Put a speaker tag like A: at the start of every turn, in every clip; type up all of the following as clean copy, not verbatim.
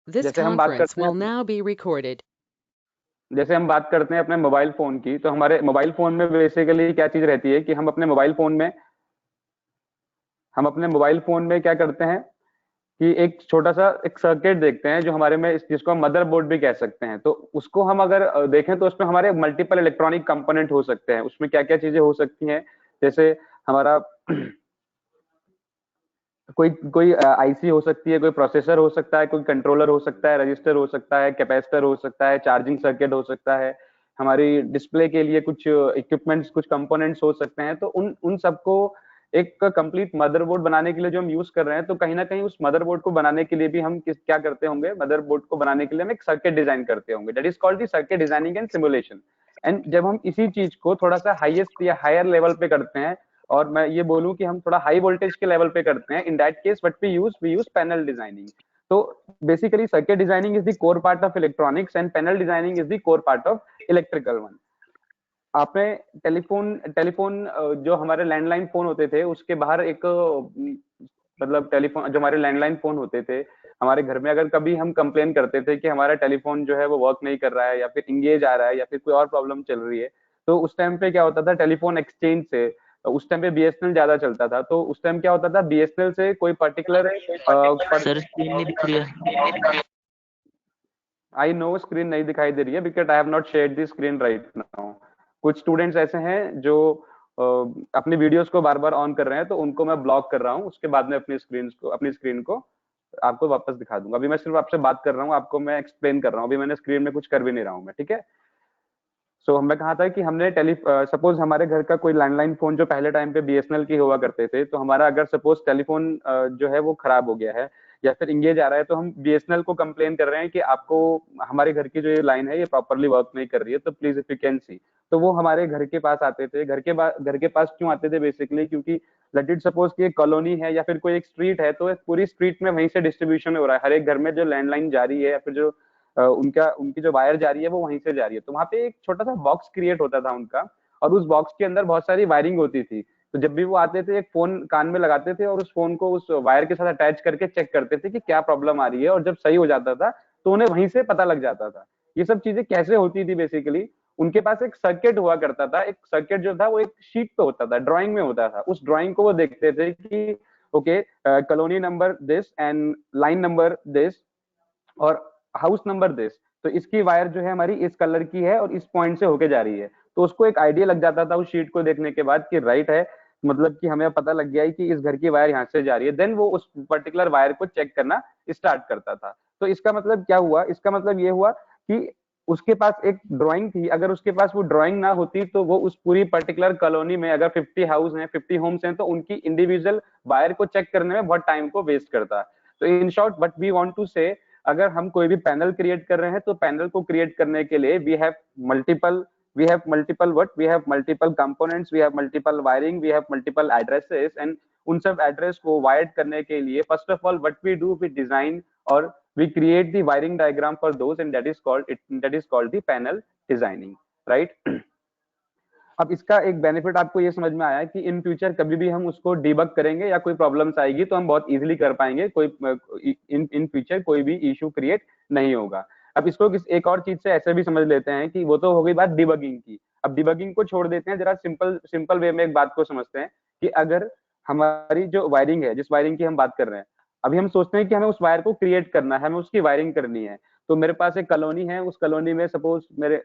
A: This
B: जैसे हम बात
A: conference
B: करते हैं
A: will now be recorded.
B: जैसे हम बात करते हैं अपने मोबाइल फोन की, तो हमारे मोबाइल फोन में बेसिकली क्या चीज रहती है कि हम अपने मोबाइल फोन में क्या करते हैं कि एक छोटा सा एक सर्किट देखते हैं जो हमारे में जिसको हम मदरबोर्ड भी कह सकते हैं। तो उसको हम अगर देखें तो उसमें हमारे मल्टीपल इलेक्ट्रॉनिक कंपोनेंट हो सकते हैं। उसमें क्या क्या चीजें हो सकती हैं, जैसे हमारा कोई कोई आईसी हो सकती है, कोई प्रोसेसर हो सकता है, कोई कंट्रोलर हो सकता है, रजिस्टर हो सकता है, कैपेसिटर हो सकता है, चार्जिंग सर्किट हो सकता है, हमारी डिस्प्ले के लिए कुछ इक्विपमेंट्स, कुछ कंपोनेंट्स हो सकते हैं। तो उन उन सबको एक कंप्लीट मदरबोर्ड बनाने के लिए जो हम यूज कर रहे हैं, तो कहीं ना कहीं उस मदरबोर्ड को बनाने के लिए भी हम क्या करते होंगे, मदरबोर्ड को बनाने के लिए हम एक सर्किट डिजाइन करते होंगे। That is called the circuit designing and simulation. And जब हम इसी चीज को थोड़ा सा हाईएस्ट या हायर लेवल पे करते हैं, और मैं ये बोलूं कि हम थोड़ा हाई वोल्टेज के लेवल पे करते हैं, in that case what we use panel designing. तो basically circuit designing is the core part of electronics and panel designing is the core part of electrical one. आपने टेलीफोन टेलीफोन जो हमारे landline phone होते थे उसके बाहर एक मतलब टेलीफोन जो हमारे लैंडलाइन फोन होते थे, हमारे घर में अगर कभी हम कंप्लेन करते थे कि हमारा टेलीफोन जो है वो वर्क नहीं कर रहा है, या फिर इंगेज आ रहा है, या फिर कोई और प्रॉब्लम चल रही है, तो उस टाइम पे क्या होता था, टेलीफोन एक्सचेंज से, उस टाइम पे बीएसएनएल ज्यादा चलता था, तो उस टाइम क्या होता था, बीएसएनएल से कोई पर्टिकुलर
C: सर स्क्रीन नहीं दिख रही है।
B: आई नो स्क्रीन नहीं दिखाई दे रही है because I have not shared the screen right now. कुछ स्टूडेंट्स ऐसे हैं जो अपनी वीडियोस को बार बार ऑन कर रहे हैं, तो उनको मैं ब्लॉक कर रहा हूँ, उसके बाद में अपनी स्क्रीन को आपको वापस दिखा दूंगा। अभी मैं सिर्फ आपसे बात कर रहा हूँ, आपको मैं एक्सप्लेन कर रहा हूँ, अभी मैंने स्क्रीन में कुछ कर भी नहीं रहा हूँ मैं, ठीक है। सो मैं कहा था कि हमने सपोज हमारे घर का कोई लैंडलाइन फोन जो पहले टाइम पे बीएसएनएल की हुआ करते थे, तो हमारा अगर सपोज टेलीफोन जो है वो खराब हो गया है या फिर इंगेज आ रहा है, तो हम बीएसएनएल को कंप्लेन कर रहे हैं कि आपको हमारे घर की जो ये लाइन है ये प्रॉपरली वर्क नहीं कर रही है, तो please if you can see. तो वो हमारे घर के पास आते थे। घर के पास क्यों आते थे, बेसिकली क्योंकि लेट इट सपोज कि एक कॉलोनी है या फिर कोई एक स्ट्रीट है, तो पूरी स्ट्रीट में वहीं से डिस्ट्रीब्यूशन हो रहा है, हर एक घर में जो लैंडलाइन जा रही है या फिर जो उनकी जो वायर जा रही है वो वहीं से जा रही है। तो वहां पे एक छोटा सा बॉक्स क्रिएट होता था उनका, और उस बॉक्स के अंदर बहुत सारी वायरिंग होती थी। तो जब भी वो आते थे, एक फोन कान में लगाते थे और उस फोन को उस वायर के साथ अटैच करके चेक करते थे कि क्या प्रॉब्लम आ रही है, और जब सही हो जाता था तो उन्हें वहीं से पता लग जाता था। ये सब चीजें कैसे होती थी, बेसिकली उनके पास एक सर्किट हुआ करता था। एक सर्किट जो था वो एक शीट पे होता था, ड्राइंग में होता था। उस ड्राइंग को वो देखते थे कि okay, colony number this and line number this और हाउस नंबर दिस, तो इसकी वायर जो है हमारी इस कलर की है और इस पॉइंट से होके जा रही है। तो उसको एक आइडिया लग जाता था उस शीट को देखने के बाद कि राइट है, मतलब कि हमें पता लग गया है कि इस घर की वायर यहाँ से जा रही है। देन वो उस पर्टिकुलर वायर को चेक करना स्टार्ट करता था। तो इसका मतलब क्या हुआ, इसका मतलब ये हुआ कि उसके पास एक ड्राइंग थी। अगर उसके पास वो ड्राइंग ना होती तो वो उस पूरी पर्टिकुलर कॉलोनी में अगर 50 हाउस हैं, 50 होम्स हैं, तो उनकी इंडिविजुअल वायर को चेक करने में बहुत टाइम को वेस्ट करता। तो in short what we want to say, अगर हम कोई भी पैनल क्रिएट कर रहे हैं, तो पैनल को क्रिएट करने के लिए we have multiple components, we have multiple wiring, we have multiple addresses, and उन सब एड्रेस को वायर्ड करने के लिए first of all what we do, we design और we create the wiring diagram for those, and that is called the panel designing, right? अब इसका एक बेनिफिट आपको ये समझ में आया है कि इन फ्यूचर कभी भी हम उसको डिबग करेंगे या कोई प्रॉब्लम्स आएगी तो हम बहुत इजीली कर पाएंगे, कोई इन फ्यूचर कोई भी इशू क्रिएट नहीं होगा। अब इसको एक और चीज से ऐसे भी समझ लेते हैं कि वो तो हो गई बात डिबगिंग की। अब डिबगिंग को छोड़ देते हैं, जरा सिंपल सिंपल वे में एक बात को समझते हैं कि अगर हमारी जो वायरिंग है, जिस वायरिंग की हम बात कर रहे हैं, अभी हम सोचते हैं कि हमें उस वायर को क्रिएट करना है, हमें उसकी वायरिंग करनी है। तो मेरे पास एक कॉलोनी है, उस कॉलोनी में सपोज मेरे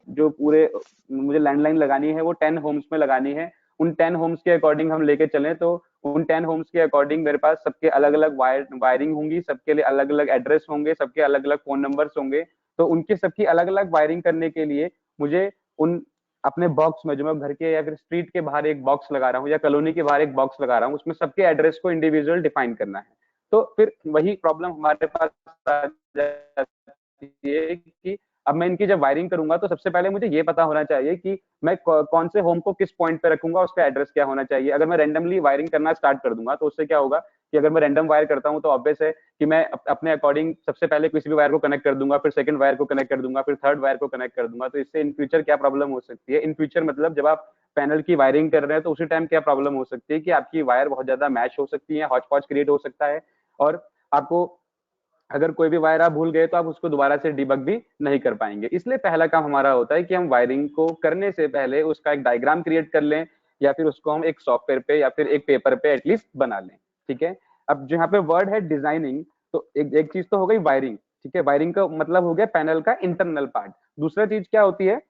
B: जो पूरे मुझे लैंडलाइन लगानी है वो 10 होम्स में लगानी है। उन 10 होम्स के अकॉर्डिंग हम लेके चलें, तो उन 10 होम्स के अकॉर्डिंग मेरे पास सबके अलग अलग वायरिंग होंगी, सबके लिए अलग अलग एड्रेस होंगे, सबके अलग अलग फोन नंबर्स होंगे। तो उनकी सबकी अलग अलग वायरिंग करने के लिए मुझे उन अपने बॉक्स में, जो मैं घर के या फिर स्ट्रीट के बाहर एक बॉक्स लगा रहा हूँ या कॉलोनी के बाहर एक बॉक्स लगा रहा हूँ, उसमें सबके एड्रेस को इंडिविजुअल डिफाइन करना है। तो फिर वही प्रॉब्लम हमारे पास आ जाती है कि अब मैं इनकी जब वायरिंग करूंगा तो सबसे पहले मुझे ये पता होना चाहिए कि मैं कौन से होम को किस पॉइंट पे रखूंगा, उसका एड्रेस क्या होना चाहिए। अगर मैं रैंडमली वायरिंग करना स्टार्ट कर दूंगा तो उससे क्या होगा कि अगर मैं रैंडम वायर करता हूं तो ऑब्वियस है कि मैं अपने अकॉर्डिंग सबसे पहले किसी भी वायर को कनेक्ट कर दूंगा, फिर सेकंड वायर को कनेक्ट कर दूंगा, फिर थर्ड वायर को कनेक्ट कर दूंगा। तो इससे इन फ्यूचर क्या प्रॉब्लम हो सकती है, इन फ्यूचर मतलब जब आप पैनल की वायरिंग कर रहे हैं तो उसी टाइम क्या प्रॉब्लम हो सकती है कि आपकी वायर बहुत ज्यादा मैच हो सकती है, हॉच पॉच क्रिएट हो सकता है, और आपको अगर कोई भी वायर आप भूल गए तो आप उसको दोबारा से डिबग भी नहीं कर पाएंगे। इसलिए पहला काम हमारा होता है कि हम वायरिंग को करने से पहले उसका एक डायग्राम क्रिएट कर लें, या फिर उसको हम एक सॉफ्टवेयर पे या फिर एक पेपर पे एटलीस्ट बना लें। ठीक है, अब जो यहाँ पे वर्ड है डिजाइनिंग, तो एक चीज तो हो गई वायरिंग। ठीक है, वायरिंग का मतलब हो गया पैनल का इंटरनल पार्ट। दूसरा चीज क्या होती है,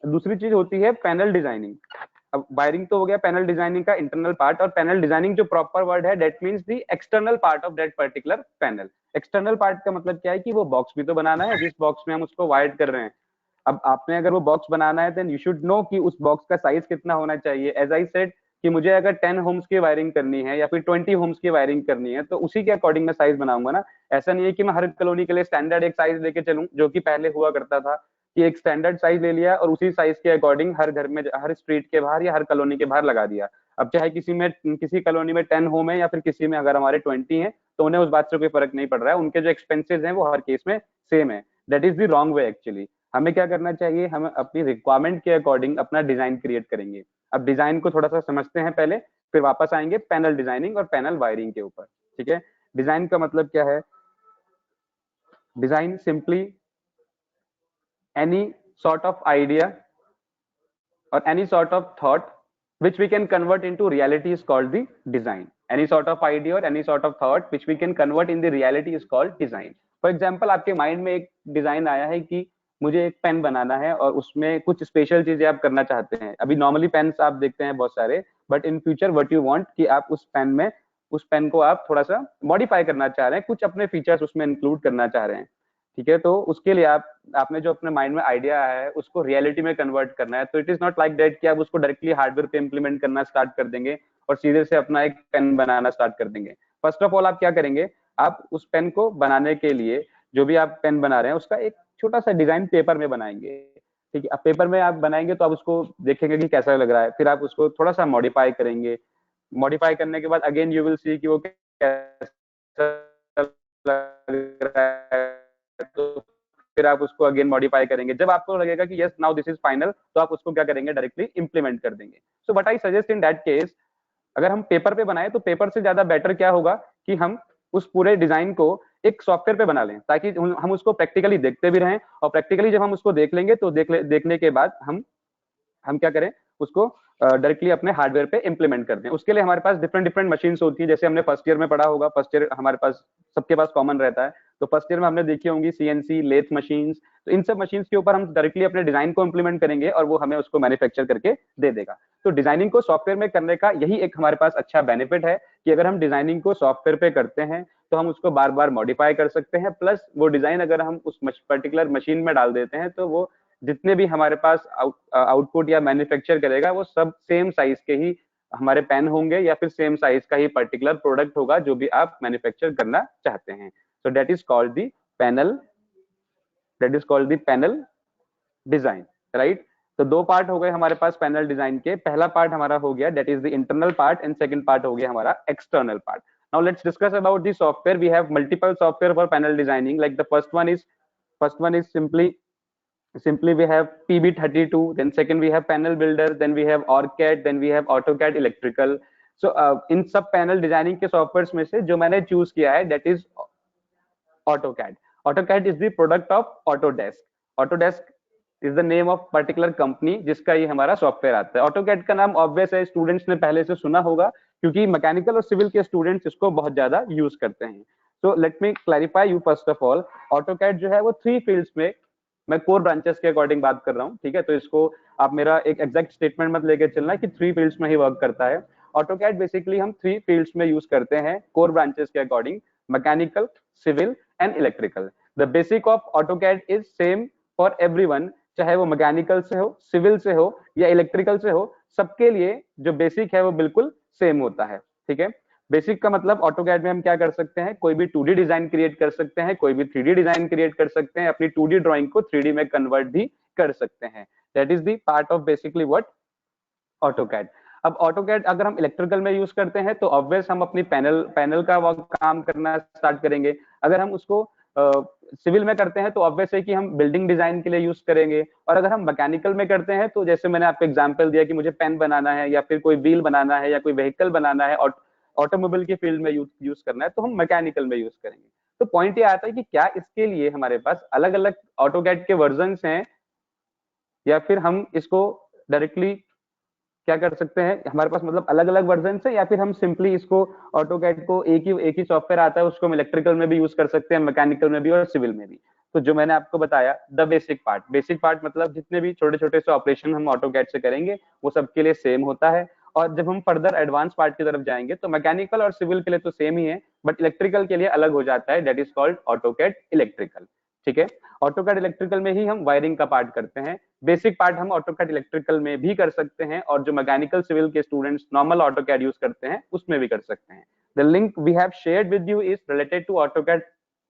B: दूसरी चीज होती है पैनल डिजाइनिंग। अब वायरिंग तो हो गया पैनल डिजाइनिंग का इंटरनल पार्ट, और पैनल डिजाइनिंग जो प्रॉपर वर्ड है that means the external part of that particular panel. External part का मतलब क्या है कि वो बॉक्स भी तो बनाना है जिस बॉक्स में हम उसको वायर्ड कर रहे हैं। अब आपने अगर वो बॉक्स बनाना है देन यू शुड नो कि उस बॉक्स का साइज कितना होना चाहिए। एज आई सेड कि मुझे अगर 10 होम्स की वायरिंग करनी है या फिर 20 होम्स की वायरिंग करनी है तो उसी के अकॉर्डिंग मैं साइज बनाऊंगा ना। ऐसा नहीं है कि मैं हर कॉलोनी के लिए स्टैंडर्ड एक साइज लेके चलूं, जो कि पहले हुआ करता था कि एक स्टैंडर्ड साइज ले लिया और उसी साइज के अकॉर्डिंग हर घर में, हर स्ट्रीट के बाहर या हर कॉलोनी के बाहर लगा दिया। अब चाहे किसी कॉलोनी में 10 होम है या फिर किसी में अगर हमारे 20 है, तो उन्हें उस बात से कोई फर्क नहीं पड़ रहा है, उनके जो एक्सपेंसेस हैं वो हर केस में सेम है। That is the wrong way actually. हमें क्या करना चाहिए, हम अपनी रिक्वायरमेंट के अकॉर्डिंग अपना डिजाइन क्रिएट करेंगे। अब डिजाइन को थोड़ा सा समझते हैं पहले, फिर वापस आएंगे पैनल डिजाइनिंग और पैनल वायरिंग के ऊपर। ठीक है, डिजाइन का मतलब क्या है, design simply any sort of idea or any sort of thought which we can convert into reality is called the design. Any sort of idea or any sort of thought which we can convert in the reality is called design. For example, आपके mind में एक design आया है कि मुझे एक pen बनाना है और उसमें कुछ स्पेशल चीजें आप करना चाहते हैं। अभी नॉर्मली पेन्स आप देखते हैं बहुत सारे, but in future what you want कि आप उस पेन को आप थोड़ा सा मॉडिफाई करना चाह रहे हैं, कुछ अपने फीचर्स उसमें इंक्लूड करना चाह रहे हैं। ठीक है, तो उसके लिए आपने जो अपने माइंड में आइडिया आया है उसको रियलिटी में कन्वर्ट करना है। तो it is not like that कि आप उसको डायरेक्टली हार्डवेयर पे इंप्लीमेंट करना स्टार्ट कर देंगे और सीधे से अपना एक पेन बनाना स्टार्ट कर देंगे। फर्स्ट ऑफ ऑल आप क्या करेंगे, आप उस पेन को बनाने के लिए जो भी आप पेन बना रहे हैं उसका एक छोटा सा डिजाइन पेपर में बनाएंगे। ठीक है, अब पेपर में आप बनाएंगे तो आप उसको देखेंगे कि कैसा लग रहा है, फिर आप उसको थोड़ा सा मॉडिफाई करेंगे। मॉडिफाई करने के बाद अगेन यू विल सी कि वो कैसा लग रहा है, तो फिर आप उसको अगेन मॉडिफाई करेंगे। जब आपको लगेगा कि yes now this is final, तो आप उसको क्या करेंगे, डायरेक्टली इंप्लीमेंट कर देंगे। So what I suggest in that case, अगर हम पेपर पे बनाए तो पेपर से ज्यादा बेटर क्या होगा कि हम उस पूरे डिजाइन को एक सॉफ्टवेयर पे बना लें, ताकि हम उसको प्रैक्टिकली देखते भी रहें, और प्रैक्टिकली जब हम उसको देख लेंगे तो देखने के बाद हम क्या करें, उसको डायरेक्टली अपने हार्डवेयर पे इंप्लीमेंट कर दें। उसके लिए हमारे पास डिफरेंट डिफरेंट मशीन्स होती है, जैसे हमने फर्स्ट ईयर में पढ़ा होगा, फर्स्ट ईयर हमारे पास सबके पास कॉमन रहता है। तो फर्स्ट ईयर में हमने देखी होंगी सीएनसी, लेथ मशीन्स। तो इन सब मशीन्स के ऊपर हम डायरेक्टली अपने डिजाइन को इंप्लीमेंट करेंगे और वो हमें उसको मैन्युफैक्चर करके दे देगा। तो डिजाइनिंग को सॉफ्टवेयर में करने का यही एक हमारे पास अच्छा बेनिफिट है कि अगर हम डिजाइनिंग को सॉफ्टवेयर पे करते हैं तो हम उसको बार बार मॉडिफाई कर सकते हैं, प्लस वो डिजाइन अगर हम उस पर्टिकुलर मशीन में डाल देते हैं तो वो जितने भी हमारे पास आउटपुट या मैन्युफैक्चर करेगा वो सब सेम साइज के ही हमारे पेन होंगे, या फिर सेम साइज का ही पर्टिकुलर प्रोडक्ट होगा जो भी आप मैन्युफैक्चर करना चाहते हैं। So that is called the panel, that is called the panel design, right. तो दो पार्ट हो गए हमारे पास पैनल डिजाइन के। पहला पार्ट हमारा हो गया that is the internal part, and second part हो गया हमारा external part. Now let's discuss about the software. We have multiple software for panel designing, like the first one is simply we have pb32, then second we have panel builder, then we have orcad, then we have AutoCAD electrical. So इन सब panel designing के softwares में से जो मैंने choose किया है that is AutoCAD. AutoCAD is the product of Autodesk. Autodesk is the name of particular company जिसका ये हमारा सॉफ्टवेयर आता है। AutoCAD का नाम ऑब्वियस है, स्टूडेंट्स ने पहले से सुना होगा क्योंकि मैकेनिकल और सिविल के स्टूडेंट्स इसको बहुत ज्यादा यूज करते हैं। तो let me clarify you first of all, AutoCAD जो है वो 3 फील्ड्स में, मैं कोर ब्रांचेस के अकॉर्डिंग बात कर रहा हूँ, ठीक है। तो इसको आप मेरा एक एग्जैक्ट स्टेटमेंट मत लेके चलना कि 3 फील्ड्स में ही वर्क करता है। AutoCAD बेसिकली हम 3 फील्ड्स में यूज करते हैं कोर ब्रांचेस के according, mechanical, civil and electrical. The basic of AutoCAD is same for everyone, चाहे वो मैकेनिकल से हो, सिविल से हो या इलेक्ट्रिकल से हो, सबके लिए जो बेसिक है वो बिल्कुल सेम होता है। ठीक है, बेसिक का मतलब AutoCAD में हम क्या कर सकते हैं, कोई भी 2D डिजाइन क्रिएट कर सकते हैं, कोई भी 3D डिजाइन क्रिएट कर सकते हैं, अपनी 2D ड्राइंग को 3D में कन्वर्ट भी कर सकते हैं। That is the part of basically what AutoCAD। अब AutoCAD अगर हम इलेक्ट्रिकल में यूज करते हैं तो ऑब्वियस हम अपनी पैनल का काम करना स्टार्ट करेंगे। अगर हम उसको सिविल में करते हैं तो ऑब्वियस है कि हम बिल्डिंग डिजाइन के लिए यूज करेंगे, और अगर हम मैकेनिकल में करते हैं तो जैसे मैंने आपको एग्जांपल दिया कि मुझे पेन बनाना है या फिर कोई व्हील बनाना है या कोई व्हीकल बनाना है और ऑटोमोबाइल की फील्ड में यूज करना है तो हम मैकेनिकल में यूज करेंगे। तो पॉइंट ये आता है कि क्या इसके लिए हमारे पास अलग अलग ऑटोकैड के वर्जन हैं, या फिर हम इसको डायरेक्टली क्या कर सकते हैं, हमारे पास मतलब अलग अलग वर्जन है, या फिर हम सिंपली इसको ऑटोकैड को एक ही सॉफ्टवेयर आता है उसको हम इलेक्ट्रिकल में भी यूज कर सकते हैं, मैकेनिकल में भी और सिविल में भी। तो जो मैंने आपको बताया द बेसिक पार्ट मतलब जितने भी छोटे छोटे से ऑपरेशन हम ऑटोकैड से करेंगे वो सबके लिए सेम होता है। और जब हम फर्दर एडवांस पार्ट की तरफ जाएंगे तो मैकेनिकल और सिविल के लिए तो सेम ही है, बट इलेक्ट्रिकल के लिए अलग हो जाता है, that is called AutoCAD electrical. ठीक है, ऑटोकैड इलेक्ट्रिकल में ही हम वायरिंग का पार्ट करते हैं, बेसिक पार्ट हम ऑटोकैड इलेक्ट्रिकल में भी कर सकते हैं, और जो मैकेनिकल सिविल के स्टूडेंट्स नॉर्मल ऑटोकैड यूज करते हैं उसमें भी कर सकते हैं। The link we have shared with you is related to AutoCAD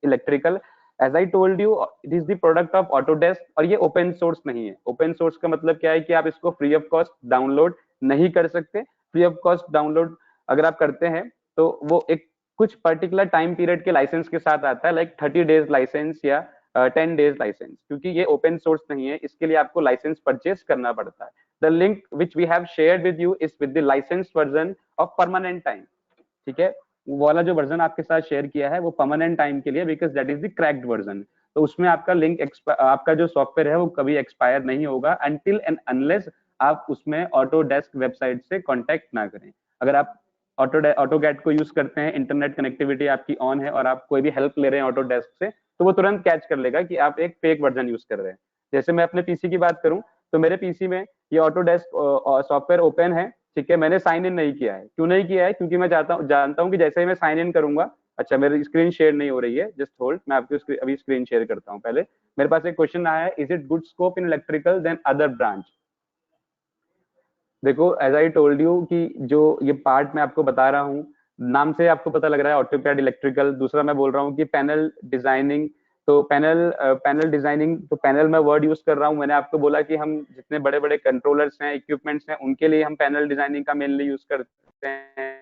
B: electrical. As I told you, it is the product of Autodesk, और ये ओपन सोर्स नहीं है। ओपन सोर्स का मतलब क्या है कि आप इसको फ्री ऑफ कॉस्ट डाउनलोड नहीं कर सकते। फ्री ऑफ कॉस्ट डाउनलोड अगर आप करते हैं तो वो एक कुछ पर्टिकुलर टाइम पीरियड के लाइसेंस के साथ आता है, लाइक 30 डेज लाइसेंस या 10 डेज लाइसेंस, क्योंकि ये ओपन सोर्स नहीं है, इसके लिए आपको लाइसेंस परचेज करना पड़ता है। The link which we have shared with you is with the license version of permanent time. ठीक है, वो वाला जो वर्जन आपके साथ शेयर किया है वो परमानेंट टाइम के लिए, because that is the cracked version. तो उसमें आपका लिंक आपका जो सॉफ्टवेयर है वो कभी एक्सपायर नहीं होगा अनटिल एंड अनलेस आप उसमें ऑटोडेस्क वेबसाइट से कॉन्टेक्ट ना करें। अगर आप ऑटोकैड को यूज करते हैं, इंटरनेट कनेक्टिविटी आपकी ऑन है और आप कोई भी हेल्प ले रहे हैं ऑटोडेस्क से, तो वो तुरंत कैच कर लेगा कि आप एक फेक वर्जन यूज कर रहे हैं। जैसे मैं अपने पीसी की बात करूं तो मेरे पीसी में ये ऑटोडेस्क सॉफ्टवेयर ओपन है। ठीक है, मैंने साइन इन नहीं किया है। क्यों नहीं किया है? क्योंकि मैं जानता हूं कि जैसे ही मैं साइन इन करूंगा, अच्छा मेरी स्क्रीन शेयर नहीं हो रही है, जस्ट होल्ड, मैं आपकी अभी स्क्रीन शेयर करता हूं। पहले मेरे पास एक क्वेश्चन आया है, is it good scope in electrical than other branch. देखो, एज आई टोल्ड यू कि जो ये पार्ट मैं आपको बता रहा हूँ, नाम से आपको पता लग रहा है ऑटोकैड इलेक्ट्रिकल। दूसरा मैं बोल रहा हूँ कि पैनल डिजाइनिंग, तो पैनल डिजाइनिंग, तो पैनल में वर्ड यूज कर रहा हूँ। मैंने आपको बोला कि हम जितने बड़े बड़े कंट्रोलर्स हैं, इक्विपमेंट्स हैं, उनके लिए हम पैनल डिजाइनिंग का मेनली यूज करते हैं।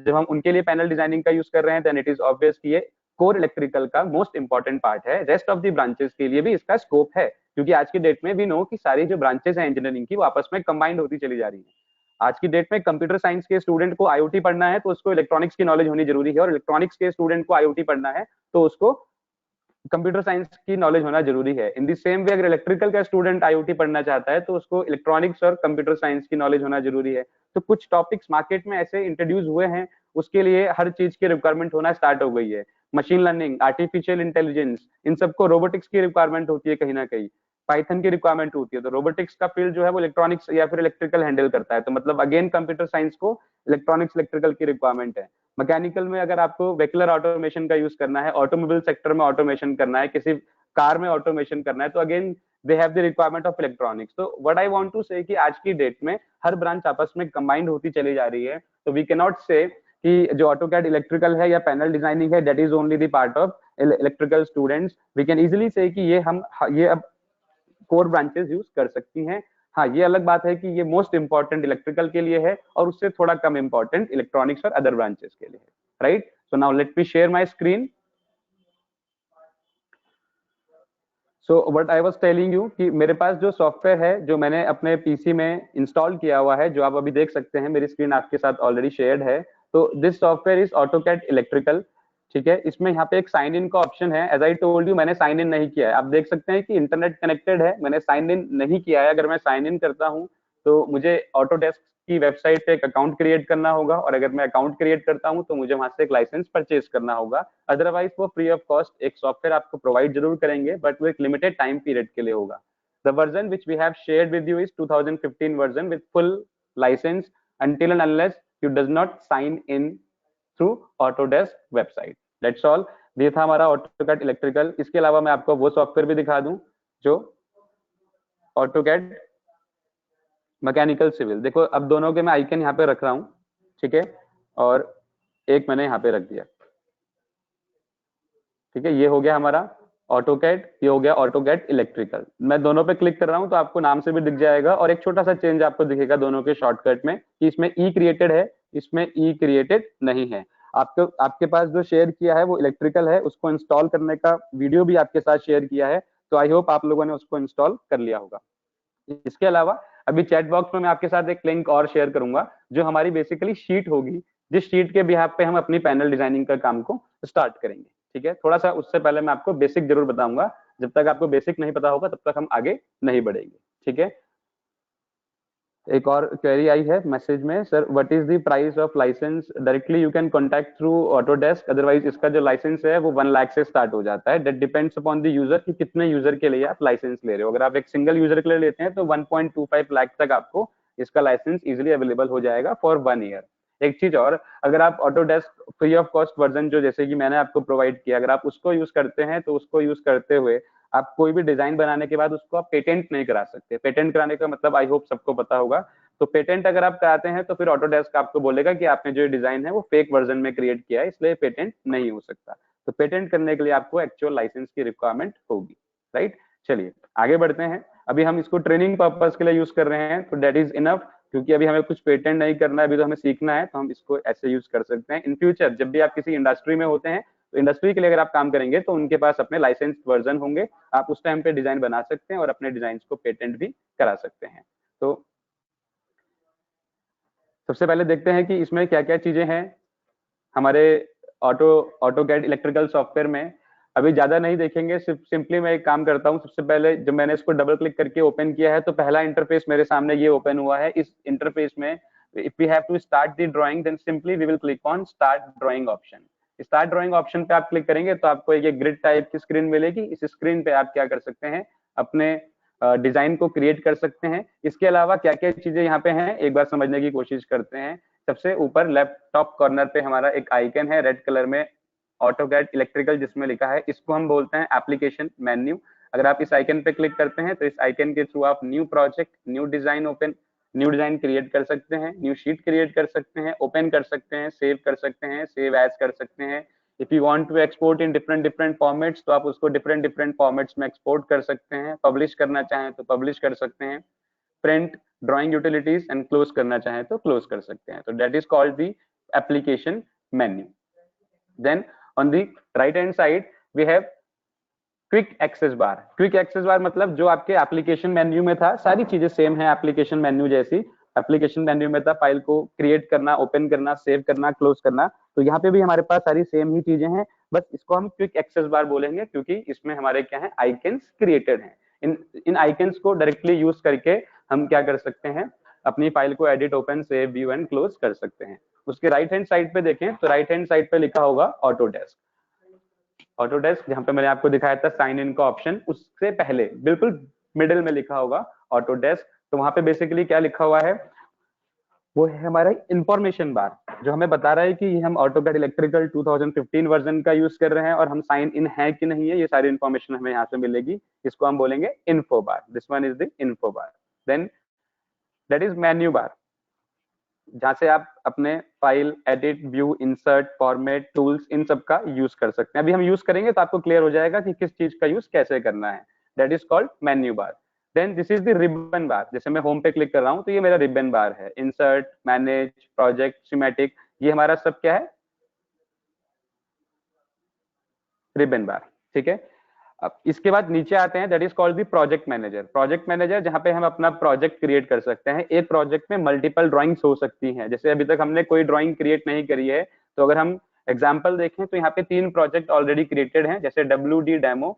B: जब हम उनके लिए पैनल डिजाइनिंग का यूज कर रहे हैं देन इट इज ऑब्वियस कि ये कोर इलेक्ट्रिकल का मोस्ट इंपॉर्टेंट पार्ट है। रेस्ट ऑफ द ब्रांचेस के लिए भी इसका स्कोप है, क्योंकि आज की डेट में भी नो कि सारी जो ब्रांचेस हैं इंजीनियरिंग की वो आपस में कंबाइंड होती चली जा रही है। आज की डेट में कंप्यूटर साइंस के स्टूडेंट को आईओटी पढ़ना है तो उसको इलेक्ट्रॉनिक्स की नॉलेज होनी जरूरी है, और इलेक्ट्रॉनिक्स के स्टूडेंट को आईओटी पढ़ना है तो उसको कंप्यूटर साइंस की नॉलेज होना जरूरी है। इन दी सेम वे अगर इलेक्ट्रिकल का स्टूडेंट आईओटी पढ़ना चाहता है तो उसको इलेक्ट्रॉनिक्स और कंप्यूटर साइंस की नॉलेज होना जरूरी है। तो कुछ टॉपिक्स मार्केट में ऐसे इंट्रोड्यूस हुए हैं, उसके लिए हर चीज की रिक्वायरमेंट होना स्टार्ट हो गई है। मशीन लर्निंग, आर्टिफिशियल इंटेलिजेंस, इन सबको रोबोटिक्स की रिक्वायरमेंट होती है, कहीं ना कहीं पाइथन की रिक्वायरमेंट होती है। तो रोबोटिक्स का फील्ड जो है वो इलेक्ट्रॉनिक्स या फिर इलेक्ट्रिकल हैंडल करता है। तो मतलब अगेन कंप्यूटर साइंस को इलेक्ट्रॉनिक्स इलेक्ट्रिकल की रिक्वायरमेंट है। मैकेनिकल में अगर आपको वेक्युलर ऑटोमेशन का यूज करना है, ऑटोमोबाइल सेक्टर में ऑटोमेशन करना है, किसी कार में ऑटोमेशन करना है, तो again they have the requirement of electronics. तो व्हाट आई वांट टू से कि आज की डेट में हर ब्रांच आपस में कंबाइंड होती चली जा रही है। तो वी कैन नॉट से कि जो ऑटोकैड इलेक्ट्रिकल है या पैनल डिजाइनिंग है that is only the part of electrical students. We can easily say कि ये अब कोर ब्रांचेस यूज कर सकती हैं। हाँ, ये अलग बात है कि ये मोस्ट इंपॉर्टेंट इलेक्ट्रिकल के लिए है और उससे थोड़ा कम इंपॉर्टेंट इलेक्ट्रॉनिक्स और अदर ब्रांचेस के लिए है, right. So now let me share my screen. So what I was telling you कि मेरे पास जो सॉफ्टवेयर है जो मैंने अपने पीसी में इंस्टॉल किया हुआ है, जो आप अभी देख सकते हैं, मेरी स्क्रीन आपके साथ ऑलरेडी शेयर्ड है। तो this software is AutoCAD electrical. ठीक है, इसमें यहाँ पे एक साइन इन का ऑप्शन है। एज आई टोल्ड यू, मैंने साइन इन नहीं किया है। आप देख सकते हैं कि इंटरनेट कनेक्टेड है, मैंने साइन इन नहीं किया है। अगर मैं साइन इन करता हूँ तो मुझे ऑटोडेस्क की वेबसाइट पे एक अकाउंट क्रिएट करना होगा, और अगर मैं अकाउंट क्रिएट करता हूं तो मुझे वहां से एक लाइसेंस परचेज करना होगा। अदरवाइज वो फ्री ऑफ कॉस्ट एक सॉफ्टवेयर आपको प्रोवाइड जरूर करेंगे, बट वो एक लिमिटेड टाइम पीरियड के लिए होगा। The version which we have shared with you is 2015 version with full license until and unless you does not sign in through Autodesk website. That's all. ये था हमारा ऑटोकैड इलेक्ट्रिकल। इसके अलावा मैं आपको वो सॉफ्टवेयर भी दिखा दूं जो ऑटोकैड मैकेनिकल सिविल। देखो, अब दोनों के मैं आइकन यहाँ पे रख रहा हूँ, ठीक है, और एक मैंने यहाँ पे रख दिया। ठीक है, ये हो गया हमारा ऑटोकैड, ये हो गया ऑटोकैड इलेक्ट्रिकल। मैं दोनों पे क्लिक कर रहा हूँ तो आपको नाम से भी दिख जाएगा, और एक छोटा सा चेंज आपको दिखेगा दोनों के शॉर्टकट में कि इसमें ई क्रिएटेड है, इसमें ई क्रिएटेड नहीं है। आपके पास जो शेयर किया है वो इलेक्ट्रिकल है, उसको इंस्टॉल करने का वीडियो भी आपके साथ शेयर किया है, तो आई होप आप लोगों ने उसको इंस्टॉल कर लिया होगा। इसके अलावा अभी चैट बॉक्स में मैं आपके साथ एक लिंक और शेयर करूंगा जो हमारी बेसिकली शीट होगी, जिस शीट के बिहाफ पे हम अपनी पैनल डिजाइनिंग का काम को स्टार्ट करेंगे। ठीक है, थोड़ा सा उससे पहले मैं आपको बेसिक जरूर बताऊंगा, जब तक आपको बेसिक नहीं पता होगा तब तक हम आगे नहीं बढ़ेंगे। ठीक है, एक और क्वेरी आई है मैसेज में, sir what is the price of license, directly you can contact through Autodesk, otherwise इसका जो लाइसेंस है वो 1 लाख से स्टार्ट हो जाता है। That depends upon the user कि कितने यूजर के लिए आप लाइसेंस ले रहे हो। अगर आप एक सिंगल यूजर के लिए लेते हैं तो 1.25 लाख तक आपको इसका लाइसेंस इजिली अवेलेबल हो जाएगा फॉर 1 ईयर। एक चीज और, अगर आप Autodesk free of cost version जो जैसे कि मैंने आपको प्रोवाइड किया, अगर आप उसको यूज करते हैं तो उसको यूज करते हुए आप कोई भी डिजाइन बनाने के बाद उसको आप पेटेंट नहीं करा सकते। पेटेंट कराने का मतलब आई होप सबको पता होगा। तो पेटेंट अगर आप कराते हैं तो फिर ऑटोडेस्क आपको बोलेगा कि आपने जो डिजाइन है वो फेक वर्जन में क्रिएट किया है, इसलिए पेटेंट नहीं हो सकता। तो पेटेंट करने के लिए आपको एक्चुअल लाइसेंस की रिक्वायरमेंट होगी। राइट, चलिए आगे बढ़ते हैं। अभी हम इसको ट्रेनिंग पर्पज के लिए यूज कर रहे हैं, तो दैट इज इनफ, क्योंकि अभी हमें कुछ पेटेंट नहीं करना है, अभी तो हमें सीखना है, तो हम इसको ऐसे यूज कर सकते हैं। इन फ्यूचर जब भी आप किसी इंडस्ट्री में होते हैं तो इंडस्ट्री के लिए अगर आप काम करेंगे तो उनके पास अपने लाइसेंस वर्जन होंगे, आप उस टाइम पे डिजाइन बना सकते हैं और अपने डिजाइन को पेटेंट भी करा सकते हैं। तो सबसे पहले देखते हैं कि इसमें क्या क्या चीजें हैं हमारे ऑटोकैड इलेक्ट्रिकल सॉफ्टवेयर में। अभी ज्यादा नहीं देखेंगे, सिर्फ सिंपली मैं एक काम करता हूँ। सबसे पहले जब मैंने इसको डबल क्लिक करके ओपन किया है तो पहला इंटरफेस मेरे सामने ये ओपन हुआ है। इस इंटरफेस में if we have to start the drawing then simply we will click on start drawing option. Start drawing option पे आप क्लिक करेंगे तो आपको एक ग्रिड टाइप की स्क्रीन मिलेगी। इस स्क्रीन पे आप क्या कर सकते हैं, अपने डिजाइन को क्रिएट कर सकते हैं। इसके अलावा क्या क्या चीजें यहाँ पे हैं एक बार समझने की कोशिश करते हैं। सबसे ऊपर लेफ्ट टॉप कॉर्नर पे हमारा एक आइकन है रेड कलर में, ऑटोकैड इलेक्ट्रिकल जिसमें लिखा है, इसको हम बोलते हैं एप्लीकेशन मेन्यू। अगर आप इस आइकन पे क्लिक करते हैं तो इस आइकन के थ्रू आप new project, new design open, new design create कर सकते हैं, न्यू शीट क्रिएट कर सकते हैं, ओपन कर सकते हैं, सेव कर सकते हैं, सेव एज कर सकते हैं। If you want to export in different different formats तो आप उसको डिफरेंट डिफरेंट फॉर्मेट्स में एक्सपोर्ट कर सकते हैं। पब्लिश करना चाहें तो पब्लिश कर सकते हैं। Print drawing utilities and close करना चाहें तो क्लोज कर सकते हैं। तो that is called the application menu. Then on the right hand side we have quick access bar. Quick access bar मतलब जो आपके एप्लीकेशन मेन्यू में था, सारी चीजें सेम है एप्लीकेशन मेन्यू जैसी। एप्लीकेशन मेन्यू में था फाइल को क्रिएट करना, ओपन करना, सेव करना, क्लोज करना, तो यहाँ पे भी हमारे पास सारी सेम ही चीजें हैं, बस इसको हम क्विक एक्सेस बार बोलेंगे क्योंकि इसमें हमारे क्या है, आइकन्स क्रिएटेड हैं। इन आइकन्स को डायरेक्टली यूज करके हम क्या कर सकते हैं, अपनी फाइल को edit, open, save, view and close कर सकते हैं। उसके राइट हैंड साइड पे देखें तो राइट हैंड साइड पे लिखा होगा ऑटोडेस्क। ऑटोडेस्क जहां पे मैंने आपको दिखाया था साइन इन का ऑप्शन, उससे पहले बिल्कुल मिडिल में लिखा होगा ऑटोडेस्क। तो वहां पे बेसिकली क्या लिखा हुआ है, वो है हमारा इंफॉर्मेशन बार, जो हमें बता रहा है कि हम ऑटोकैड इलेक्ट्रिकल 2015 वर्जन का यूज कर रहे हैं और हम साइन इन है कि नहीं है, ये सारी इंफॉर्मेशन हमें यहाँ से मिलेगी। इसको हम बोलेंगे info bar. This one is the info bar. Then that is menu bar, जहां से आप अपने file, edit, view, insert, format, tools, इन सब का यूज कर सकते हैं। अभी हम यूज करेंगे तो आपको क्लियर हो जाएगा कि किस चीज का यूज कैसे करना है। That is called menu bar. Then this is the ribbon bar. जैसे मैं होम पे क्लिक कर रहा हूं तो ये मेरा रिबन बार है। इंसर्ट, मैनेज, प्रोजेक्ट, सिमेटिक, ये हमारा सब क्या है, रिबन बार। ठीक है, अब इसके बाद नीचे आते हैं, that is called the project manager. Project manager जहां पे हम अपना प्रोजेक्ट क्रिएट कर सकते हैं। एक प्रोजेक्ट में मल्टीपल ड्राइंग्स हो सकती हैं। जैसे अभी तक हमने कोई ड्राइंग क्रिएट नहीं करी है, तो अगर हम एग्जांपल देखें तो यहाँ पे 3 प्रोजेक्ट ऑलरेडी क्रिएटेड हैं, जैसे WD demo,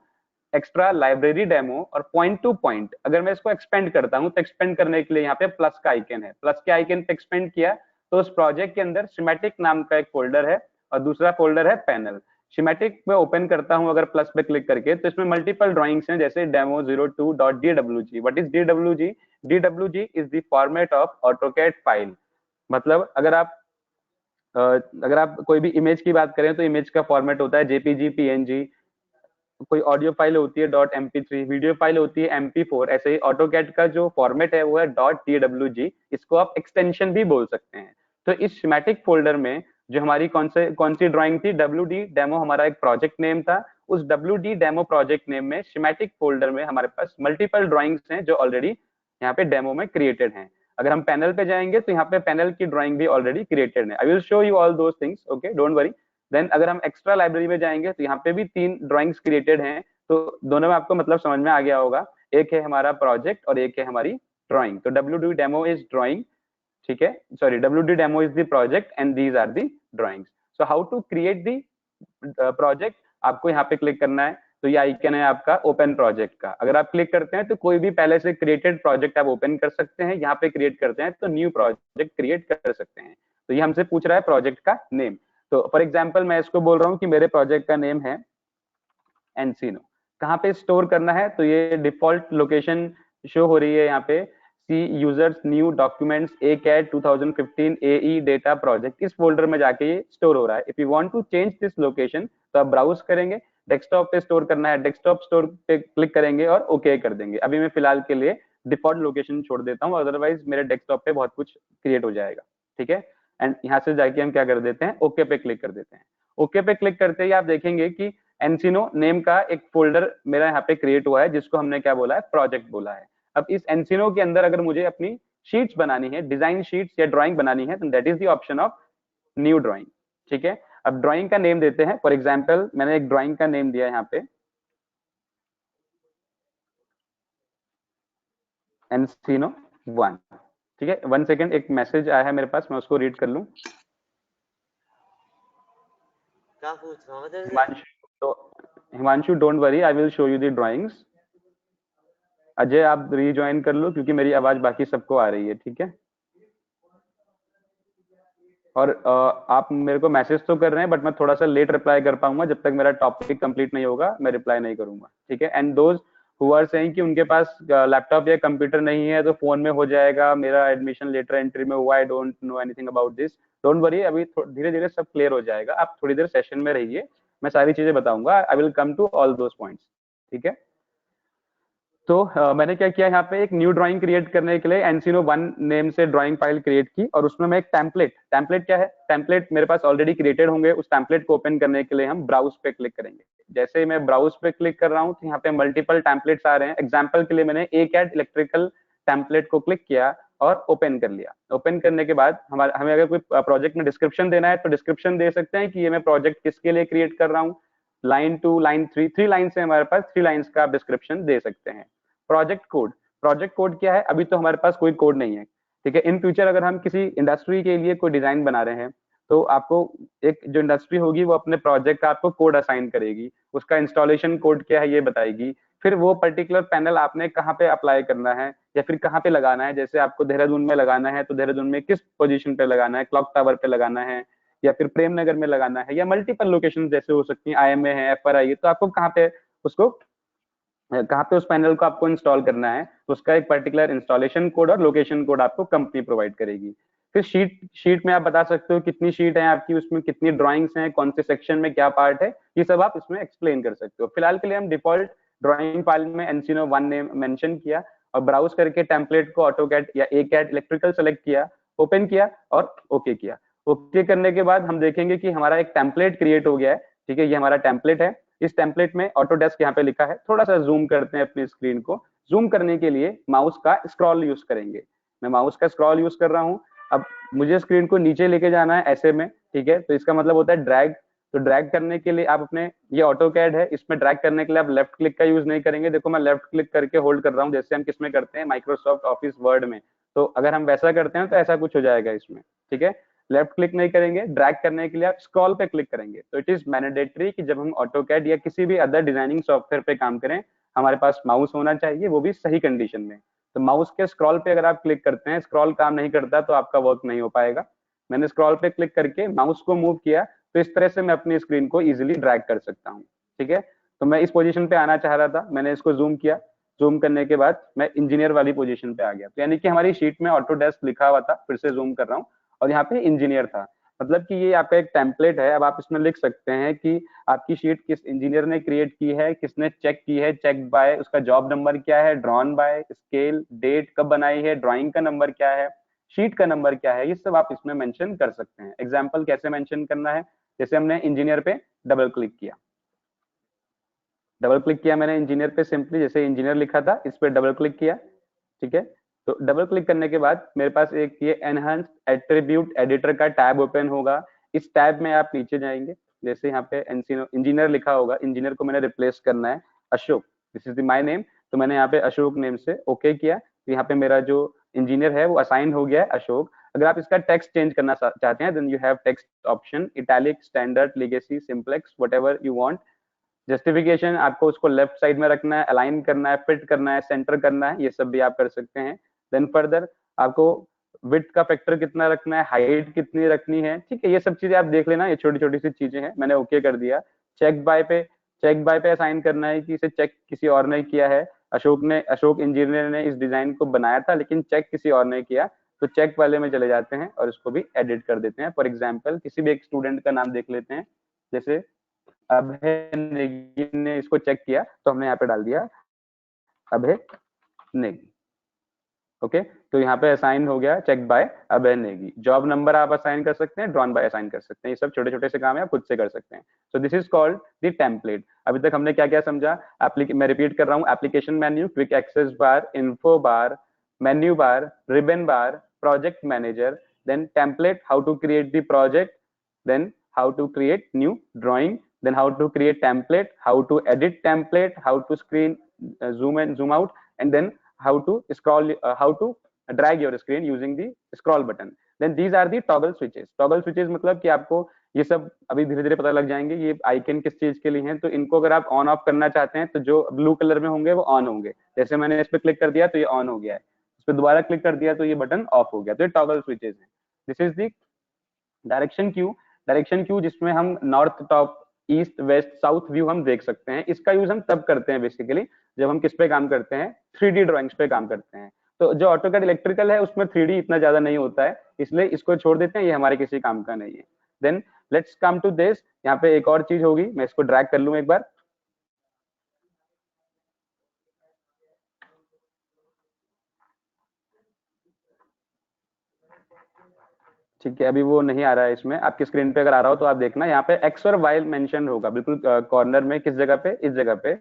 B: extra library demo और पॉइंट टू पॉइंट। अगर मैं इसको एक्सपेंड करता हूं तो एक्सपेंड करने के लिए यहाँ पे प्लस का आइकन है, प्लस के आइकन पे एक्सपेंड किया तो उस प्रोजेक्ट के अंदर सिमेटिक नाम का एक फोल्डर है और दूसरा फोल्डर है पैनल। सिमेटिक में ओपन करता हूं अगर प्लस पे क्लिक करके, तो इसमें मल्टीपल ड्राइंग्स हैं, जैसे demo02.dwg। What is dwg? dwg is the format of AutoCAD file. मतलब अगर आप कोई भी इमेज की बात करें तो इमेज का फॉर्मेट होता है जेपीजी, पीएनजी। कोई ऑडियो फाइल होती है .mp3, वीडियो फाइल होती है MP4। ऐसे ही ऑटोकैड का जो फॉर्मेट है वो है .dwg। इसको आप एक्सटेंशन भी बोल सकते हैं। तो इस सिमेटिक फोल्डर में जो हमारी कौन सी ड्राइंग थी, WD डेमो हमारा एक प्रोजेक्ट नेम था। उस WD डेमो प्रोजेक्ट नेम में सिमेटिक फोल्डर में हमारे पास मल्टीपल ड्राइंग्स हैं जो ऑलरेडी यहाँ पे डेमो में क्रिएटेड हैं। अगर हम पैनल पे जाएंगे तो यहाँ पे पैनल की ड्राइंग भी ऑलरेडी क्रिएटेड है। I will show you all those things, okay, don't worry. Then अगर हम एक्स्ट्रा लाइब्रेरी में जाएंगे तो यहाँ पे भी 3 ड्राइंग्स क्रिएटेड हैं। तो दोनों में आपको मतलब समझ में आ गया होगा, एक है हमारा प्रोजेक्ट और एक है हमारी ड्राइंग। तो WD डेमो इज ड्राइंग, ठीक है, sorry, WD demo is the project and these are the drawings. So how to create the project, आपको यहाँ पे क्लिक करना है। तो ये आइकन है आपका ओपन प्रोजेक्ट का, अगर आप क्लिक करते हैं तो कोई भी पहले से क्रिएटेड प्रोजेक्ट आप ओपन कर सकते हैं। यहाँ पे क्रिएट करते हैं तो न्यू प्रोजेक्ट क्रिएट कर सकते हैं। तो ये हमसे पूछ रहा है प्रोजेक्ट का नेम। तो फॉर एग्जाम्पल मैं इसको बोल रहा हूँ कि मेरे प्रोजेक्ट का नेम है एनसीनो। कहाँ पे स्टोर करना है, तो ये डिफॉल्ट लोकेशन शो हो रही है यहाँ पे, C users new documents ACAD 2015 AE data project, इस फोल्डर में जाके ये स्टोर हो रहा है। If you want to change this location तो आप ब्राउज करेंगे, डेस्कटॉप पे स्टोर करना है, डेस्कटॉप स्टोर पे क्लिक करेंगे और ओके कर देंगे। अभी मैं फिलहाल के लिए डिफॉल्ट लोकेशन छोड़ देता हूँ, अदरवाइज मेरे डेस्कटॉप पे बहुत कुछ क्रिएट हो जाएगा। ठीक है, एंड यहाँ से जाके हम क्या कर देते हैं, ओके पे क्लिक कर देते हैं। ओके पे क्लिक करते ही आप देखेंगे कि एनसिनो नेम का एक फोल्डर मेरा यहाँ पे क्रिएट हुआ है, जिसको हमने क्या बोला है, प्रोजेक्ट बोला है। अब इस एनसिनो के अंदर अगर मुझे अपनी शीट्स बनानी है, डिजाइन शीट्स या ड्राइंग बनानी है, तो that is the option of new drawing. ठीक है, अब ड्राइंग का नेम देते हैं। फॉर एग्जाम्पल मैंने एक ड्राइंग का नेम दिया यहाँ पे एनसिनो 1। ठीक है, 1 सेकेंड, एक मैसेज आया है मेरे पास, मैं उसको रीड कर लूं।
A: क्या पूछ रहा हूँ?
B: Himanshu don't worry, I will show you the drawings. Ajay आप रीज्वाइन कर लो क्योंकि मेरी आवाज बाकी सबको आ रही है। ठीक है, और आप मेरे को मैसेज तो कर रहे हैं, बट मैं थोड़ा सा लेट रिप्लाई कर पाऊंगा, जब तक मेरा टॉपिक कंप्लीट नहीं होगा मैं रिप्लाई नहीं करूंगा। ठीक है, and those who are saying कि उनके पास लैपटॉप या कंप्यूटर नहीं है तो फोन में हो जाएगा, मेरा एडमिशन लेटर एंट्री में हुआ, I don't know anything about this, don't worry, अभी धीरे धीरे सब क्लियर हो जाएगा। आप थोड़ी देर सेशन में रहिए, मैं सारी चीजें बताऊंगा, I will come to all those points. ठीक है, तो मैंने क्या किया, यहाँ पे एक न्यू ड्राइंग क्रिएट करने के लिए एनसिनो 1 नेम से ड्राइंग फाइल क्रिएट की, और उसमें मैं एक टेम्पलेट क्या है, टेम्पलेट मेरे पास ऑलरेडी क्रिएटेड होंगे। उस टेम्पलेट को ओपन करने के लिए हम ब्राउज पे क्लिक करेंगे। जैसे मैं ब्राउज पे क्लिक कर रहा हूँ तो यहाँ पे मल्टीपल टेम्पलेट्स आ रहे हैं। एग्जाम्पल के लिए मैंने ACAD इलेक्ट्रिकल टेम्पलेट को क्लिक किया और ओपन कर लिया। ओपन करने के बाद हमें अगर कोई प्रोजेक्ट में डिस्क्रिप्शन देना है तो डिस्क्रिप्शन दे सकते हैं कि ये मैं प्रोजेक्ट किसके लिए क्रिएट कर रहा हूँ। लाइन 2 लाइन 3, 3 लाइन से हमारे पास 3 लाइन्स का आप डिस्क्रिप्शन दे सकते हैं। प्रोजेक्ट कोड क्या है, अभी तो हमारे पास कोई कोड नहीं है। ठीक है, इन फ्यूचर अगर हम किसी इंडस्ट्री के लिए कोई डिजाइन बना रहे हैं तो आपको एक जो इंडस्ट्री होगी वो अपने प्रोजेक्ट का आपको कोड असाइन करेगी, उसका इंस्टॉलेशन कोड क्या है ये बताएगी, फिर वो पर्टिकुलर पैनल आपने कहाँ पे अप्लाई करना है या फिर कहाँ पे लगाना है। जैसे आपको देहरादून में लगाना है तो देहरादून में किस पोजीशन पे लगाना है, क्लॉक टावर पे लगाना है या फिर प्रेम नगर में लगाना है, या मल्टीपल लोकेशन जैसे हो सकती है, IMA है, FRI है, तो आपको कहाँ पे उसको कहाँ पे उस पैनल को आपको इंस्टॉल करना है, तो उसका एक पर्टिकुलर इंस्टॉलेशन कोड और लोकेशन कोड आपको कंपनी प्रोवाइड करेगी। फिर शीट में आप बता सकते हो कितनी शीट है आपकी, उसमें कितनी ड्राइंग्स हैं, कौन से सेक्शन में क्या पार्ट है, ये सब आप इसमें एक्सप्लेन कर सकते हो। फिलहाल के लिए हम डिफॉल्ट ड्राइंग फाइल में एनसिनो 1 ने मेंशन किया और ब्राउज करके टेम्पलेट को AutoCAD या ACAD इलेक्ट्रिकल सेलेक्ट किया, ओपन किया और ओके किया। ओके करने के बाद हम देखेंगे कि हमारा एक टेम्पलेट क्रिएट हो गया है। ठीक है, ये हमारा टेम्पलेट है। इस टेम्पलेट में ऑटोडेस्क यहाँ पे लिखा है, थोड़ा सा जूम करते हैं अपनी स्क्रीन को। जूम करने के लिए माउस का स्क्रॉल यूज करेंगे, मैं माउस का स्क्रॉल यूज कर रहा हूँ। अब मुझे स्क्रीन को नीचे लेके जाना है ऐसे में। ठीक है, तो इसका मतलब होता है ड्रैग। तो ड्रैग करने के लिए आप अपने, ये AutoCAD है, इसमें ड्रैग करने के लिए आप लेफ्ट क्लिक का यूज नहीं करेंगे। देखो मैं लेफ्ट क्लिक करके होल्ड कर रहा हूँ, जैसे हम किसमें करते हैं, माइक्रोसॉफ्ट ऑफिस वर्ड में। तो अगर हम वैसा करते हैं तो ऐसा कुछ हो जाएगा इसमें। ठीक है, लेफ्ट क्लिक नहीं करेंगे, ड्रैग करने के लिए आप स्क्रॉल पे क्लिक करेंगे। तो इट इज मैंडेटरी कि जब हम AutoCAD या किसी भी अदर डिजाइनिंग सॉफ्टवेयर पे काम करें, हमारे पास माउस होना चाहिए, वो भी सही कंडीशन में। तो माउस के स्क्रॉल पे अगर आप क्लिक करते हैं, स्क्रॉल काम नहीं करता तो आपका वर्क नहीं हो पाएगा। मैंने स्क्रॉल पे क्लिक करके माउस को मूव किया, तो इस तरह से मैं अपनी स्क्रीन को इजिली ड्रैग कर सकता हूँ। ठीक है, तो मैं इस पोजीशन पे आना चाह रहा था, मैंने इसको जूम किया। जूम करने के बाद मैं इंजीनियर वाली पोजीशन पे आ गया। तो यानी कि हमारी शीट में ऑटोडेस्क लिखा हुआ था, फिर से जूम कर रहा हूँ, और यहाँ पे इंजीनियर था। मतलब कि ये आपका एक टेम्पलेट है। अब आप इसमें लिख सकते हैं कि आपकी शीट किस इंजीनियर ने क्रिएट की है, किसने चेक की है, चेक बाय, उसका जॉब नंबर क्या है, ड्रॉन बाय, स्केल, डेट कब बनाई है, ड्राइंग का नंबर क्या है, शीट का नंबर क्या है, ये सब आप इसमें मेंशन कर सकते हैं। एग्जाम्पल कैसे मेंशन करना है, जैसे हमने इंजीनियर पे डबल क्लिक किया, मैंने इंजीनियर पे, सिंपली जैसे इंजीनियर लिखा था इस पे डबल क्लिक किया। ठीक है, तो डबल क्लिक करने के बाद मेरे पास एक ये एनहांस्ड एट्रीब्यूट एडिटर का टैब ओपन होगा। इस टैब में आप नीचे जाएंगे, जैसे यहाँ पे इंजीनियर लिखा होगा, इंजीनियर को मैंने रिप्लेस करना है Ashok, this is my name, तो मैंने यहाँ पे अशोक नेम से ओके किया। तो यहाँ पे मेरा जो इंजीनियर है वो असाइन हो गया है अशोक। अगर आप इसका टेक्स्ट चेंज करना चाहते हैं then you have text option, italic, standard, legacy, simplex, whatever you want. Justification आपको उसको लेफ्ट साइड में रखना है, अलाइन करना है, फिट करना है, सेंटर करना है, ये सब भी आप कर सकते हैं। देन फर्दर आपको विड्थ का फैक्टर कितना रखना है, हाइट कितनी रखनी है, ठीक है, ये सब चीजें आप देख लेना, ये छोटी छोटी सी चीजें हैं। मैंने ओके कर दिया। चेक बाय पे असाइन करना है कि इसे चेक किसी और ने किया है। अशोक इंजीनियर ने इस डिजाइन को बनाया था लेकिन चेक किसी और ने किया, तो चेक वाले में चले जाते हैं और इसको भी एडिट कर देते हैं। फॉर एग्जाम्पल किसी भी एक स्टूडेंट का नाम देख लेते हैं, जैसे अभय नेगी ने इसको चेक किया तो हमने यहाँ पे डाल दिया अभय नेगी। ओके, तो यहाँ पे असाइन हो गया चेक बाय अभय नेगी। जॉब नंबर आप असाइन कर सकते हैं, ड्रॉन बाय असाइन कर सकते हैं, ये सब छोटे छोटे से काम है, आप खुद से कर सकते हैं। So this is called the template. अभी तक हमने क्या क्या समझा, मैं रिपीट कर रहा हूँ, application menu, quick access bar, info bar, menu bar, ribbon bar, project manager, then template, how to create the project, then how to create new drawing, then how to create template, how to edit template, how to screen zoom in zoom out, and then how to scroll, how to drag your screen using the scroll button. Then these are the toggle switches. Toggle switches मतलब कि आपको ये सब अभी धीरे धीरे पता लग जाएंगे, ये आइकन किस चीज के लिए हैं। तो इनको अगर आप ऑन ऑफ करना चाहते हैं तो जो ब्लू कलर में होंगे वो ऑन होंगे, जैसे मैंने इस पे क्लिक कर दिया तो ये ऑन हो गया है, इस पे दोबारा क्लिक कर दिया तो ये बटन ऑफ हो गया, तो ये टॉगल स्विचेस हैं। This is the direction cue जिसमें हम north, top, east, west, south view हम देख सकते हैं। इसका यूज हम तब करते हैं बेसिकली जब हम किस पे काम करते हैं, 3D ड्राइंग्स पे काम करते हैं। तो जो ऑटोकैड इलेक्ट्रिकल है उसमें 3D इतना ज्यादा नहीं होता है, इसलिए इसको छोड़ देते हैं, ये हमारे किसी काम का नहीं है। Then let's come to this, यहाँ पे एक और चीज होगी, मैं इसको ड्रैग कर लूं एक बार। ठीक है, अभी वो नहीं आ रहा है इसमें, आपकी स्क्रीन पे अगर आ रहा हो तो आप देखना, यहाँ पे एक्स और वाई मेंशन होगा बिल्कुल कॉर्नर में, किस जगह पे, इस जगह पे।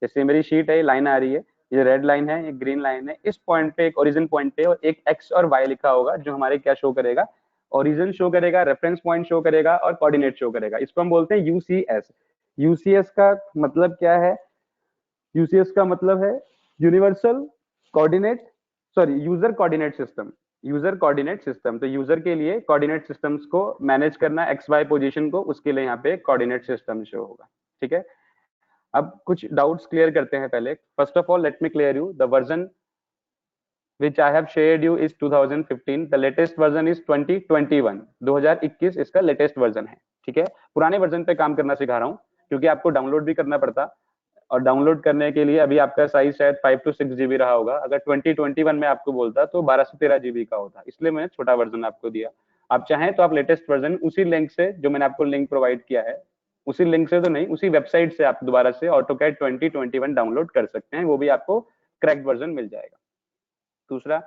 B: जैसे मेरी शीट है, लाइन आ रही है, ये रेड लाइन है, ये ग्रीन लाइन है, इस पॉइंट पे एक ओरिजिन पॉइंट पे और एक एक्स और वाई लिखा होगा जो हमारे क्या शो करेगा, ओरिजिन शो करेगा, रेफरेंस पॉइंट शो करेगा और कोऑर्डिनेट शो करेगा। इसको हम बोलते हैं यूसीएस। यूसीएस का मतलब क्या है, यूसीएस का मतलब है universal coordinate, sorry user coordinate system, user coordinate system. तो यूजर के लिए कोऑर्डिनेट सिस्टम्स को मैनेज करना, एक्स वाई पोजीशन को, उसके लिए यहाँ पे कोऑर्डिनेट सिस्टम शो होगा। ठीक है, अब कुछ डाउट्स क्लियर करते हैं पहले। First of all let me clear you, the version which I have shared you is 2015, the latest version is 2021, 2021 इसका लेटेस्ट वर्जन है। ठीक है, पुराने वर्जन पे काम करना सिखा रहा हूँ क्योंकि आपको डाउनलोड भी करना पड़ता, और डाउनलोड करने के लिए अभी आपका साइज शायद 5 to 6 GB रहा होगा। अगर 2021 में आपको बोलता तो 12 से 13 GB का होता, इसलिए मैंने छोटा वर्जन आपको दिया। आप चाहें तो आप लेटेस्ट वर्जन उसी लिंक से, जो मैंने आपको लिंक प्रोवाइड किया है, उसी लिंक से तो नहीं, उसी वेबसाइट से आप दोबारा से AutoCAD 2021 डाउनलोड कर सकते हैं, वो भी आपको क्रैक्ड वर्जन मिल जाएगा। दूसरा,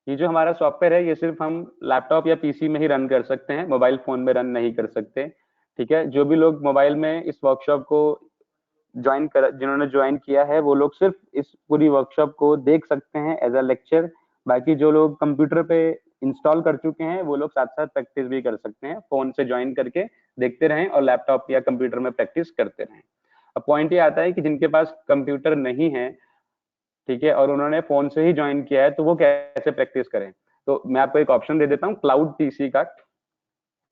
B: ये जो हमारा सॉफ्टवेयर है ये सिर्फ हम लैपटॉप या पीसी में ही रन कर सकते हैं, मोबाइल फोन में रन नहीं कर सकते। ठीक है, जो भी लोग मोबाइल में इस वर्कशॉप को जिन्होंने ज्वाइन किया है वो लोग सिर्फ इस पूरी वर्कशॉप को देख सकते हैं एज अ लेक्चर। बाकी जो लोग कंप्यूटर पे इंस्टॉल कर चुके हैं वो लोग साथ साथ प्रैक्टिस भी कर सकते हैं, फोन से ज्वाइन करके देखते रहें और लैपटॉप या कंप्यूटर में प्रैक्टिस करते रहें। अब पॉइंट ये आता है कि जिनके पास कंप्यूटर नहीं है, ठीक है, और उन्होंने फोन से ही ज्वाइन किया है, तो वो कैसे प्रैक्टिस करें। तो मैं आपको एक ऑप्शन दे देता हूँ क्लाउड पीसी का।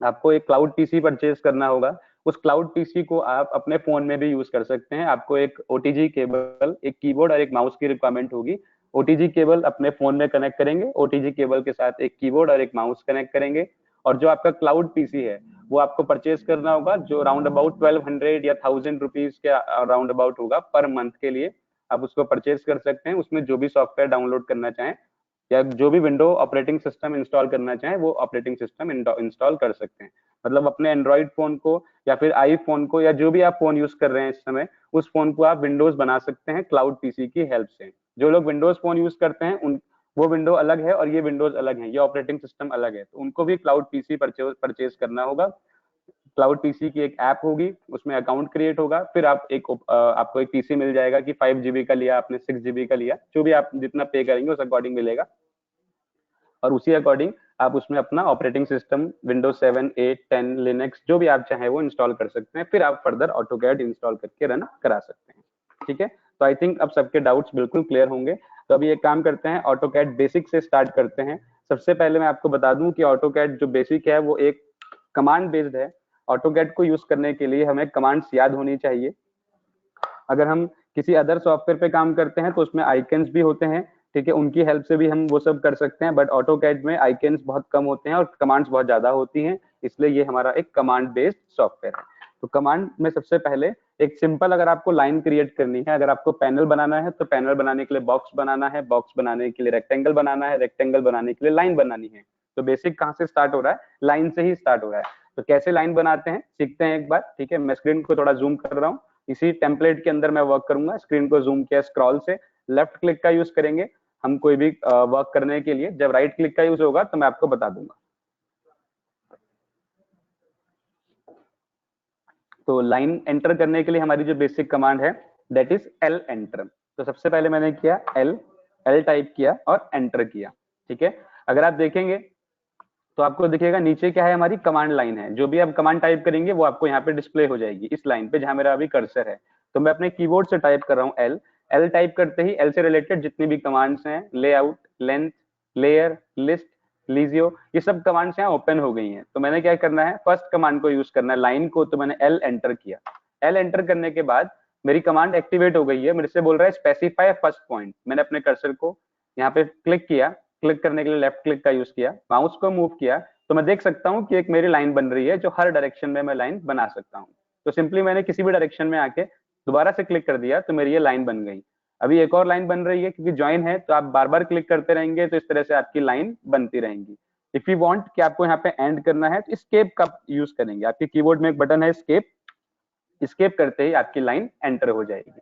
B: आपको एक क्लाउड पीसी परचेज करना होगा, उस क्लाउड पीसी को आप अपने फोन में भी यूज कर सकते हैं। आपको एक ओटीजी केबल, एक कीबोर्ड और एक माउस की रिक्वायरमेंट होगी। ओटीजी केबल अपने फोन में कनेक्ट करेंगे, ओटीजी केबल के साथ एक कीबोर्ड और एक माउस कनेक्ट करेंगे, और जो आपका क्लाउड पीसी है वो आपको परचेज करना होगा, जो राउंड अबाउट 1200 या 1000 रुपीज के राउंड अबाउट होगा पर मंथ के लिए। आप उसको परचेज कर सकते हैं, उसमें जो भी सॉफ्टवेयर डाउनलोड करना चाहें या जो भी विंडो ऑपरेटिंग सिस्टम इंस्टॉल करना चाहें वो ऑपरेटिंग सिस्टम इंस्टॉल कर सकते हैं। मतलब अपने एंड्रॉइड फोन को या फिर आईफोन को या जो भी आप फोन यूज कर रहे हैं इस समय, उस फोन को आप विंडोज बना सकते हैं क्लाउड पीसी की हेल्प से। जो लोग विंडोज फोन यूज करते हैं उन वो विंडो अलग है और ये विंडोज अलग है, ये ऑपरेटिंग सिस्टम अलग है, तो उनको भी क्लाउड पीसी परचेज करना होगा। क्लाउड पीसी की एक ऐप होगी, उसमें अकाउंट क्रिएट होगा, फिर आप आपको एक पीसी मिल जाएगा कि 5 GB का लिया आपने, 6 GB का लिया, जो भी आप जितना पे करेंगे उस अकॉर्डिंग मिलेगा, और उसी अकॉर्डिंग आप उसमें अपना ऑपरेटिंग सिस्टम विंडोज 7, 8, 10, लिनक्स जो भी आप चाहें वो इंस्टॉल कर सकते हैं, फिर आप फर्दर ऑटोकैड इंस्टॉल करके रन करा सकते हैं। ठीक है, तो आई थिंक अब सबके डाउट्स बिल्कुल क्लियर होंगे। तो अभी एक काम करते हैं, ऑटोकैड बेसिक से स्टार्ट करते हैं। सबसे पहले मैं आपको बता दूं कि ऑटोकैड जो बेसिक है वो एक कमांड बेस्ड है। ऑटोकैड को यूज करने के लिए हमें कमांड्स याद होनी चाहिए। अगर हम किसी अदर सॉफ्टवेयर पे काम करते हैं तो उसमें आइकन्स भी होते हैं, ठीक है, उनकी हेल्प से भी हम वो सब कर सकते हैं, बट ऑटोकैड में आइकन्स बहुत कम होते हैं और कमांड्स बहुत ज्यादा होती हैं, इसलिए ये हमारा एक कमांड बेस्ड सॉफ्टवेयर है। तो कमांड में सबसे पहले एक सिंपल, अगर आपको लाइन क्रिएट करनी है, अगर आपको पैनल बनाना है तो पैनल बनाने के लिए बॉक्स बनाना है, बॉक्स बनाने के लिए रेक्टेंगल बनाना है, रेक्टेंगल बनाने के लिए लाइन बनानी है। तो बेसिक कहाँ से स्टार्ट हो रहा है? लाइन से ही स्टार्ट हो रहा है। तो कैसे लाइन बनाते हैं सीखते हैं एक बार, ठीक है। मैं स्क्रीन को थोड़ा जूम कर रहा हूँ, इसी टेम्पलेट के अंदर मैं वर्क करूंगा। स्क्रीन को जूम किया स्क्रॉल से, लेफ्ट क्लिक का यूज करेंगे हम कोई भी वर्क करने के लिए। जब राइट क्लिक का यूज होगा तो मैं आपको बता दूंगा। तो लाइन एंटर करने के लिए हमारी जो बेसिक कमांड है दैट इज एल एंटर। तो सबसे पहले मैंने किया एल टाइप किया और एंटर किया, ठीक है। अगर आप देखेंगे तो आपको दिखेगा नीचे क्या है, हमारी कमांड लाइन है। जो भी आप कमांड टाइप करेंगे वो आपको यहाँ पे डिस्प्ले हो जाएगी इस लाइन पे जहां मेरा अभी कर्सर है। तो मैं अपने कीबोर्ड से टाइप कर रहा हूँ एल टाइप करते ही एल से रिलेटेड जितनी भी कमांड्स हैं, लेआउट, लेंथ, लेयर, लिस्ट, लीजियो, ये सब कमांड्स यहाँ ओपन हो गई हैं। तो मैंने क्या करना है, फर्स्ट कमांड को यूज करना है, लाइन को। तो मैंने एल एंटर किया। एल एंटर करने के बाद मेरी कमांड एक्टिवेट हो गई है। मेरे से बोल रहा है स्पेसिफाई फर्स्ट पॉइंट। मैंने अपने कर्सर को यहाँ पे क्लिक किया, क्लिक करने के लिए लेफ्ट क्लिक का यूज किया, माउस को मूव किया, तो मैं देख सकता हूँ कि एक मेरी लाइन बन रही है जो हर डायरेक्शन में मैं लाइन बना सकता हूँ। तो सिंपली मैंने किसी भी डायरेक्शन में आके दोबारा से क्लिक कर दिया तो मेरी ये लाइन बन गई। अभी एक और लाइन बन रही है, क्योंकि ज्वाइन है तो आप बार बार क्लिक करते रहेंगे तो इस तरह से आपकी लाइन बनती रहेंगी। इफ यू वांट कि आपको यहाँ पे एंड करना है तो एस्केप का यूज करेंगे। आपके कीबोर्ड में एक बटन है एस्केप, एस्केप करते ही आपकी लाइन एंटर हो जाएगी।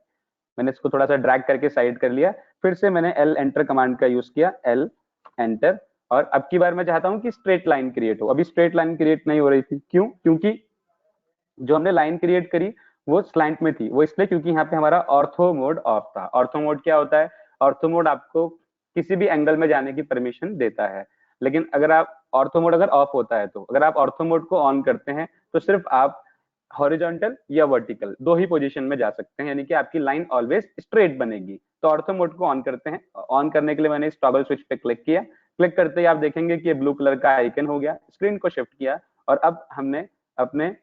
B: मैंने इसको थोड़ा सा ड्रैग करके साइड कर लिया, फिर से मैंने एल एंटर कमांड का यूज किया, एल एंटर। और अब की बार मैं चाहता हूं कि स्ट्रेट लाइन क्रिएट हो। अभी स्ट्रेट लाइन क्रिएट नहीं हो रही थी, क्यों? क्योंकि जो हमने लाइन क्रिएट करी वो स्लैंट में थी। वो इसलिए क्योंकि यहाँ पे हमारा ऑर्थो मोड ऑफ था। ऑर्थो मोड क्या होता है? ऑर्थो मोड आपको किसी भी एंगल में जाने की परमिशन देता है। लेकिन अगर आप ऑर्थो मोड अगर ऑफ होता है, तो अगर आप ऑर्थो मोड को ऑन करते हैं तो सिर्फ आप हॉरिजॉन्टल या वर्टिकल दो ही पोजीशन में जा सकते हैं, यानी कि आपकी लाइन ऑलवेज स्ट्रेट बनेगी। तो ऑर्थो मोड को ऑन करते हैं। ऑन करने के लिए मैंने इस टॉगल स्विच पे क्लिक किया। क्लिक करते ही आप देखेंगे कि ये ब्लू कलर का आइकन हो गया। स्क्रीन को शिफ्ट किया और अब हमने अपने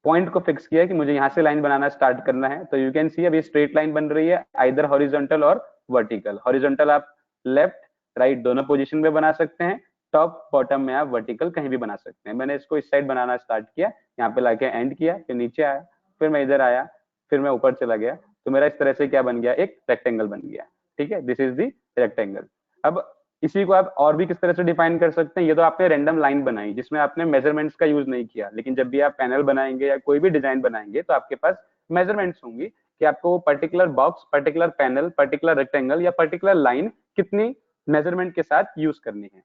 B: पॉइंट को फिक्स किया कि मुझे यहाँ से लाइन बनाना स्टार्ट करना है। तो यू कैन सी अभी स्ट्रेट लाइन बन रही है, आइदर हॉरिजॉन्टल और वर्टिकल। हॉरिजॉन्टल आप लेफ्ट राइट दोनों पोजीशन में बना सकते हैं, टॉप बॉटम में आप वर्टिकल कहीं भी बना सकते हैं। मैंने इसको इस साइड बनाना स्टार्ट किया, यहाँ पे लाके एंड किया, फिर नीचे आया, फिर मैं इधर आया, फिर मैं ऊपर चला गया। तो मेरा इस तरह से क्या बन गया, एक रेक्टेंगल बन गया। ठीक है, दिस इज दी रेक्टेंगल। अब इसी को आप और भी किस तरह से डिफाइन कर सकते हैं? ये तो आपने रैंडम लाइन बनाई जिसमें आपने मेजरमेंट्स का यूज नहीं किया, लेकिन जब भी आप पैनल बनाएंगे या कोई भी डिजाइन बनाएंगे तो आपके पास मेजरमेंट्स होंगी कि आपको particular box, particular panel, particular rectangle या पर्टिकुलर लाइन कितनी मेजरमेंट के साथ यूज करनी है।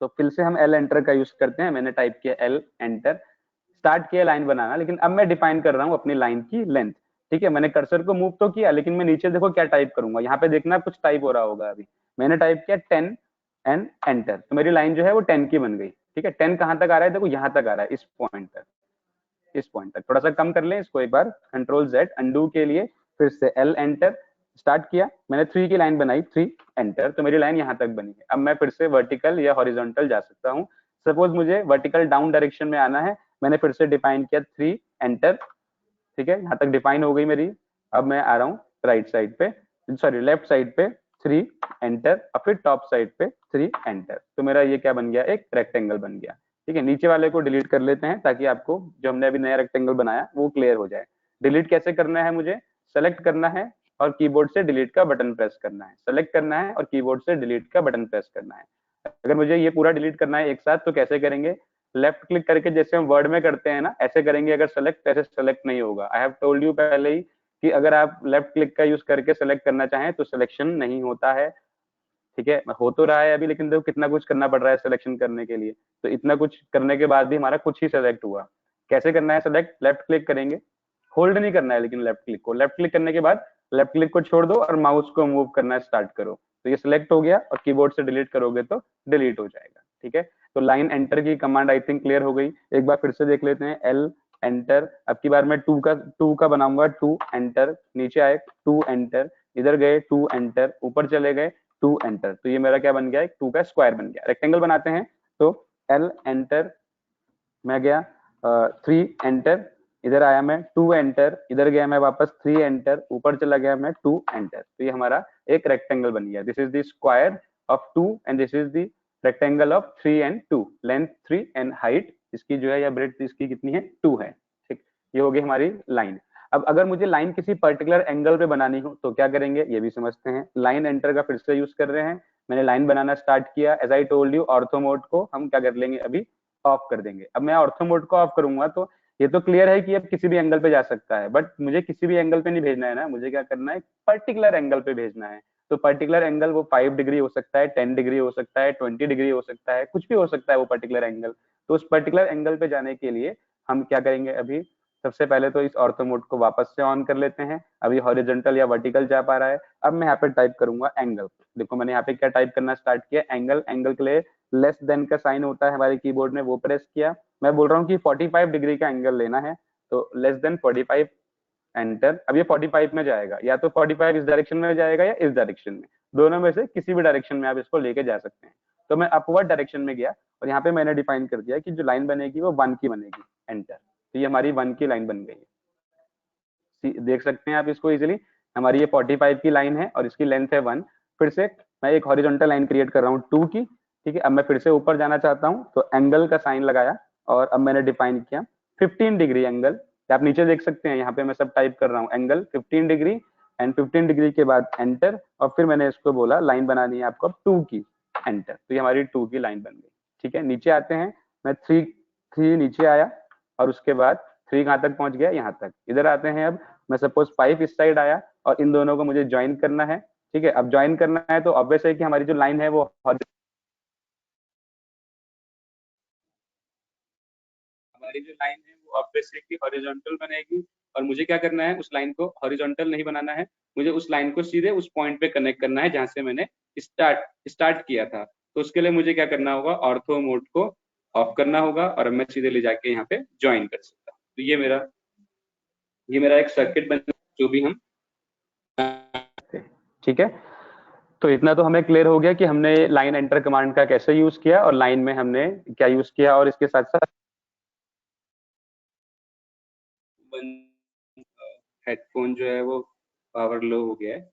B: तो फिर से हम एल एंटर का यूज करते हैं। मैंने टाइप किया एल एंटर, स्टार्ट किया लाइन बनाना, लेकिन अब मैं डिफाइन कर रहा हूँ अपनी लाइन की लेंथ। ठीक है, मैंने कर्सर को मूव तो किया, लेकिन मैं नीचे देखो क्या टाइप करूंगा। यहाँ पे देखना कुछ टाइप हो रहा होगा। अभी मैंने टाइप किया 10 एंड एंटर, तो मेरी लाइन जो है वो 10 की बन गई। ठीक है, 10 कहाँ तक आ रहा है? देखो यहाँ तक आ रहा है, इस पॉइंट तक, इस पॉइंट तक। थोड़ा सा कम कर लें इसको एक बार, कंट्रोल जेड अंडू के लिए, फिर से एल एंटर, स्टार्ट किया, मैंने 3 की लाइन बनाई, 3 एंटर, तो मेरी लाइन यहाँ तक बनी है। अब मैं फिर से वर्टिकल या हॉरिजॉन्टल जा सकता हूँ। सपोज मुझे वर्टिकल डाउन डायरेक्शन में आना है, मैंने फिर से डिफाइन किया 3 एंटर। ठीक है, यहाँ तक डिफाइन हो गई मेरी। अब मैं आ रहा हूँ राइट साइड पे, सॉरी लेफ्ट साइड पे, 3 एंटर, और फिर टॉप साइड पे 3 एंटर। तो मेरा ये क्या बन गया, एक रेक्टेंगल बन गया। ठीक है, नीचे वाले को डिलीट कर लेते हैं ताकि आपको जो हमने अभी नया रेक्टेंगल बनाया वो क्लियर हो जाए। डिलीट कैसे करना है? मुझे सेलेक्ट करना है और कीबोर्ड से डिलीट का बटन प्रेस करना है। सेलेक्ट करना है और कीबोर्ड से डिलीट का बटन प्रेस करना है। अगर मुझे ये पूरा डिलीट करना है एक साथ तो कैसे करेंगे? लेफ्ट क्लिक करके जैसे हम वर्ड में करते हैं ना, ऐसे करेंगे। अगर सेलेक्ट, ऐसे सेलेक्ट नहीं होगा। आई हैव टोल्ड यू पहले ही कि अगर आप लेफ्ट क्लिक का यूज करके सेलेक्ट करना चाहें तो सिलेक्शन नहीं होता है। ठीक है, हो तो रहा है अभी, लेकिन देखो कितना कुछ करना पड़ रहा है सिलेक्शन करने के लिए। तो इतना कुछ करने के बाद भी हमारा कुछ ही सेलेक्ट हुआ। कैसे करना है सेलेक्ट? लेफ्ट क्लिक करेंगे, होल्ड नहीं करना है लेकिन लेफ्ट क्लिक को। लेफ्ट क्लिक करने के बाद लेफ्ट क्लिक को छोड़ दो और माउस को मूव करना स्टार्ट करो, तो ये सिलेक्ट हो गया। और कीबोर्ड से डिलीट करोगे तो डिलीट हो जाएगा। ठीक है, तो लाइन एंटर की कमांड आई थिंक क्लियर हो गई। एक बार फिर से देख लेते हैं, एल एंटर। अब की बार मैं 2 का बनाऊंगा, 2 एंटर, नीचे आए 2 एंटर, इधर गए 2 एंटर, ऊपर चले गए 2 एंटर। तो ये मेरा क्या बन गया, एक 2 का स्क्वायर बन गया। रेक्टेंगल बनाते हैं तो L एंटर, मैं गया 3 एंटर, इधर आया मैं 2 एंटर, इधर गया मैं वापस 3 एंटर, ऊपर चला गया मैं 2 एंटर। तो ये हमारा एक रेक्टेंगल बन गया। This is the square of 2 and this is the rectangle of 3 and 2, length 3 and height इसकी जो है या ब्रेड्थ इसकी कितनी है, 2 है। ठीक, ये हो गई हमारी लाइन। अब अगर मुझे लाइन किसी पर्टिकुलर एंगल पे बनानी हो तो क्या करेंगे, ये भी समझते हैं। लाइन एंटर का फिर से यूज कर रहे हैं। मैंने लाइन बनाना स्टार्ट किया, as I told you ortho mode को हम क्या कर लेंगे, अभी ऑफ कर देंगे। अब मैं ऑर्थो मोड को ऑफ करूंगा तो ये तो क्लियर है कि अब किसी भी एंगल पे जा सकता है, बट मुझे किसी भी एंगल पे नहीं भेजना है ना, मुझे क्या करना है, पर्टिकुलर एंगल पे भेजना है। तो पर्टिकुलर एंगल वो 5 डिग्री हो सकता है, 10 डिग्री हो सकता है, 20 डिग्री हो सकता है, कुछ भी हो सकता है वो पर्टिकुलर एंगल। तो उस पर्टिकुलर एंगल पे जाने के लिए हम क्या करेंगे, अभी सबसे पहले तो इस ऑर्थो मोड को वापस से ऑन कर लेते हैं। अभी हॉरिजॉन्टल या वर्टिकल जा पा रहा है। अब मैं यहाँ पे टाइप करूंगा एंगल। देखो मैंने यहाँ पे क्या टाइप करना स्टार्ट किया, एंगल। एंगल के लिए लेस देन का साइन होता है हमारे कीबोर्ड में, वो प्रेस किया। मैं बोल रहा हूँ कि 45 डिग्री का एंगल लेना है, तो लेस देन 45 एंटर। अब ये 45 में जाएगा, या तो 45 इस डायरेक्शन में जाएगा या इस डायरेक्शन में, दोनों में से किसी भी डायरेक्शन में आप इसको लेके जा सकते हैं। तो मैं अपवर्ड डायरेक्शन में गया और यहाँ पे मैंने डिफाइन कर दिया कि जो लाइन बनेगी वो 1 की बनेगी, एंटर। तो ये हमारी 1 की लाइन बन गई है, देख सकते हैं आप इसको इजीली। हमारी ये 45 की लाइन है और इसकी लेंथ है 1। फिर से मैं एक हॉरिजॉन्टल लाइन क्रिएट कर रहा हूँ 2 की, ठीक है। अब मैं फिर से ऊपर जाना चाहता हूँ तो एंगल का साइन लगाया और अब मैंने डिफाइन किया 15 डिग्री एंगल। आप नीचे देख सकते हैं, यहाँ पे मैं सब टाइप कर रहा हूँ, एंगल 15 डिग्री एंड 15 डिग्री के बाद एंटर। और फिर मैंने इसको बोला लाइन बनानी है आपको 2 की, एंटर। तो ये हमारी 2 की लाइन बन गई, ठीक है। नीचे आते हैं, मैं 3 नीचे आया और उसके बाद 3 कहाँ तक पहुंच गया, यहाँ तक। इधर आते हैं, अब मैं सपोज 5 इस साइड आया और इन दोनों को मुझे ज्वाइन करना है, ठीक है। अब ज्वाइन करना है तो ऑब्वियस है कि हमारी जो लाइन है वो हमारी जो लाइन है वो ऑब्वियस है कि हॉरिजॉन्टल बनेगी। और मुझे क्या करना है, उस लाइन को हॉरिजॉन्टल नहीं बनाना है, मुझे उस लाइन को सीधे उस पॉइंट पे कनेक्ट करना है जहां से मैंने स्टार्ट किया था। तो उसके लिए मुझे क्या करना होगा, ऑर्थो मोड को ऑफ करना होगा और मैं सीधे ले जाके यहाँ पे ज्वाइन कर सकता हूँ। तो ये मेरा एक सर्किट बन जो भी हम, ठीक है। तो इतना तो हमें क्लियर हो गया कि हमने लाइन एंटर कमांड का कैसे यूज किया और लाइन में हमने क्या यूज किया, और इसके साथ साथ हेडफोन जो है वो पावर लो हो गया है।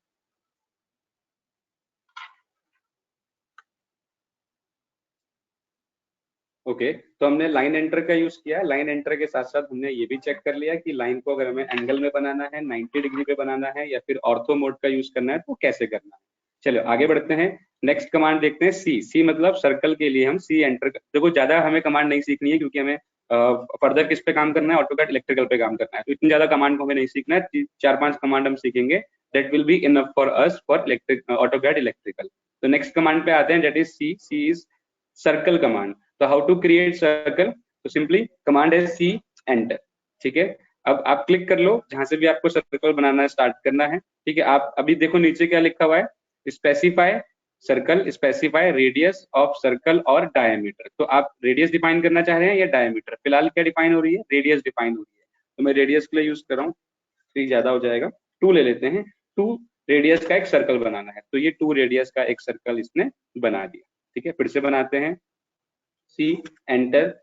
B: ओके, तो हमने लाइन एंटर का यूज किया। लाइन एंटर के साथ साथ हमने ये भी चेक कर लिया कि लाइन को अगर हमें एंगल में बनाना है, 90 डिग्री पे बनाना है या फिर ऑर्थो मोड का यूज करना है तो कैसे करना है। चलो आगे बढ़ते हैं, नेक्स्ट कमांड देखते हैं। सी मतलब सर्कल के लिए हम सी एंटर। देखो ज्यादा हमें कमांड नहीं सीखनी है क्योंकि हमें फर्दर किस पे काम करना है, ऑटोकैड इलेक्ट्रिकल पे काम करना है। तो इतनी ज्यादा कमांड को हमें नहीं सीखना है, 4-5 कमांड हम सीखेंगे, that will be enough for us for AutoCAD electrical. तो नेक्स्ट कमांड पे आते हैं, that is C is circle command. तो हाउ टू क्रिएट सर्कल, तो सिंपली कमांड है सी एंटर, ठीक है। अब आप क्लिक कर लो जहां से भी आपको सर्कल बनाना स्टार्ट करना है, ठीक है। आप अभी देखो नीचे क्या लिखा हुआ है, specify circle, specify radius of circle और डायमीटर। तो आप रेडियस डिफाइन करना चाह रहे हैं या डायमीटर, फिलहाल क्या डिफाइन हो रही है, रेडियस डिफाइन हो रही है। तो मैं रेडियस के लिए यूज कर रहा हूँ, 3 ज्यादा हो जाएगा, 2 ले लेते हैं। 2 रेडियस का एक सर्कल बनाना है, तो ये 2 रेडियस का एक सर्कल इसने बना दिया, ठीक है। फिर से बनाते हैं, सी एंटर,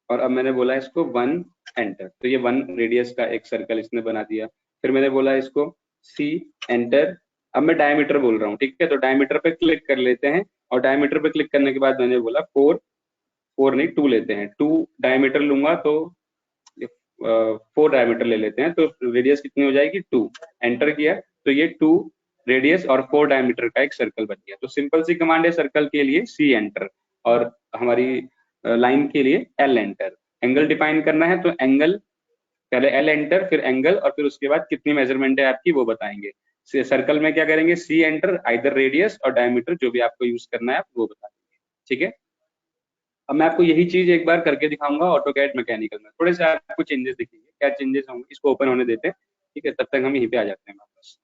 B: और अब मैंने बोला इसको 1 एंटर, तो ये 1 रेडियस का एक सर्कल इसने बना दिया। फिर मैंने बोला इसको सी एंटर, अब मैं डायमीटर बोल रहा हूँ, ठीक है। तो डायमीटर पे क्लिक कर लेते हैं और डायमीटर पे क्लिक करने के बाद मैंने बोला 4 नहीं 2 लेते हैं, 2 डायमीटर लूंगा तो 4 डायमीटर ले लेते हैं, तो रेडियस कितनी हो जाएगी 2। एंटर किया तो ये 2 रेडियस और 4 डायमीटर का एक सर्कल बन गया। तो सिंपल सी कमांड है सर्कल के लिए सी एंटर, और हमारी लाइन के लिए एल एंटर। एंगल डिफाइन करना है तो एंगल पहले एल एंटर, फिर एंगल, और फिर उसके बाद कितनी मेजरमेंट है आपकी वो बताएंगे। सर्कल में क्या करेंगे, सी एंटर, आइदर रेडियस और डायमीटर जो भी आपको यूज करना है आप वो बता देंगे, ठीक है। अब मैं आपको यही चीज एक बार करके दिखाऊंगा ऑटोकैड मैकेनिकल में, थोड़े से आपको चेंजेस दिखेंगे। क्या चेंजेस होंगे, इसको ओपन होने देते हैं, ठीक है, तब तक हम यहीं पे आ जाते हैं वापस।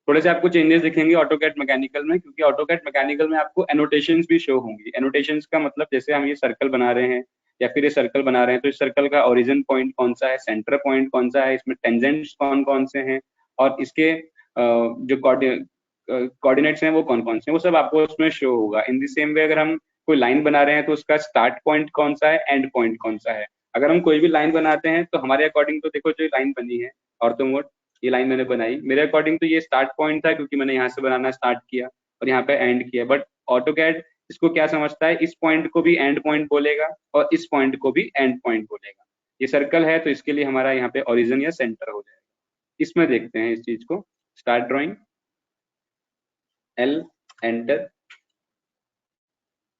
B: थोड़े से आपको चेंजेस दिखेंगे ऑटोकैड मैकेनिकल में, क्योंकि ऑटोकैड मैकेनिकल में आपको एनोटेशंस भी शो होंगी। एनोटेशंस का मतलब जैसे हम ये सर्कल बना रहे हैं या फिर ये सर्कल बना रहे हैं, तो इस सर्कल का ओरिजिन पॉइंट कौन सा है, सेंटर पॉइंट कौन सा है, इसमें टेंजेंट्स कौन कौन से हैं, और इसके जो कोऑर्डिनेट्स हैं वो कौन कौन से हैं, वो सब आपको उसमें शो होगा। इन द सेम वे अगर हम कोई लाइन बना रहे हैं तो उसका स्टार्ट पॉइंट कौन सा है, एंड पॉइंट कौन सा है। अगर हम कोई भी लाइन बनाते हैं तो हमारे अकॉर्डिंग तो देखो जो लाइन बनी है ऑर्थोमोड, ये लाइन मैंने बनाई, मेरे अकॉर्डिंग तो ये स्टार्ट पॉइंट था क्योंकि मैंने यहाँ से बनाना स्टार्ट किया और यहाँ पे एंड किया। बट ऑटोकैड इसको क्या समझता है, इस पॉइंट को भी एंड पॉइंट बोलेगा और इस पॉइंट को भी एंड पॉइंट बोलेगा। ये सर्कल है तो इसके लिए हमारा यहाँ पे ओरिजिन या सेंटर हो जाएगा। इसमें देखते हैं इस चीज को, स्टार्ट ड्राइंग, एल एंटर,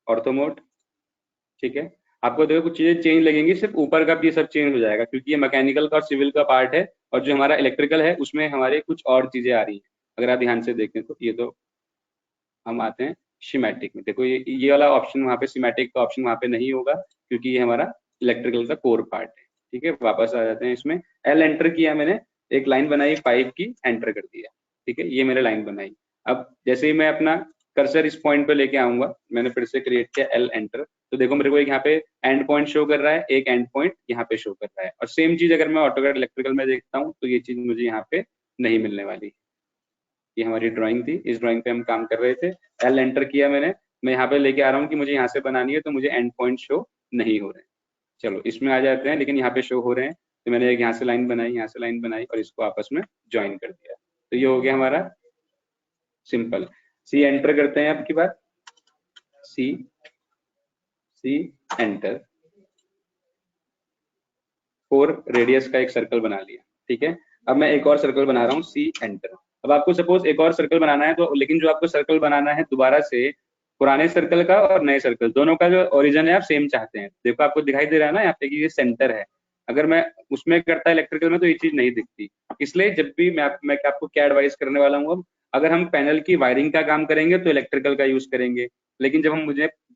B: ऑर्थोमोड, ठीक है। आपको देखो कुछ चीजें चेंज लगेंगी, सिर्फ ऊपर का भी सब चेंज हो जाएगा क्योंकि ये मैकेनिकल का और सिविल का पार्ट है, और जो हमारा इलेक्ट्रिकल है उसमें हमारे कुछ और चीजें आ रही हैं। अगर आप ध्यान से देखें तो ये तो हम आते हैं शिमेटिक में, देखो ये वाला ऑप्शन वहाँ पे, शिमेटिक का ऑप्शन वहाँ पे नहीं होगा क्योंकि ये हमारा इलेक्ट्रिकल का कोर पार्ट है, ठीक है। वापस आ जाते हैं इसमें, एल एंटर किया मैंने, एक लाइन बनाई 5 की, एंटर कर दिया, ठीक है, ये मैंने लाइन बनाई। अब जैसे ही मैं अपना कर्सर इस पॉइंट पे लेके आऊंगा, मैंने फिर से क्रिएट किया एल एंटर, तो देखो मेरे को एक यहाँ पे एंड पॉइंट शो कर रहा है, एक एंड पॉइंट यहाँ पे शो कर रहा है। और सेम चीज अगर मैं ऑटोकैड इलेक्ट्रिकल में देखता हूँ तो ये चीज मुझे यहाँ पे नहीं मिलने वाली। ये हमारी ड्राइंग थी, इस ड्राइंग पे हम काम कर रहे थे, एल एंटर किया मैंने, मैं यहाँ पे लेके आ रहा हूँ कि मुझे यहाँ से बनानी है तो मुझे एंड पॉइंट शो नहीं हो रहे हैं। चलो इसमें आ जाते हैं, लेकिन यहाँ पे शो हो रहे हैं, तो मैंने एक यहाँ से लाइन बनाई, यहाँ से लाइन बनाई और इसको आपस में ज्वाइन कर दिया, तो ये हो गया हमारा सिंपल। सी एंटर करते हैं आपकी बात, सी एंटर, 4 रेडियस का एक सर्कल बना लिया, ठीक है। अब मैं एक और सर्कल बना रहा हूँ, सी एंटर। अब आपको सपोज एक और सर्कल बनाना है तो, लेकिन जो आपको सर्कल बनाना है दोबारा से पुराने सर्कल का और नए सर्कल दोनों का जो ओरिजिन है आप सेम चाहते हैं। देखो आपको दिखाई दे रहा है ना यहाँ पे कि ये सेंटर है, अगर मैं उसमें करता इलेक्ट्रिकल में तो ये चीज नहीं दिखती। इसलिए जब भी मैं आपको क्या एडवाइस करने वाला हूँ, अब अगर हम पैनल की वायरिंग का काम करेंगे तो इलेक्ट्रिकल का यूज करेंगे, लेकिन जब हम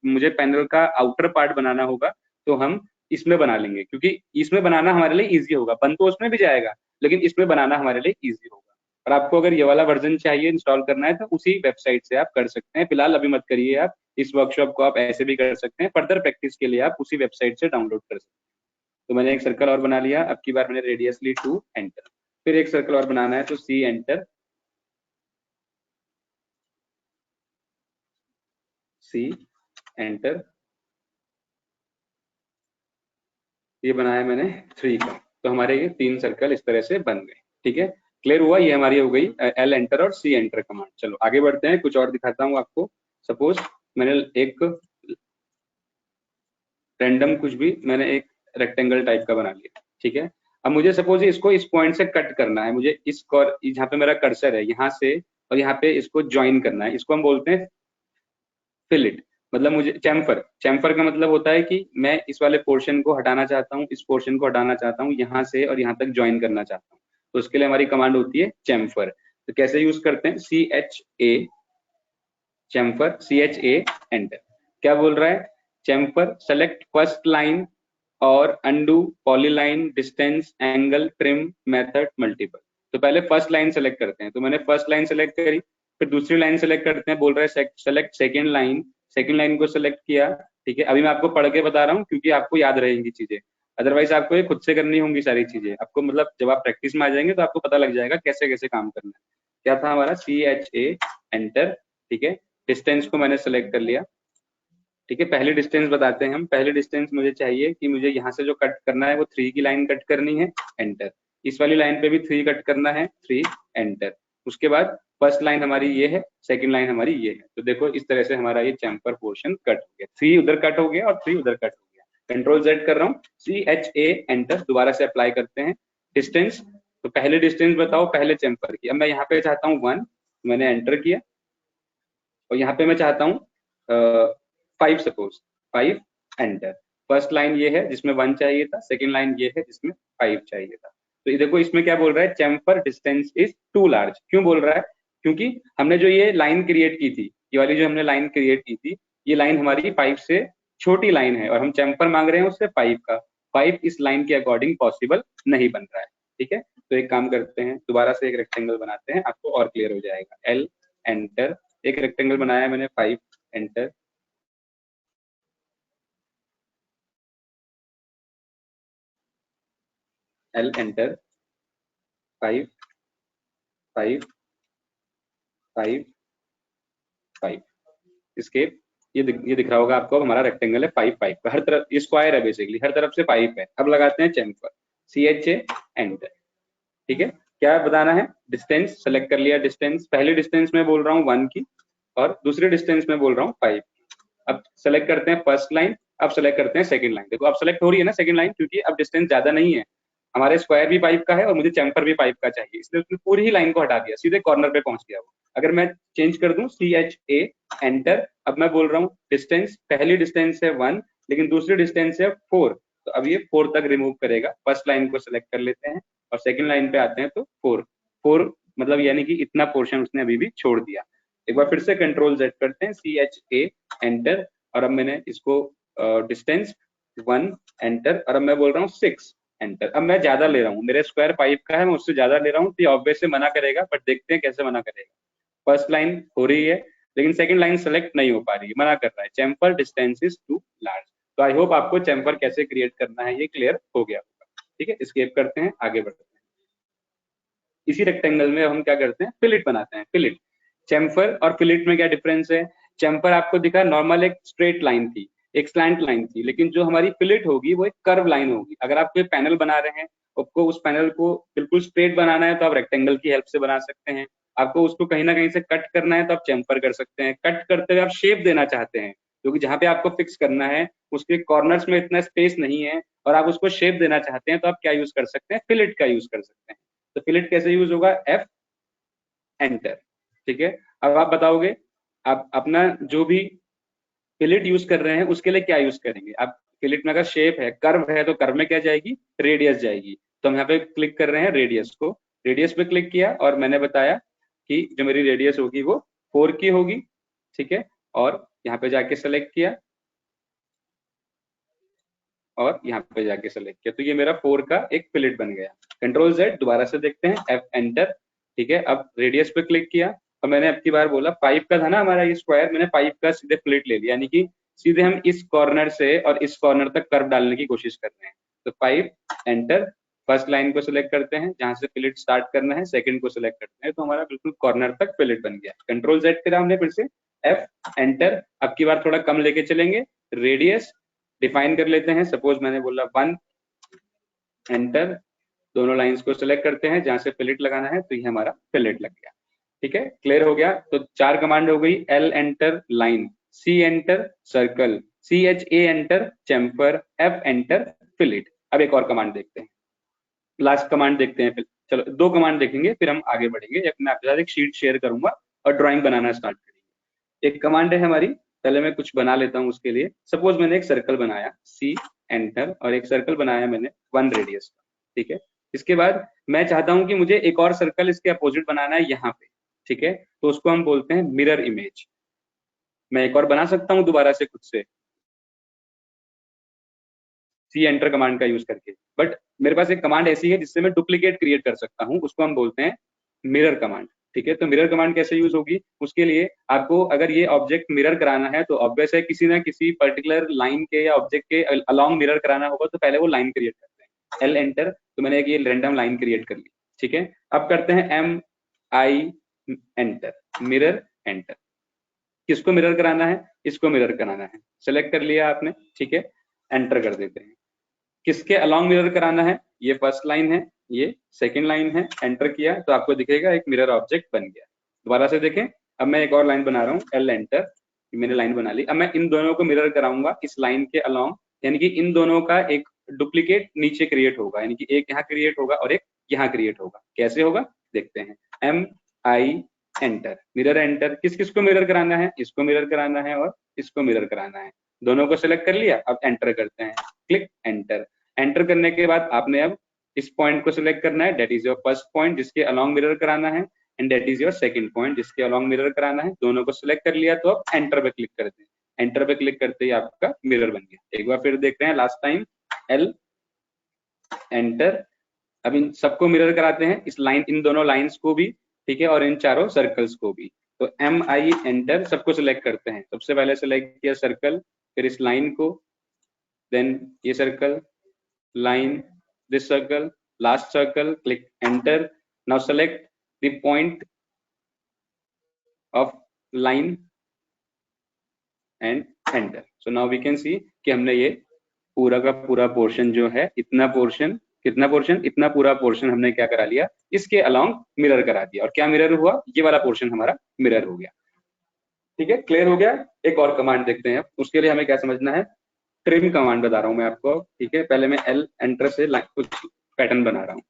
B: मुझे पैनल का आउटर पार्ट बनाना होगा तो हम इसमें बना लेंगे, क्योंकि इसमें बनाना हमारे लिए इजी होगा। बन तो उसमें भी जाएगा लेकिन इसमें बनाना हमारे लिए इजी होगा। और आपको अगर ये वाला वर्जन चाहिए, इंस्टॉल करना है, तो उसी वेबसाइट से आप कर सकते हैं। फिलहाल अभी मत करिए, आप इस वर्कशॉप को आप ऐसे भी कर सकते हैं, फर्दर प्रैक्टिस के लिए आप उसी वेबसाइट से डाउनलोड कर सकते हैं। तो मैंने एक सर्कल और बना लिया, अब की बार मैंने रेडियसली 2 एंटर, फिर एक सर्कल और बनाना है तो सी एंटर, सी एंटर, ये बनाया मैंने 3 का, तो हमारे ये 3 सर्कल इस तरह से बन गए, ठीक है। क्लियर हुआ, ये हमारी हो गई एल एंटर और सी एंटर कमांड। चलो आगे बढ़ते हैं, कुछ और दिखाता हूँ आपको। सपोज मैंने एक रैंडम कुछ भी मैंने एक रेक्टेंगल टाइप का बना लिया, ठीक है। अब मुझे सपोज इसको इस पॉइंट से कट करना है, मुझे इस जहाँ पे मेरा कर्सर है यहाँ से और यहाँ पे इसको ज्वाइन करना है, इसको हम बोलते हैं फिलिट। मतलब मुझे चैम्फर, चैम्फर का मतलब होता है कि मैं इस वाले पोर्शन को हटाना चाहता हूँ, इस पोर्शन को हटाना चाहता हूँ, यहाँ से और यहाँ तक ज्वाइन करना चाहता हूँ, तो उसके लिए हमारी कमांड होती है चैम्फर। तो कैसे यूज करते हैं, CHA चैम्फर, CHA एंटर। क्या बोल रहा है, चैम्फर सेलेक्ट फर्स्ट लाइन और undo polyline distance angle trim method multiple. तो पहले फर्स्ट लाइन सेलेक्ट करते हैं, तो मैंने फर्स्ट लाइन सेलेक्ट करी, फिर दूसरी लाइन सेलेक्ट करते हैं, बोल रहा है select second line, second line को सेलेक्ट किया, ठीक है। अभी मैं आपको पढ़ के बता रहा हूँ क्योंकि आपको याद रहेंगी चीजें, अदरवाइज आपको ये खुद से करनी होंगी सारी चीजें आपको, मतलब जब आप प्रैक्टिस में आ जाएंगे तो आपको पता लग जाएगा कैसे कैसे काम करना है। क्या था हमारा, CHA एंटर, ठीक है। डिस्टेंस को मैंने सेलेक्ट कर लिया, ठीक है। पहली डिस्टेंस बताते हैं हम, पहली डिस्टेंस मुझे चाहिए कि मुझे यहाँ से जो कट करना है वो 3 की लाइन कट करनी है, एंटर। इस वाली लाइन पे भी 3 कट करना है, 3 एंटर। उसके बाद फर्स्ट लाइन हमारी ये है, सेकंड लाइन हमारी ये है, तो देखो इस तरह से हमारा ये चैम्फर पोर्शन कट हो गया, 3 उधर कट हो गया और 3 उधर कट हो गया। कंट्रोल Z कर रहा हूँ, CHA एंटर, दोबारा से अप्लाई करते हैं। डिस्टेंस, तो पहले डिस्टेंस बताओ पहले चैम्फर की। अब मैं यहाँ पे चाहता हूँ 1, मैंने एंटर किया, और यहाँ पे मैं चाहता हूँ 5, सपोज 5 एंटर। फर्स्ट लाइन ये है जिसमें 1 चाहिए था, सेकंड लाइन ये है जिसमें 5 चाहिए था। तो ये देखो इसमें क्या बोल रहा है, chamfer distance is too large. क्यों बोल रहा है, क्योंकि हमने जो ये लाइन क्रिएट की थी, ये वाली जो हमने लाइन क्रिएट की थी, ये लाइन हमारी 5 से छोटी लाइन है और हम चैम्फर मांग रहे हैं उससे 5 का। 5 इस लाइन के अकॉर्डिंग पॉसिबल नहीं बन रहा है, ठीक है। तो एक काम करते हैं, दोबारा से एक रेक्टेंगल बनाते हैं, आपको और क्लियर हो जाएगा। एल एंटर, एक रेक्टेंगल बनाया मैंने 5 एंटर, एल एंटर, 5 5
D: 5 5 स्केप, ये दिख रहा होगा आपको। अब हमारा रेक्टेंगल है 5 5 हर तरफ, ये स्क्वायर है बेसिकली, हर तरफ से 5 है। अब लगाते हैं चेम्फर, CHA एंटर। ठीक है, क्या बताना है? डिस्टेंस सेलेक्ट कर लिया। डिस्टेंस, पहली डिस्टेंस में बोल रहा हूँ 1 की और दूसरी डिस्टेंस में बोल रहा हूँ 5 की। अब सेलेक्ट करते हैं फर्स्ट लाइन, अब सेलेक्ट करते हैं सेकंड लाइन। देखो अब सेलेक्ट हो रही है ना सेकंड लाइन, क्योंकि अब डिस्टेंस ज्यादा नहीं है, हमारे स्क्वायर भी 5 का है और मुझे चैम्फर भी 5 का चाहिए, इसलिए उसने पूरी ही लाइन को हटा दिया, सीधे कॉर्नर पे पहुंच गया वो। अगर मैं चेंज कर दूं CHA एंटर, अब मैं बोल रहा हूँ डिस्टेंस, पहली डिस्टेंस है 1 लेकिन दूसरी डिस्टेंस है 4, तो अब ये 4 तक रिमूव करेगा। फर्स्ट लाइन को सिलेक्ट कर लेते हैं और सेकंड लाइन पे आते हैं तो 4 मतलब यानी कि इतना पोर्शन उसने अभी भी छोड़ दिया। एक बार फिर से कंट्रोल Z करते हैं, CHA एंटर, और अब मैंने इसको डिस्टेंस 1 एंटर, और अब मैं बोल रहा हूँ 6 एंटर। अब मैं ज्यादा ले रहा हूँ, मेरे स्क्वायर 5 का है, मैं उससे ज्यादा ले रहा हूँ, तो ऑब्वियस से मना करेगा, बट देखते हैं कैसे मना करेगा। फर्स्ट लाइन हो रही है लेकिन सेकंड लाइन सेलेक्ट नहीं हो पा रही है, मना कर रहा है, chamfer distance is too large. तो आई होप आपको चैम्फर कैसे क्रिएट करना है ये क्लियर हो गया होगा। ठीक है, स्केप करते हैं, आगे बढ़ते हैं। इसी रेक्टेंगल में हम क्या करते हैं, फिलिट बनाते हैं। फिलिट, चैम्फर और फिलिट में क्या डिफरेंस है? चैम्फर आपको दिखा नॉर्मल एक स्ट्रेट लाइन थी, एक स्लैंट लाइन थी, लेकिन जो हमारी फिलिट होगी वो एक कर्व लाइन होगी। अगर आप कोई पैनल बना रहे हैं, आपको उस पैनल को बिल्कुल स्ट्रेट बनाना है तो आप रेक्टेंगल की हेल्प से बना सकते हैं। आपको उसको कहीं ना कहीं से कट करना है तो आप चैम्फर कर सकते हैं। कट करते हुए आप शेप देना चाहते हैं, क्योंकि जहां पे आपको फिक्स करना है उसके कॉर्नर्स में इतना स्पेस नहीं है और आप उसको शेप देना चाहते हैं, तो आप क्या यूज कर सकते हैं, फिलिट का यूज कर सकते हैं। तो फिलिट कैसे यूज होगा? F enter. ठीक है, अब आप बताओगे आप अपना जो भी फिलिट यूज कर रहे हैं उसके लिए क्या यूज करेंगे। आप फिलिट में अगर शेप है, कर्व है, तो कर्व में क्या जाएगी? रेडियस जाएगी। तो हम यहाँ पे क्लिक कर रहे हैं रेडियस को, रेडियस पे क्लिक किया और मैंने बताया कि जो मेरी रेडियस होगी वो 4 की होगी। ठीक है, और यहाँ पे जाके सेलेक्ट किया और यहाँ पे जाके सेलेक्ट किया, तो ये मेरा 4 का एक फिलिट बन गया। कंट्रोल Z, दोबारा से देखते हैं, F एंटर। ठीक है, अब रेडियस पे क्लिक किया और मैंने अब की बार बोला 5 का था ना हमारा ये स्क्वायर, मैंने 5 का सीधे फिलिट ले लिया, यानी कि सीधे हम इस कॉर्नर से और इस कॉर्नर तक कर्व डालने की कोशिश कर रहे हैं। तो 5 एंटर, फर्स्ट लाइन को सिलेक्ट करते हैं जहां से फिलिट स्टार्ट करना है, सेकंड को सिलेक्ट करते हैं, तो हमारा बिल्कुल कॉर्नर तक फिलिट बन गया। कंट्रोल Z करा हमने फिर से, F एंटर। अब की बार थोड़ा कम लेके चलेंगे, रेडियस डिफाइन कर लेते हैं, सपोज मैंने बोला 1 एंटर। दोनों लाइंस को सिलेक्ट करते हैं जहां से फिलिट लगाना है, तो ये हमारा फिलिट लग गया। ठीक है, क्लियर हो गया। तो 4 कमांड हो गई, L enter line, C enter circle, CHA enter chamfer, F enter fillet. अब एक और कमांड देखते हैं, लास्ट कमांड देखते हैं। चलो 2 कमांड देखेंगे फिर हम आगे बढ़ेंगे। मैं आपके साथ एक शीट शेयर करूंगा और ड्राइंग बनाना स्टार्ट करेंगे। एक कमांड है हमारी, पहले मैं कुछ बना लेता हूँ उसके लिए। सपोज मैंने एक सर्कल बनाया, C एंटर, और एक सर्कल बनाया मैंने 1 रेडियस का। ठीक है, इसके बाद मैं चाहता हूं कि मुझे एक और सर्कल इसके अपोजिट बनाना है यहाँ पे। ठीक है, तो उसको हम बोलते हैं मिरर इमेज। मैं एक और बना सकता हूँ दोबारा से खुद से C एंटर कमांड का यूज करके, बट मेरे पास एक कमांड ऐसी है जिससे मैं डुप्लीकेट क्रिएट कर सकता हूँ, उसको हम बोलते हैं मिरर कमांड। ठीक है, तो मिरर कमांड कैसे यूज होगी? उसके लिए आपको अगर ये ऑब्जेक्ट मिरर कराना है तो ऑब्वियस है किसी ना किसी पर्टिकुलर लाइन के या ऑब्जेक्ट के अलोंग मिरर कराना होगा, तो पहले वो लाइन क्रिएट करते हैं। L एंटर, तो मैंने एक ये रैंडम लाइन क्रिएट कर ली। ठीक है, अब करते हैं MI एंटर, मिरर एंटर। किसको मिरर कराना है? इसको मिरर कराना है, सेलेक्ट कर लिया आपने। ठीक है, एंटर कर देते हैं। किसके अलोंग मिरर कराना है? ये फर्स्ट लाइन है, ये सेकंड लाइन है। एंटर किया तो आपको दिखेगा एक मिरर ऑब्जेक्ट बन गया। दोबारा से देखें, अब मैं एक और लाइन बना रहा हूँ, L एंटर, मैंने लाइन बना ली। अब मैं इन दोनों को मिरर कराऊंगा इस लाइन के अलोंग, यानी कि इन दोनों का एक डुप्लीकेट नीचे क्रिएट होगा, यानी कि एक यहाँ क्रिएट होगा और एक यहाँ क्रिएट होगा। कैसे होगा देखते हैं। MI enter, mirror enter. किस किस को मिरर कराना है? इसको मिरर कराना है और इसको मिरर कराना है। दोनों को सिलेक्ट कर लिया, अब एंटर करते हैं, क्लिक एंटर। एंटर करने के बाद आपने अब इस पॉइंट को सिलेक्ट करना है, that is your first point जिसके अलोंग मिरर कराना है, and that is your second point जिसके अलोंग मिरर कराना है। दोनों को सिलेक्ट कर लिया, तो अब एंटर पे क्लिक करते हैं। एंटर पे क्लिक करते ही आपका मिरर बन गया। एक बार फिर देखते हैं, लास्ट टाइम L एंटर। अब इन सबको मिरर कराते हैं, इस लाइन, इन दोनों लाइंस को भी, ठीक है, और इन चारों सर्कल्स को भी। तो MI एंटर, सबको सिलेक्ट करते हैं। सबसे पहले सिलेक्ट किया सर्कल, फिर इस लाइन को, देन ये circle, line, this circle, last circle, click enter. Now select the point of line and enter. So now we can see कि हमने ये पूरा का पूरा पोर्शन जो है, इतना पोर्शन, कितना पोर्शन, इतना पूरा पोर्शन हमने क्या करा लिया, इसके अलोंग मिरर करा दिया। और क्या मिरर हुआ, ये वाला पोर्शन हमारा मिरर हो गया। ठीक है, क्लियर हो गया। एक और कमांड देखते हैं। उसके लिए हमें क्या समझना है, ट्रिम कमांड बता रहा हूं मैं आपको। ठीक है, पहले मैं एल एंटर से कुछ पैटर्न बना रहा हूँ।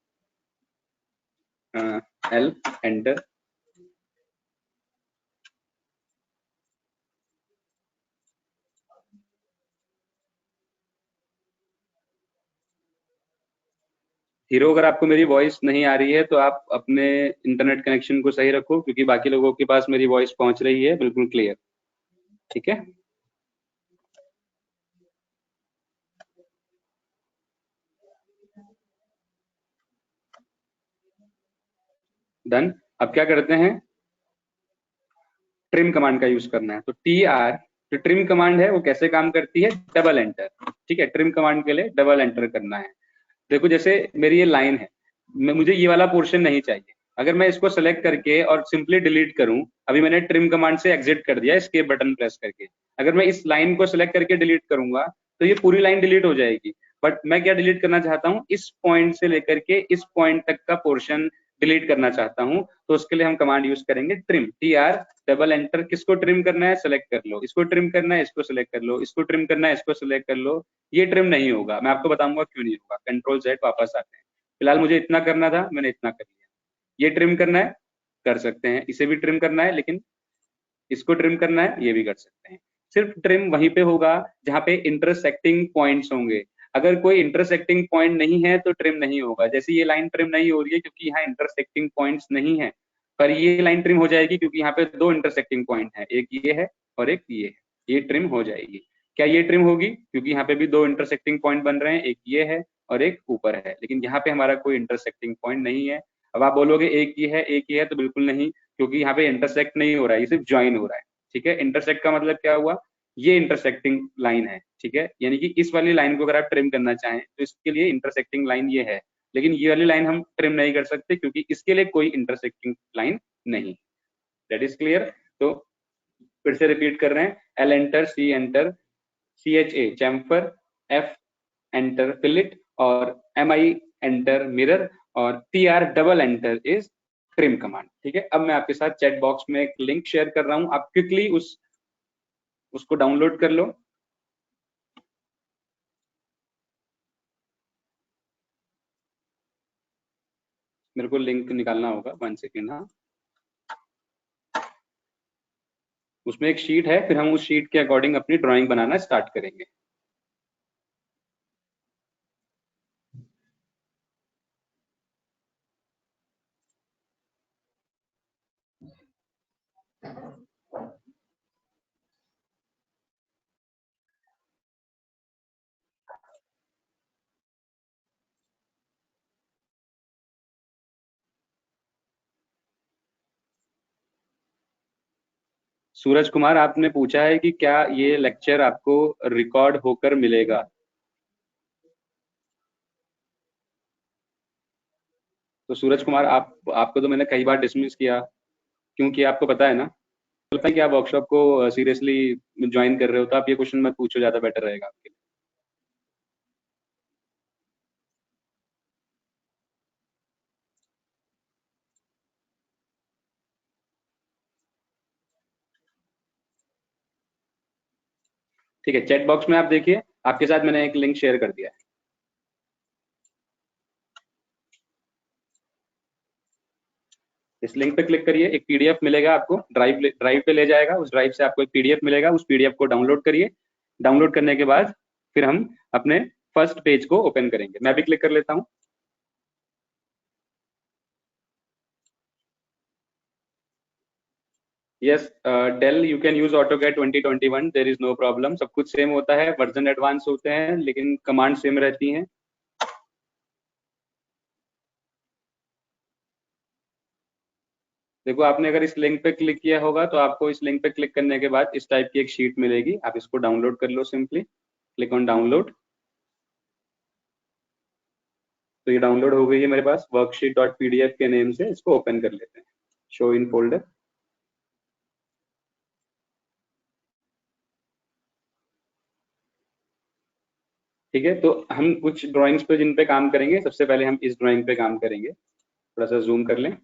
D: एल एंटर, हीरो, अगर आपको मेरी वॉइस नहीं आ रही है तो आप अपने इंटरनेट कनेक्शन को सही रखो, क्योंकि बाकी लोगों के पास मेरी वॉइस पहुंच रही है बिल्कुल क्लियर। ठीक है, डन। अब क्या करते हैं, ट्रिम कमांड का यूज करना है। तो टी आर, जो ट्रिम कमांड है वो कैसे काम करती है, डबल एंटर। ठीक है, ट्रिम कमांड के लिए डबल एंटर करना है। देखो जैसे मेरी ये लाइन है, मुझे ये वाला पोर्शन नहीं चाहिए। अगर मैं इसको सेलेक्ट करके और सिंपली डिलीट करूं, अभी मैंने ट्रिम कमांड से एग्जिट कर दिया एस्केप बटन प्रेस करके, अगर मैं इस लाइन को सेलेक्ट करके डिलीट करूंगा तो ये पूरी लाइन डिलीट हो जाएगी। बट मैं क्या डिलीट करना चाहता हूँ, इस पॉइंट से लेकर के इस पॉइंट तक का पोर्शन डिलीट करना चाहता हूँ। तो उसके लिए हम कमांड यूज करेंगे trim, T R double enter. किसको ट्रिम करना है, सेलेक्ट कर लो। इसको ट्रिम करना है, इसको सेलेक्ट कर लो। इसको ट्रिम करना है, इसको सेलेक्ट कर लो। ये ट्रिम नहीं होगा, मैं आपको बताऊंगा क्यों नहीं होगा। कंट्रोल जेड वापस आते हैं। फिलहाल मुझे इतना करना था, मैंने इतना कर लिया। ये ट्रिम करना है, कर सकते हैं। इसे भी ट्रिम करना है, लेकिन इसको ट्रिम करना है, ये भी कर सकते हैं। सिर्फ ट्रिम वहीं पे होगा जहां पे इंटरसेक्टिंग पॉइंट्स होंगे। अगर कोई इंटरसेक्टिंग पॉइंट नहीं है तो ट्रिम नहीं होगा। जैसे ये लाइन ट्रिम नहीं हो रही है क्योंकि यहाँ इंटरसेक्टिंग पॉइंट्स नहीं है, पर ये लाइन ट्रिम हो जाएगी क्योंकि यहाँ पे दो इंटरसेक्टिंग पॉइंट है, एक ये है और एक ये है। ये ट्रिम हो जाएगी। क्या ये ट्रिम होगी, क्योंकि यहाँ पे भी दो इंटरसेक्टिंग पॉइंट बन रहे हैं, एक ये है और एक ऊपर है, लेकिन यहाँ पे हमारा कोई इंटरसेक्टिंग पॉइंट नहीं है। अब आप बोलोगे एक ये है एक ये है, तो बिल्कुल नहीं, क्योंकि यहाँ पे इंटरसेक्ट नहीं हो रहा है, ये सिर्फ ज्वाइन हो रहा है। ठीक है, इंटरसेक्ट का मतलब क्या हुआ, ये इंटरसेक्टिंग लाइन है। ठीक है, यानी कि इस वाली लाइन को अगर आप ट्रिम करना चाहें तो इसके लिए इंटरसेक्टिंग लाइन ये है, लेकिन ये वाली लाइन हम ट्रिम नहीं कर सकते क्योंकि इसके लिए कोई इंटरसेक्टिंग लाइन नहीं। That is clear. तो फिर से रिपीट कर रहे हैं, L enter, C enter, C H A chamfer, F enter fillet, और एम आई एंटर मिरर, और T R double enter is trim command. ठीक है, अब मैं आपके साथ चैट बॉक्स में एक लिंक शेयर कर रहा हूं, आप क्विकली उसको डाउनलोड कर लो। मेरे को लिंक निकालना होगा, 1 सेकेंड। हाँ, उसमें एक शीट है, फिर हम उस शीट के अकॉर्डिंग अपनी ड्राइंग बनाना स्टार्ट करेंगे। सूरज कुमार, आपने पूछा है कि क्या ये लेक्चर आपको रिकॉर्ड होकर मिलेगा। तो सूरज कुमार, आपको तो मैंने कई बार डिसमिस किया, क्योंकि आपको पता है ना, बोलता है कि आप वर्कशॉप को सीरियसली ज्वाइन कर रहे हो, तो आप ये क्वेश्चन मत पूछो, ज्यादा बेटर रहेगा आपके लिए। ठीक है, चैट बॉक्स में आप देखिए, आपके साथ मैंने एक लिंक शेयर कर दिया है। इस लिंक पे क्लिक करिए, एक पीडीएफ मिलेगा आपको, ड्राइव पे ले जाएगा, उस ड्राइव से आपको एक पीडीएफ मिलेगा, उस पीडीएफ को डाउनलोड करिए। डाउनलोड करने के बाद फिर हम अपने फर्स्ट पेज को ओपन करेंगे। मैं भी क्लिक कर लेता हूँ। Yes Dale, you can use AutoCAD 2021, there is no problem. सब कुछ सेम होता है, वर्जन एडवांस होते हैं लेकिन कमांड सेम रहती हैं। देखो, आपने अगर इस लिंक पे क्लिक किया होगा तो आपको इस लिंक पे क्लिक करने के बाद इस टाइप की एक शीट मिलेगी, आप इसको डाउनलोड कर लो। Simply click on download. तो ये डाउनलोड हो गई है मेरे पास वर्कशीट .pdf के नेम से। इसको ओपन कर लेते हैं, शो इन फोल्डर। ठीक है, तो हम कुछ ड्राइंग्स पे जिन पे काम करेंगे, सबसे पहले हम इस ड्राइंग पे काम करेंगे। थोड़ा सा जूम कर लें।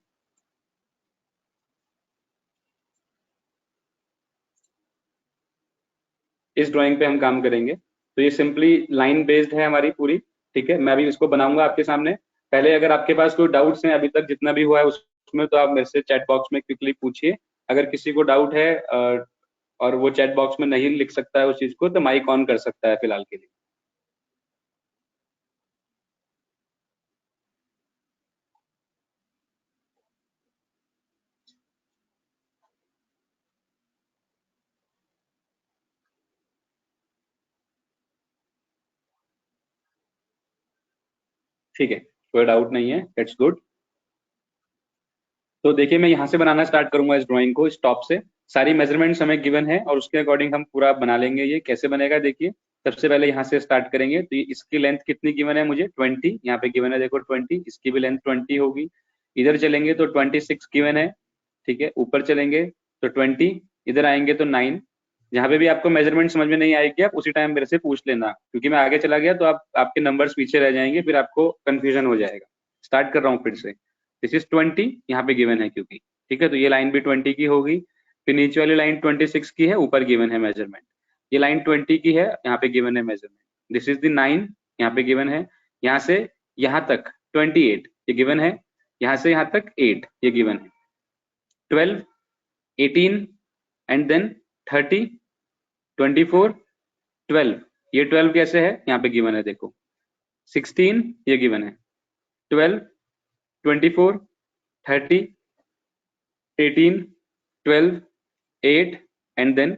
D: इस ड्राइंग पे हम काम करेंगे। तो ये सिंपली लाइन बेस्ड है हमारी पूरी। ठीक है, मैं अभी इसको बनाऊंगा आपके सामने। पहले अगर आपके पास कोई डाउट्स हैं अभी तक जितना भी हुआ है उसमें, तो आप मेरे से चैट बॉक्स में क्विकली पूछिए। अगर किसी को डाउट है और वो चैट बॉक्स में नहीं लिख सकता है उस चीज को, तो माइक ऑन कर सकता है फिलहाल के लिए। ठीक है, कोई डाउट नहीं है, इट्स गुड। तो देखिए, मैं यहाँ से बनाना स्टार्ट करूंगा इस ड्राइंग को, इस टॉप से। सारी मेजरमेंट्स हमें गिवन है और उसके अकॉर्डिंग हम पूरा बना लेंगे। ये कैसे बनेगा देखिए। सबसे पहले यहाँ से स्टार्ट करेंगे। तो इसकी लेंथ कितनी गिवन है मुझे? 20। यहाँ पे गिवन है देखो 20। इसकी भी लेंथ 20 होगी। इधर चलेंगे तो 26 गिवन है। ठीक है, ऊपर चलेंगे तो 20, इधर आएंगे तो 9। जहाँ पे भी आपको मेजरमेंट समझ में नहीं आएगी आप उसी टाइम मेरे से पूछ लेना, क्योंकि मैं आगे चला गया तो आपके नंबर्स पीछे रह जाएंगे, फिर आपको कंफ्यूजन हो जाएगा। स्टार्ट कर रहा हूँ फिर से। दिस इज 20, यहाँ पे गिवन है क्योंकि। ठीक है, तो ये लाइन भी 20 की होगी। फिर नीचे वाली लाइन 26 की है, ऊपर गिवन है मेजरमेंट। ये लाइन 20 की है, यहाँ पे गिवन है मेजरमेंट। दिस इज द 9, यहाँ पे गिवन है। यहाँ से यहाँ तक 28 ये गिवन है। यहाँ से यहाँ तक 8 ये गिवन है। 12, 18 एंड देन 30, 24, 12। ये 12 कैसे है? यहाँ पे गिवन है देखो। 16 ये गिवन है। 12, 24, 30, 18, 12, 8 and then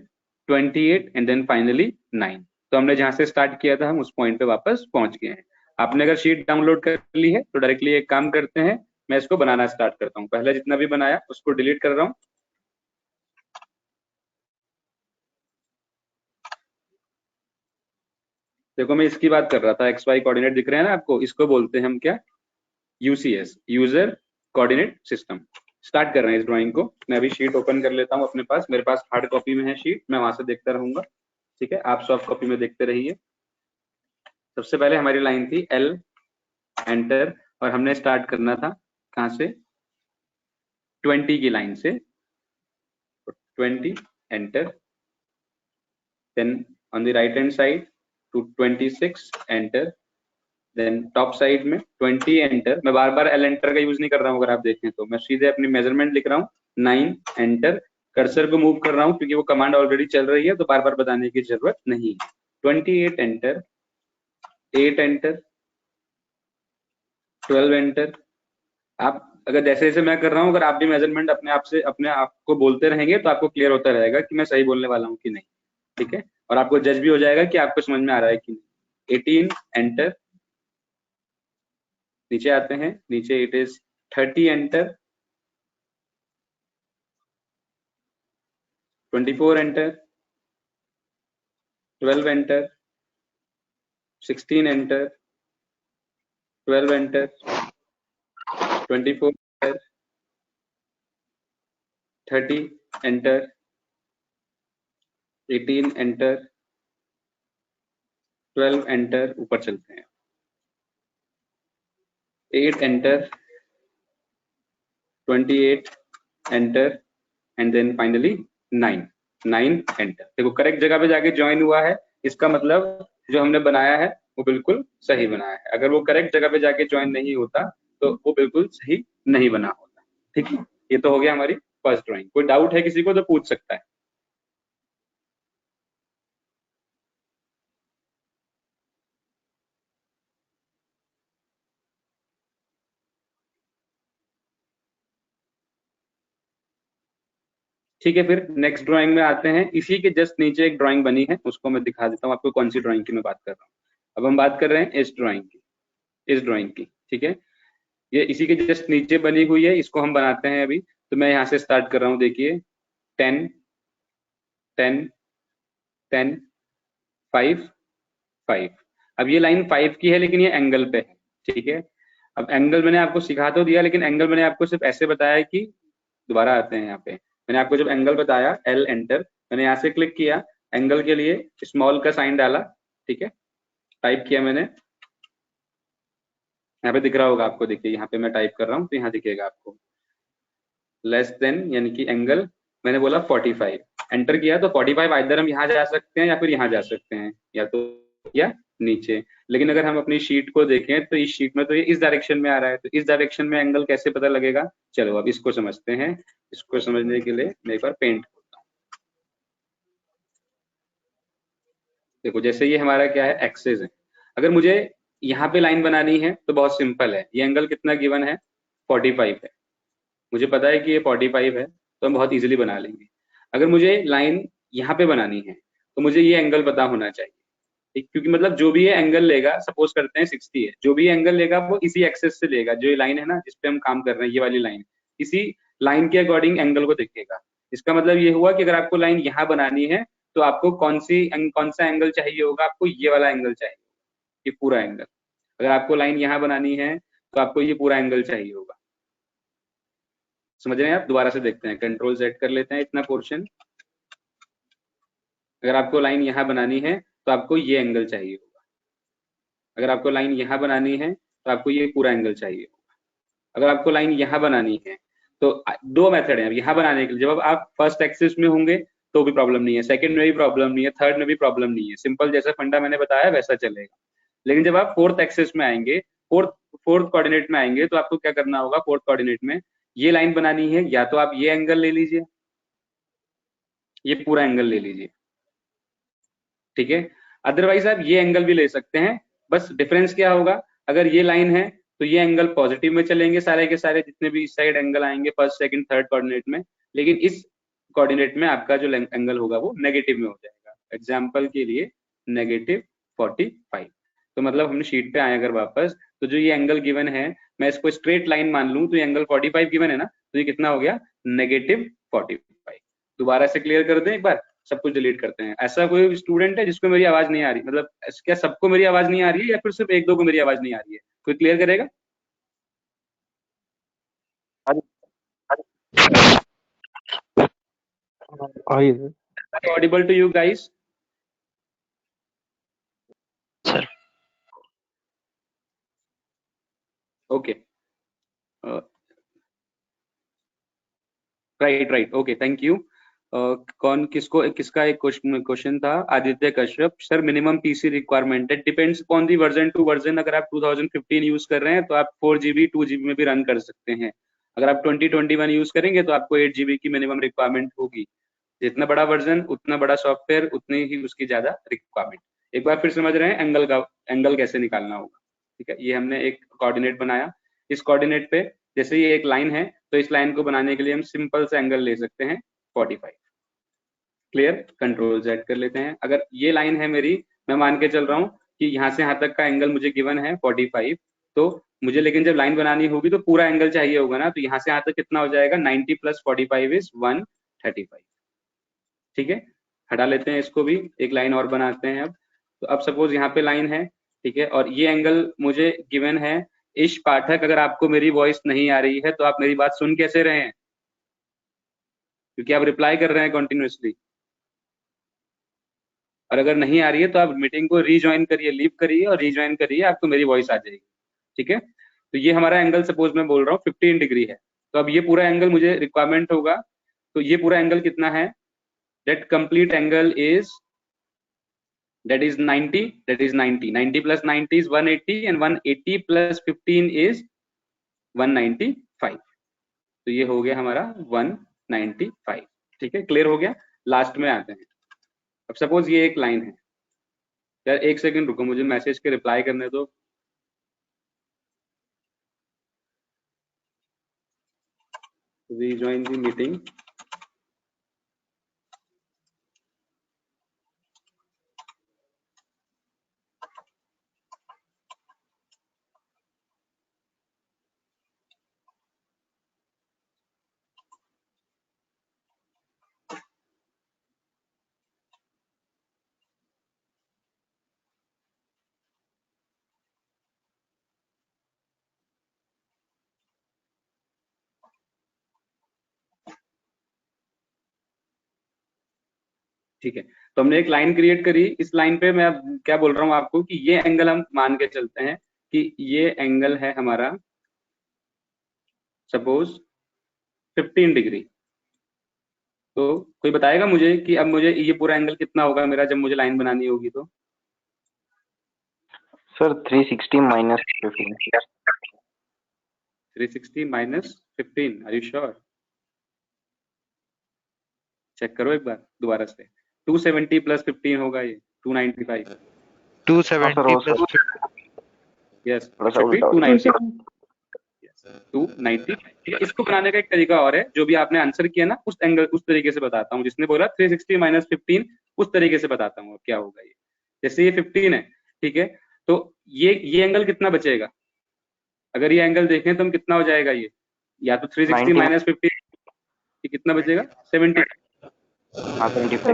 D: 28 and then finally 9। तो हमने जहां से स्टार्ट किया था हम उस पॉइंट पे वापस पहुंच गए हैं। आपने अगर शीट डाउनलोड कर ली है तो डायरेक्टली एक काम करते हैं, मैं इसको बनाना स्टार्ट करता हूँ। पहले जितना भी बनाया उसको डिलीट कर रहा हूँ। देखो, मैं इसकी बात कर रहा था। एक्स वाई कोऑर्डिनेट दिख रहे हैं ना आपको, इसको बोलते हैं हम क्या? UCS, user coordinate system. Start कर रहे हैं इस ड्राइंग को। मैं अभी शीट ओपन कर लेता हूँ अपने पास। मेरे पास हार्ड कॉपी में है शीट, मैं वहां से देखता रहूंगा। ठीक है, आप सॉफ्ट कॉपी में देखते रहिए। सबसे पहले हमारी लाइन थी एल, एंटर, और हमने स्टार्ट करना था कहां से? 20 की लाइन से। 20, enter. Then on the right hand side to 26, enter. Then top side में 20, एंटर। मैं बार बार एल एंटर का यूज नहीं कर रहा हूँ, अगर आप देखें तो मैं सीधे अपनी मेजरमेंट लिख रहा हूँ। 9, एंटर। कर्सर को मूव कर रहा हूँ क्योंकि वो कमांड ऑलरेडी चल रही है, तो बार बार बताने की जरूरत नहीं है। 28, एंटर। 8, एंटर। 12, एंटर। आप अगर जैसे जैसे मैं कर रहा हूँ, अगर आप भी मेजरमेंट अपने आप को बोलते रहेंगे तो आपको क्लियर होता रहेगा कि मैं सही बोलने वाला हूँ कि नहीं। ठीक है, और आपको जज भी हो जाएगा कि आपको समझ में आ रहा है कि नहीं। 18, एंटर। नीचे आते हैं, नीचे it is 30, enter. 24, enter. 12, enter. 16, enter. 12, enter. 24, enter. 30, enter. 18, enter. 12, enter. ऊपर चलते हैं। 8, enter. 28, enter and then finally 9, enter. देखो, करेक्ट जगह पे जाके ज्वाइन हुआ है, इसका मतलब जो हमने बनाया है वो बिल्कुल सही बनाया है। अगर वो करेक्ट जगह पे जाके ज्वाइन नहीं होता तो वो बिल्कुल सही नहीं बना होता। ठीक है, ये तो हो गया हमारी फर्स्ट ड्राइंग। कोई डाउट है किसी को तो पूछ सकता है। ठीक है, फिर नेक्स्ट ड्राइंग में आते हैं। इसी के जस्ट नीचे एक ड्राइंग बनी है, उसको मैं दिखा देता हूँ आपको कौन सी ड्राइंग की मैं बात कर रहा हूँ। अब हम बात कर रहे हैं इस ड्राइंग की, इस ड्राइंग की। ठीक है, ये इसी के जस्ट नीचे बनी हुई है, इसको हम बनाते हैं अभी। तो मैं यहाँ से स्टार्ट कर रहा हूँ, देखिए 10, 10, 10, 5, 5। अब ये लाइन 5 की है लेकिन ये एंगल पे है। ठीक है, अब एंगल मैंने आपको सिखा तो दिया, लेकिन एंगल मैंने आपको सिर्फ ऐसे बताया कि, दोबारा आते हैं यहाँ पे। मैंने आपको जब एंगल बताया, एल, एंटर, मैंने यहाँ से क्लिक किया, एंगल के लिए स्मॉल का साइन डाला। ठीक है, टाइप किया मैंने, यहाँ पे दिख रहा होगा आपको, देखिए यहाँ पे मैं टाइप कर रहा हूँ तो यहाँ दिखेगा आपको लेस देन, यानी कि एंगल मैंने बोला 45, एंटर किया तो 45 आइदर हम यहाँ जा सकते हैं या फिर यहाँ जा सकते हैं, या तो या नीचे। लेकिन अगर हम अपनी शीट को देखें तो इस शीट में तो ये इस डायरेक्शन में आ रहा है, तो इस डायरेक्शन में एंगल कैसे पता लगेगा, चलो अब इसको समझते हैं। इसको समझने के लिए मैं एक बार पेंट करता हूँ। देखो जैसे ये हमारा क्या है, एक्सेस है। अगर मुझे यहाँ पे लाइन बनानी है तो बहुत सिंपल है, ये एंगल कितना गिवन है, 45 है, मुझे पता है कि ये 45 है, तो हम बहुत इजीली बना लेंगे। अगर मुझे लाइन यहाँ पे बनानी है तो मुझे ये एंगल पता होना चाहिए, ठीक, क्योंकि मतलब जो भी ये एंगल लेगा, सपोज करते हैं 60 है, जो भी एंगल लेगा वो इसी एक्सेस से लेगा, जो ये लाइन है ना जिसपे हम काम कर रहे हैं, ये वाली लाइन, इसी लाइन के अकॉर्डिंग एंगल को देखेगा। इसका मतलब ये हुआ कि अगर आपको लाइन यहाँ बनानी है तो आपको कौन सा एंगल चाहिए होगा, आपको ये वाला एंगल चाहिए, ये पूरा एंगल। अगर आपको लाइन यहाँ बनानी है तो आपको ये पूरा एंगल चाहिए होगा। समझ रहे हैं आप? दोबारा से देखते हैं, कंट्रोल Z कर लेते हैं इतना पोर्शन। अगर आपको लाइन यहाँ बनानी है तो आपको ये एंगल चाहिए होगा, अगर आपको लाइन यहाँ बनानी है तो आपको ये पूरा एंगल चाहिए होगा। अगर आपको लाइन यहाँ बनानी है तो दो मेथड है यहाँ बनाने के लिए, जब आप फर्स्ट एक्सिस में होंगे तो भी प्रॉब्लम नहीं है, सेकंड में भी प्रॉब्लम नहीं है, थर्ड में भी प्रॉब्लम नहीं है, सिंपल जैसा फंडा मैंने बताया वैसा चलेगा। लेकिन जब आप फोर्थ एक्सिस में आएंगे, फोर्थ कोऑर्डिनेट में आएंगे, तो आपको क्या करना होगा, फोर्थ कोऑर्डिनेट में ये लाइन बनानी है, या तो आप ये एंगल ले लीजिए, ये पूरा एंगल ले लीजिए, ठीक है, अदरवाइज आप ये एंगल भी ले सकते हैं। बस डिफरेंस क्या होगा, अगर ये लाइन है तो ये एंगल पॉजिटिव में चलेंगे, सारे के सारे जितने भी इस साइड एंगल आएंगे फर्स्ट सेकंड थर्ड कोऑर्डिनेट में, लेकिन इस कोऑर्डिनेट में आपका जो एंगल होगा वो नेगेटिव में हो जाएगा। एग्जाम्पल के लिए -45। तो मतलब हम शीट पे आए अगर वापस, तो जो ये एंगल गिवन है, मैं इसको स्ट्रेट लाइन मान लूं तो ये एंगल 45 गिवन है ना, तो ये कितना हो गया, -45। दोबारा से क्लियर कर दें एक बार, सब कुछ डिलीट करते हैं। ऐसा कोई स्टूडेंट है जिसको मेरी आवाज नहीं आ रही, मतलब क्या सबको मेरी आवाज नहीं आ रही है या फिर सिर्फ एक दो को मेरी आवाज नहीं आ रही है, कोई क्लियर करेगा? Audible to you guys?
C: Sir
D: okay, right, okay, thank you. कौन किसका एक क्वेश्चन था, Aditya Kashyap sir, minimum PC requirement है, depends upon the version to version. अगर आप 2015 यूज कर रहे हैं तो आप 4 GB 2 GB में भी रन कर सकते हैं। अगर आप 2021 यूज करेंगे तो आपको 8 GB की मिनिमम रिक्वायरमेंट होगी। जितना बड़ा वर्जन उतना बड़ा सॉफ्टवेयर उतनी ही उसकी ज्यादा रिक्वायरमेंट। एक बार फिर समझ रहे हैं एंगल कैसे निकालना होगा, ठीक है। ये हमने एक कोऑर्डिनेट बनाया, इस कोऑर्डिनेट पे जैसे ये एक लाइन है, तो इस लाइन को बनाने के लिए हम सिंपल से एंगल ले सकते हैं 45। क्लियर, कंट्रोल Z कर लेते हैं। अगर ये लाइन है मेरी, मैं मान के चल रहा हूँ कि यहाँ से यहाँ तक का एंगल मुझे गिवन है 45, तो मुझे लेकिन जब लाइन बनानी होगी तो पूरा एंगल चाहिए होगा ना, तो यहाँ से यहाँ तक कितना हो जाएगा, 90 + 45 = 135। ठीक है, हटा लेते हैं इसको भी, एक लाइन और बनाते हैं अब। तो अब सपोज यहाँ पे लाइन है, ठीक है, और ये एंगल मुझे गिवन है। इश पाठक, अगर आपको मेरी वॉइस नहीं आ रही है तो आप मेरी बात सुन कैसे रहे हैं, क्योंकि आप रिप्लाई कर रहे हैं कंटिन्यूअसली। और अगर नहीं आ रही है तो आप मीटिंग को रीज्वाइन करिए, लीव करिए और रीज्वाइन करिए, आपको मेरी वॉइस आ जाएगी, ठीक है। तो ये हमारा एंगल सपोज मैं बोल रहा हूँ 15 डिग्री है, तो अब ये पूरा एंगल मुझे रिक्वायरमेंट होगा, तो ये पूरा एंगल कितना है, that complete angle is 90, that is 90 plus 90 is 180 and 180 plus 15 is 195। तो ये हो गया हमारा 195, ठीक है, क्लियर हो गया। लास्ट में आते हैं, अब सपोज ये एक लाइन है, यार एक सेकंड रुको, मुझे मैसेज के रिप्लाई करने दो। रीजॉइन दी मीटिंग। ठीक है, तो हमने एक लाइन क्रिएट करी। इस लाइन पे मैं अब क्या बोल रहा हूँ आपको कि ये एंगल हम मान के चलते हैं कि ये एंगल है हमारा सपोज 15 डिग्री। तो कोई बताएगा मुझे कि अब मुझे ये पूरा एंगल कितना होगा मेरा जब मुझे लाइन बनानी होगी? तो
E: sir 360 minus 15।
D: 360 minus 15, are you sure? Check करो एक बार दोबारा से। 270 प्लस 15 होगा ये 295।
F: 270 प्लस
D: यस,
E: थोड़ा सा
D: should be
E: उल्टा हो
D: 290। 290। ठीक है, इसको बनाने का एक तरीका और है, जो भी आपने आंसर किया ना उस एंगल उस तरीके से बताता हूँ। जिसने बोला 360 माइनस 15 उस तरीके से बताता हूँ अब क्या होगा ये। जैसे ये 15 है, ठीक है, तो ये एंगल कितना बचेगा? अगर ये एंगल देखें तो हम कितना हो जाएगा ये, या तो 360 माइनस 15 ये कितना बचेगा? 70।
E: हाँ 75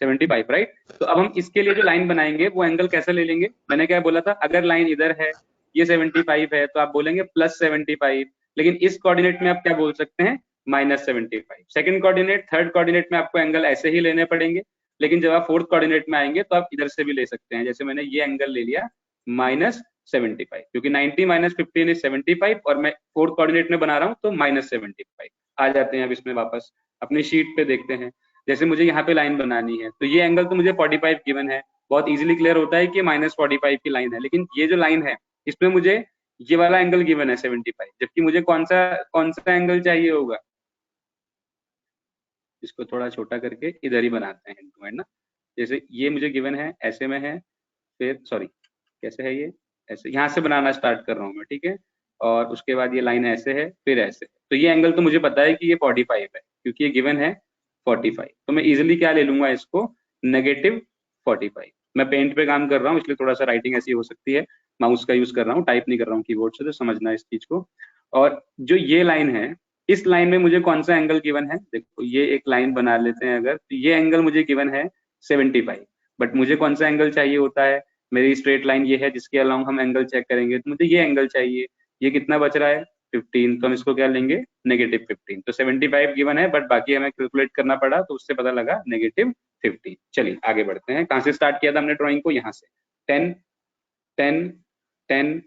D: 75, राइट। तो अब हम इसके लिए जो लाइन बनाएंगे वो एंगल कैसे ले लेंगे? मैंने क्या बोला था, अगर लाइन इधर है ये 75 है तो आप बोलेंगे प्लस 75, लेकिन इस कोऑर्डिनेट में आप क्या बोल सकते हैं? Minus 75। Second coordinate, third coordinate में आपको एंगल ऐसे ही लेने पड़ेंगे, लेकिन जब आप फोर्थ कोऑर्डिनेट में आएंगे तो आप इधर से भी ले सकते हैं। जैसे मैंने ये एंगल ले लिया माइनस 75, क्योंकि 90 माइनस 15 इज 75 और मैं फोर्थ कोऑर्डिनेट में बना रहा हूँ तो माइनस 75। आ जाते हैं अब इसमें वापस अपनी शीट पे देखते हैं। जैसे मुझे यहाँ पे लाइन बनानी है तो ये एंगल तो मुझे 45 गिवन है, बहुत इजीली क्लियर होता है कि माइनस 45 की लाइन है। लेकिन ये जो लाइन है इसमें मुझे ये वाला एंगल गिवन है 75, जबकि मुझे कौन सा एंगल चाहिए होगा? इसको थोड़ा छोटा करके इधर ही बनाते हैं है ना। जैसे ये मुझे गिवन है, ऐसे में है, फिर सॉरी कैसे है ये, ऐसे यहाँ से बनाना स्टार्ट कर रहा हूँ मैं, ठीक है, और उसके बाद ये लाइन ऐसे है फिर ऐसे। तो ये एंगल तो मुझे पता है कि ये 45 है क्योंकि ये गिवन है 45। तो मैं इजिली क्या ले लूंगा इसको? नेगेटिव 45। मैं पेंट पे काम कर रहा हूँ इसलिए थोड़ा सा राइटिंग ऐसी हो सकती है, माउस का यूज कर रहा हूँ, टाइप नहीं कर रहा हूँ कीबोर्ड से, तो समझना इस चीज को। और जो ये लाइन है, इस लाइन में मुझे कौन सा एंगल गिवन है? देखो ये एक लाइन बना लेते हैं अगर, तो ये एंगल मुझे गिवन है 75, बट मुझे कौन सा एंगल चाहिए होता है? मेरी स्ट्रेट लाइन ये है जिसके अलाउंग हम एंगल चेक करेंगे, तो मुझे ये एंगल चाहिए। ये कितना बच रहा है? 15, तो हम इसको क्या लेंगे? नेगेटिव 15। तो 75 गिवन है बट बाकी हमें कैलकुलेट करना पड़ा तो उससे पता लगा नेगेटिव 15। चलिए आगे बढ़ते हैं। कहाँ से स्टार्ट किया था हमने ड्रॉइंग को? यहाँ से 10 10 10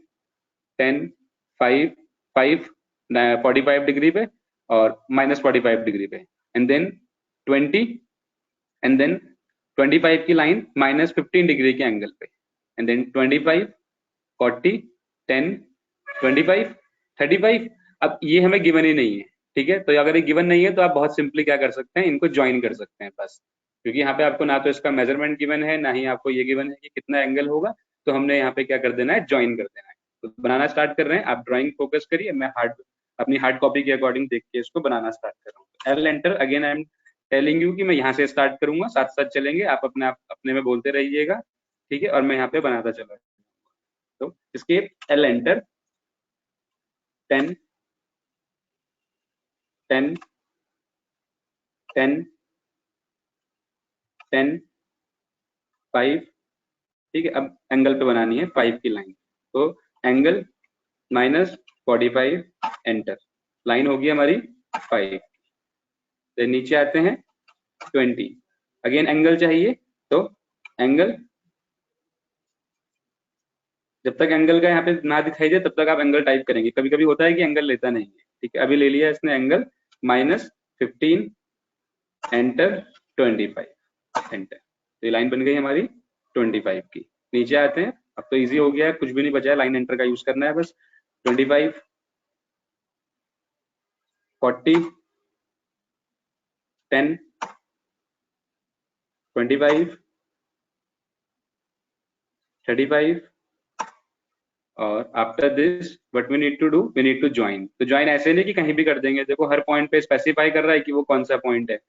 D: 10 5 5 45 डिग्री पे और माइनस 45 डिग्री पे, एंड देन 20, एंड देन 25 की लाइन माइनस 15 डिग्री के एंगल पे, एंड देन 25 40 10 25 35। अब ये हमें गिवन ही नहीं है, ठीक है, तो अगर ये गिवन नहीं है तो आप बहुत सिंपली क्या कर सकते हैं, इनको ज्वाइन कर सकते हैं बस, क्योंकि यहाँ पे आपको ना तो इसका मेजरमेंट गिवन है ना ही आपको ये गिवन है कि कितना एंगल होगा। तो हमने यहाँ पे क्या कर देना है? ज्वाइन कर देना है। तो बनाना स्टार्ट कर रहे हैं, आप ड्रॉइंग फोकस करिए, मैं अपनी हार्ड कॉपी के अकॉर्डिंग देख के इसको बनाना स्टार्ट कर रहा हूँ। L enter, again I am telling you कि मैं यहाँ से स्टार्ट करूंगा, साथ साथ चलेंगे, आप अपने में बोलते रहिएगा, ठीक है, और मैं यहाँ पे बनाता चला। तो एस्केप, एल एंटर, 10 10 10 10 5, ठीक है। अब एंगल पे बनानी है 5 की लाइन, तो एंगल माइनस 45, एंटर, लाइन होगी हमारी 5। तो नीचे आते हैं 20, अगेन एंगल चाहिए, तो एंगल, जब तक एंगल का यहाँ पे ना दिखाई दे तब तक आप एंगल टाइप करेंगे। कभी कभी होता है कि एंगल लेता नहीं है, ठीक है, अभी ले लिया इसने एंगल माइनस 15, एंटर 25, एंटर। तो ये लाइन बन गई हमारी 25 की। नीचे आते हैं, अब तो इजी हो गया है, कुछ भी नहीं बचा है, लाइन एंटर का यूज करना है बस। 25 40 10 25 35, और after this what we need to do, we need to join. तो ज्वाइन ऐसे नहीं कि कहीं भी कर देंगे, देखो हर पॉइंट पे स्पेसिफाई कर रहा है कि वो कौन सा पॉइंट है।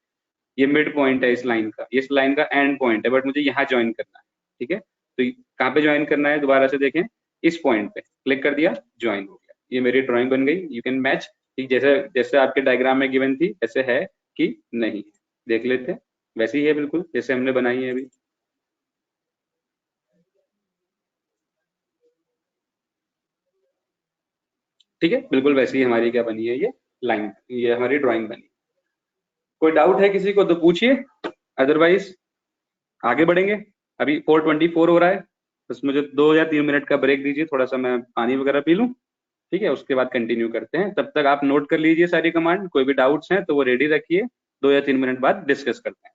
D: ये मिड पॉइंट है इस लाइन का, इस लाइन का एंड पॉइंट है, बट मुझे यहाँ ज्वाइन करना है, ठीक है। तो कहाँ पे ज्वाइन करना है? दोबारा से देखें, इस पॉइंट पे क्लिक कर दिया, ज्वाइन हो गया, ये मेरी ड्राइंग बन गई। यू कैन मैच, ठीक, जैसे जैसे आपके डायग्राम में गिवन थी ऐसे है कि नहीं, देख लेते हैं। वैसे ही है बिल्कुल जैसे हमने बनाई है अभी। ठीक है, बिल्कुल वैसे ही हमारी क्या बनी है, ये लाइन, ये हमारी ड्राइंग बनी। कोई डाउट है किसी को तो पूछिए, अदरवाइज आगे बढ़ेंगे। अभी 4:24 हो रहा है, बस मुझे 2 या 3 मिनट का ब्रेक दीजिए, थोड़ा सा मैं पानी वगैरह पी लूं, ठीक है, उसके बाद कंटिन्यू करते हैं। तब तक आप नोट कर लीजिए सारी कमांड, कोई भी डाउट्स हैं तो वो रेडी रखिए, 2 या 3 मिनट बाद डिस्कस करते हैं।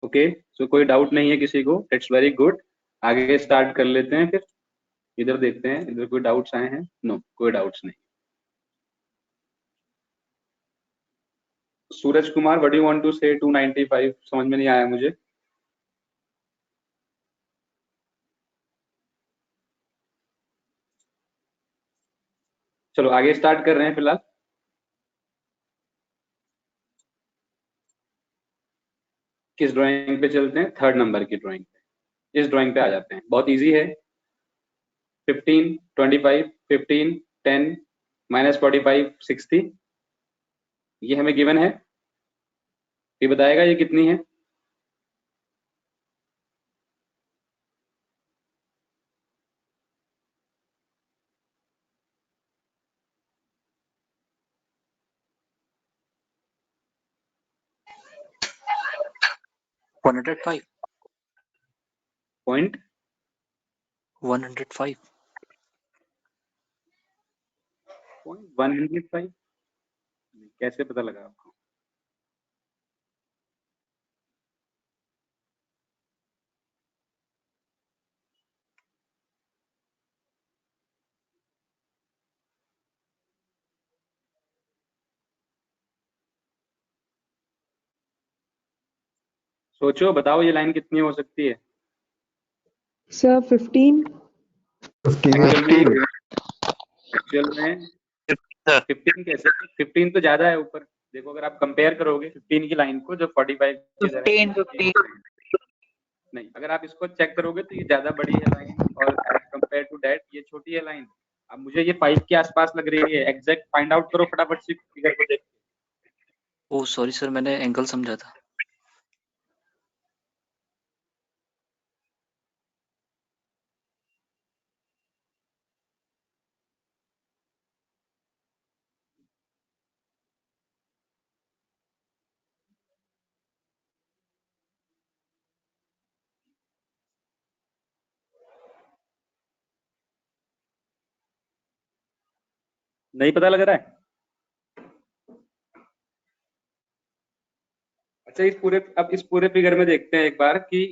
D: ओके, सो कोई डाउट नहीं है किसी को, इट्स वेरी गुड। आगे स्टार्ट कर लेते हैं फिर। इधर देखते हैं, इधर कोई डाउट्स आए हैं? नो, कोई डाउट्स नहीं। Suraj Kumar, what do you want to say 295? समझ में नहीं आया मुझे। चलो आगे स्टार्ट कर रहे हैं फिलहाल। किस ड्राइंग पे चलते हैं? 3rd नंबर की ड्राइंग पे। इस ड्राइंग पे आ जाते हैं, बहुत इजी है। 15, 25, 15, 10, -45, 60, ये हमें गिवन है। ये बताएगा ये कितनी है?
G: $105.
D: पॉइंट
G: 105.
D: 105? कैसे पता लगा आपको? सोचो, बताओ ये लाइन कितनी हो सकती है?
H: सर 15.
D: एक्चुअल में 15 कैसे? 15 तो ज्यादा है ऊपर। देखो अगर आप कंपेयर करोगे 15 की लाइन को जो 45 की तरह है,
C: 15.
D: नहीं, अगर आप इसको चेक करोगे तो ये ज्यादा बड़ी है लाइन, और कंपेयर टू दैट ये छोटी है लाइन। अब मुझे ये 5 के आसपास लग रही है, एग्जैक्ट फाइंड आउट करो फटाफट से फिगर को देख।
C: ओ सॉरी सर, मैंने एंगल समझा था।
D: नहीं पता लग रहा है? अच्छा इस पूरे फिगर में देखते हैं एक बार कि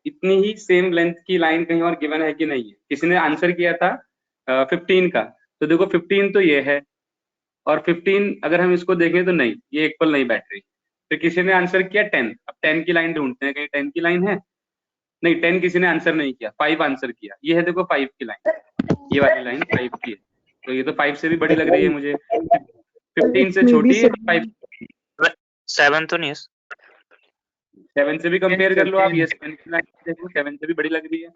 D: इतनी ही सेम लेंथ की लाइन कहीं और गिवन है कि नहीं है। किसी ने आंसर किया था 15 का, तो देखो 15 तो ये है, और 15 अगर हम इसको देखें तो नहीं, ये इक्वल नहीं बैठ रही। फिर किसी ने आंसर किया 10, अब 10 की लाइन ढूंढते हैं, कहीं 10 की लाइन है? नहीं, 10 किसी ने आंसर नहीं किया, 5 आंसर किया। ये है देखो 5 की लाइन, ये वाली लाइन 5 की है, तो ये तो 5 से भी बड़ी लग रही है मुझे। 15 से छोटी है 5,
F: 7 तो नहीं है।
D: 7 से भी कंपेयर कर लो आप, ये 7 की लाइन देखो 7 से भी बड़ी लग रही है।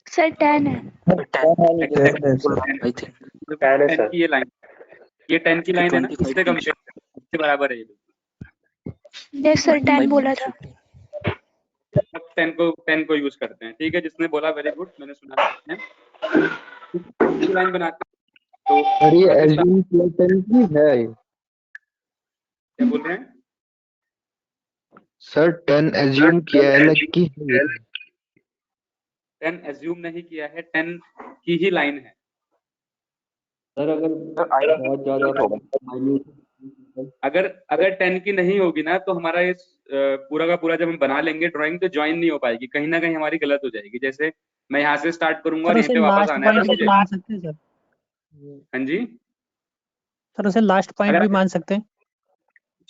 G: सर 10 है।
C: आई थिंक
D: 10 की ये लाइन, ये 10 की लाइन है ना,
C: 25
D: इससे कंपेयर इससे बराबर है ये।
G: यस सर 10 बोला था।
D: 10 को यूज करते हैं, ठीक है। जिसने बोला वेरी गुड, मैंने सुना है। लाइन बनाते हैं, तो
I: अरे एज्यूम किया 10 की है।
D: क्या बोल रहे हैं
I: सर 10 एज्यूम किया है ना कि
D: 10 एज्यूम नहीं किया है, 10 की ही लाइन है।
I: सर अगर बहुत ज्यादा
D: अगर 10 की नहीं होगी ना, तो हमारा ये पूरा का पूरा जब हम बना लेंगे ड्राइंग, तो ज्वाइन नहीं हो पाएगी, कहीं ना कहीं हमारी गलत हो जाएगी। जैसे मैं यहाँ से स्टार्ट करूंगा और यहीं पे वापस आना है ना मुझे।
J: मान सकते हैं सर।
D: हाँ जी
J: सर उसे लास्ट पॉइंट भी मान सकते हैं।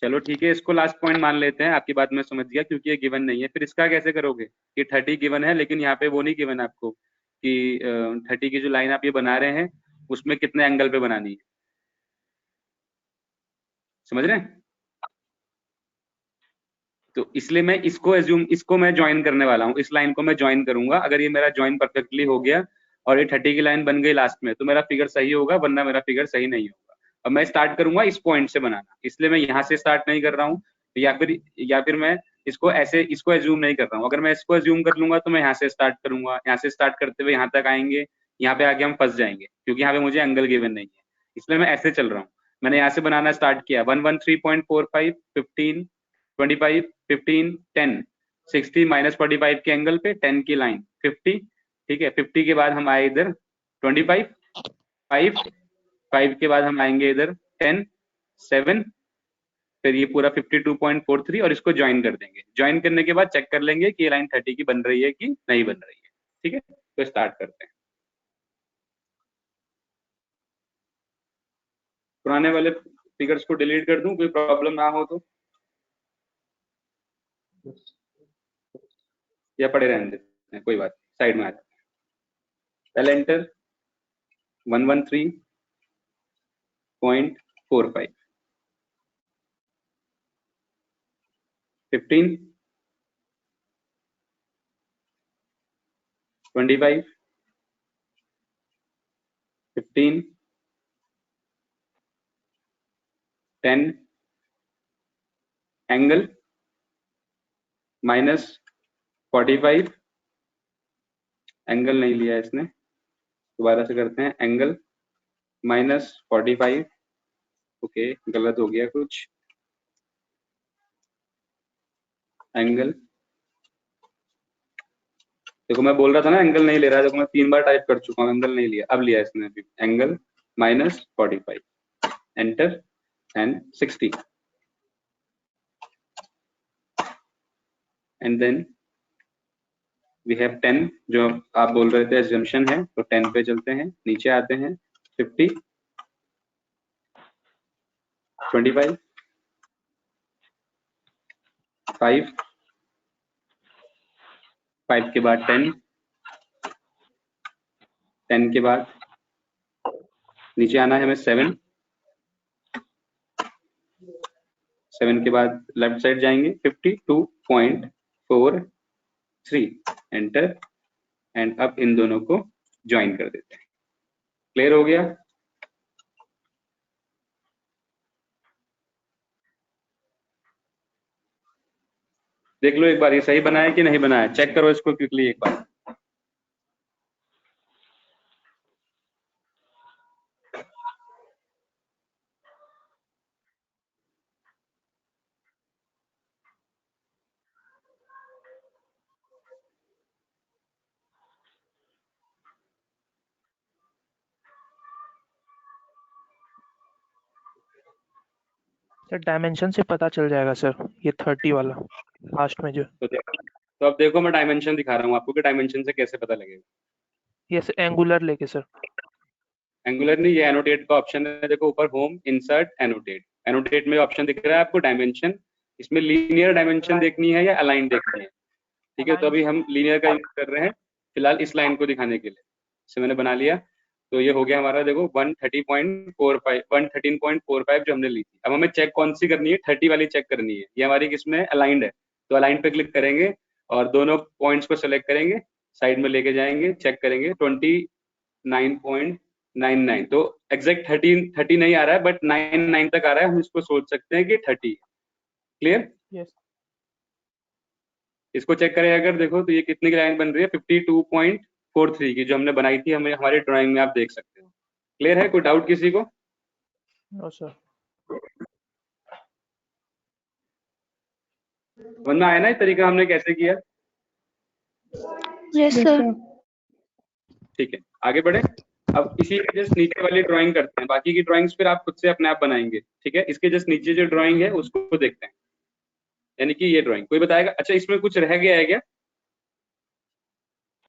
D: चलो ठीक है, इसको लास्ट पॉइंट मान लेते हैं, आपकी बात मैं समझ गया, क्योंकि ये गिवन नहीं है। फिर इसका कैसे करोगे कि 30 गिवन है, लेकिन यहाँ पे वो नहीं गिवन आपको कि 30 की जो लाइन आप ये बना रहे हैं उसमें कितने एंगल पे बनानी है, समझ रहे हैं? तो इसलिए मैं इसको मैं ज्वाइन करने वाला हूँ, इस लाइन को मैं ज्वाइन करूंगा। अगर ये मेरा ज्वाइन परफेक्टली हो गया और ये 30 की लाइन बन गई लास्ट में, तो मेरा फिगर सही होगा, वरना मेरा फिगर सही नहीं होगा। अब मैं स्टार्ट करूंगा इस पॉइंट से बनाना, इसलिए मैं यहाँ से स्टार्ट नहीं कर रहा हूँ, या फिर मैं इसको एज्यूम नहीं कर रहा हूँ। अगर मैं इसको एज्यूम कर लूंगा तो मैं यहाँ से स्टार्ट करूंगा, यहाँ से स्टार्ट करते हुए यहाँ तक आएंगे, यहाँ पे आके हम फंस जाएंगे, क्योंकि यहाँ पे मुझे एंगल गिवन नहीं है। इसलिए मैं ऐसे चल रहा हूँ। मैंने यहाँ से बनाना स्टार्ट किया 113.45, 15, 25, 15, 10, 60 माइनस 45 के एंगल पे 10 की लाइन 50, ठीक है। 50 के बाद हम आए इधर 25, 5 के बाद हम आएंगे इधर 10, 7, फिर ये पूरा 52.43 और इसको ज्वाइन कर देंगे। ज्वाइन करने के बाद चेक कर लेंगे कि ये लाइन 30 की बन रही है कि नहीं बन रही है, ठीक है। तो स्टार्ट करते हैं। पुराने वाले फिगर्स को डिलीट कर दूं, कोई प्रॉब्लम ना हो तो, या पड़े रहने देते हैं, कोई बात साइड में आते हैं। पहले एंटर 113.45, 15, 25, 15, 10, एंगल माइनस 45, एंगल नहीं लिया इसने, दोबारा से करते हैं। एंगल माइनस 45, ओके गलत हो गया कुछ। एंगल, देखो मैं बोल रहा था ना एंगल नहीं ले रहा है, देखो मैं 3 बार टाइप कर चुका हूँ, एंगल नहीं लिया, अब लिया इसने अभी। Angle minus 45, enter and 60, and then we have 10, जो आप बोल रहे थे एजम्पशन है, तो 10 पे चलते हैं, नीचे आते हैं 50, 25, 5 के बाद 10, 10 के बाद नीचे आना है हमें 7, 7 के बाद लेफ्ट साइड जाएंगे 52.43, एंटर एंड अब इन दोनों को ज्वाइन कर देते हैं। क्लियर हो गया? देख लो एक बार ये सही बनाया कि नहीं बनाया, चेक करो इसको क्विकली एक बार।
F: सर डायमेंशन से पता चल जाएगा सर, ये 30 वाला लास्ट में जो।
D: तो अब देखो मैं डायमेंशन दिखा रहा हूँ आपको कि डायमेंशन से कैसे पता लगेगा।
F: ये एंगुलर लेके सर।
D: एंगुलर नहीं, ये एनोटेट का ऑप्शन है, देखो ऊपर होम इंसर्ट एनोटेट। एनोटेट में ऑप्शन दिख रहा है आपको डायमेंशन, इसमें लीनियर डायमेंशन देखनी है या अलाइन देखनी है। ठीक है, तो अभी हम लीनियर का यूज कर रहे हैं फिलहाल इस लाइन को दिखाने के लिए। इसे मैंने बना लिया, तो ये हो गया हमारा, देखो 113.45 जो हमने ली थी। अब हमें चेक कौन सी करनी है, 30 वाली चेक करनी है। ये हमारी किसमें अलाइंड है, तो अलाइन पे क्लिक करेंगे और दोनों पॉइंट्स को सेलेक्ट करेंगे, साइड में लेके जाएंगे, चेक करेंगे 29.99। तो एग्जैक्ट 30 नहीं आ रहा है, बट 99 तक आ रहा है, हम इसको सोच सकते हैं कि 30। क्लियर?
F: यस।
D: इसको चेक करें अगर, देखो तो ये कितने की लाइन बन रही है, 52.43 की, जो हमने बनाई थी हमें हमारी ड्राइंग में, आप देख सकते हो। क्लियर है? कोई डाउट किसी को?
F: No sir.
D: समझ में आया ना ये तरीका हमने कैसे किया?
G: Yes sir.
D: ठीक है, आगे बढ़े। अब इसी के जस्ट नीचे वाली ड्राइंग करते हैं, बाकी की ड्राइंग्स फिर आप खुद से अपने आप बनाएंगे। ठीक है, इसके जस्ट नीचे जो ड्राइंग है उसको देखते हैं, यानी कि ये ड्राइंग कोई बताएगा? अच्छा, इसमें कुछ रह गया है क्या?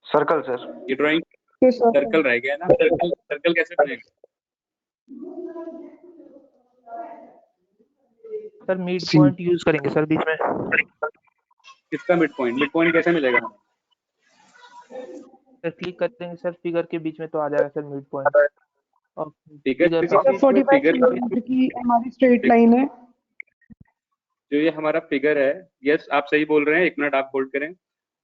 E: Circle sir.
D: ये ड्राइंग सर्कल रह गया है ना। सर्कल कैसे बनेगा?
F: सर मिड पॉइंट यूज करेंगे सर बीच में।
D: किसका मिड पॉइंट? मिड पॉइंट कैसे मिलेगा?
F: सर क्लिक करेंगे सर फिगर के बीच में तो आ जाएगा सर मिड पॉइंट। और
D: फिगर
H: 45 की हमारी स्ट्रेट लाइन है।
D: जो ये हमारा फिगर है, यस आप सही बोल रहे हैं, एक मिनट आप होल्ड करें।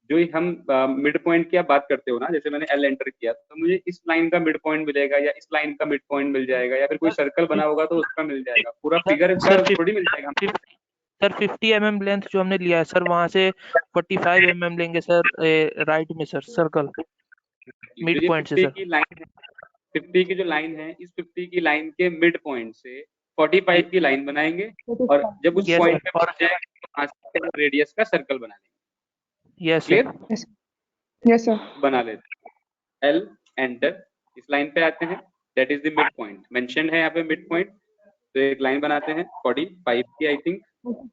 D: जो ये हम मिड पॉइंट की आप बात करते हो ना, जैसे मैंने एल एंटर किया तो मुझे इस लाइन का मिड पॉइंट मिलेगा, या इस लाइन का मिड पॉइंट मिल जाएगा, या फिर कोई सर्कल बना होगा तो उसका मिल जाएगा, पूरा फिगर का थोड़ी मिल जाएगा।
F: सर 50 mm लेंथ जो हमने लिया है सर, वहां से 45 mm लेंगे सर राइट में सर, सर्कल मिड पॉइंट से सर।
D: 50 की जो लाइन है, इस 50 की लाइन के मिड पॉइंट से 45 की लाइन बनाएंगे, और जब उस पॉइंट पे पहुंच जाएंगे तो वहां से रेडियस का सर्कल बना लेंगे।
F: Yes
D: clear?
H: Yes sir.
D: बना लेते हैं। एल एंटर, इस लाइन पे आते हैं, that is the mid point mentioned है यहाँ पे मिड पॉइंट। तो एक लाइन बनाते हैं 45 की, आई थिंक,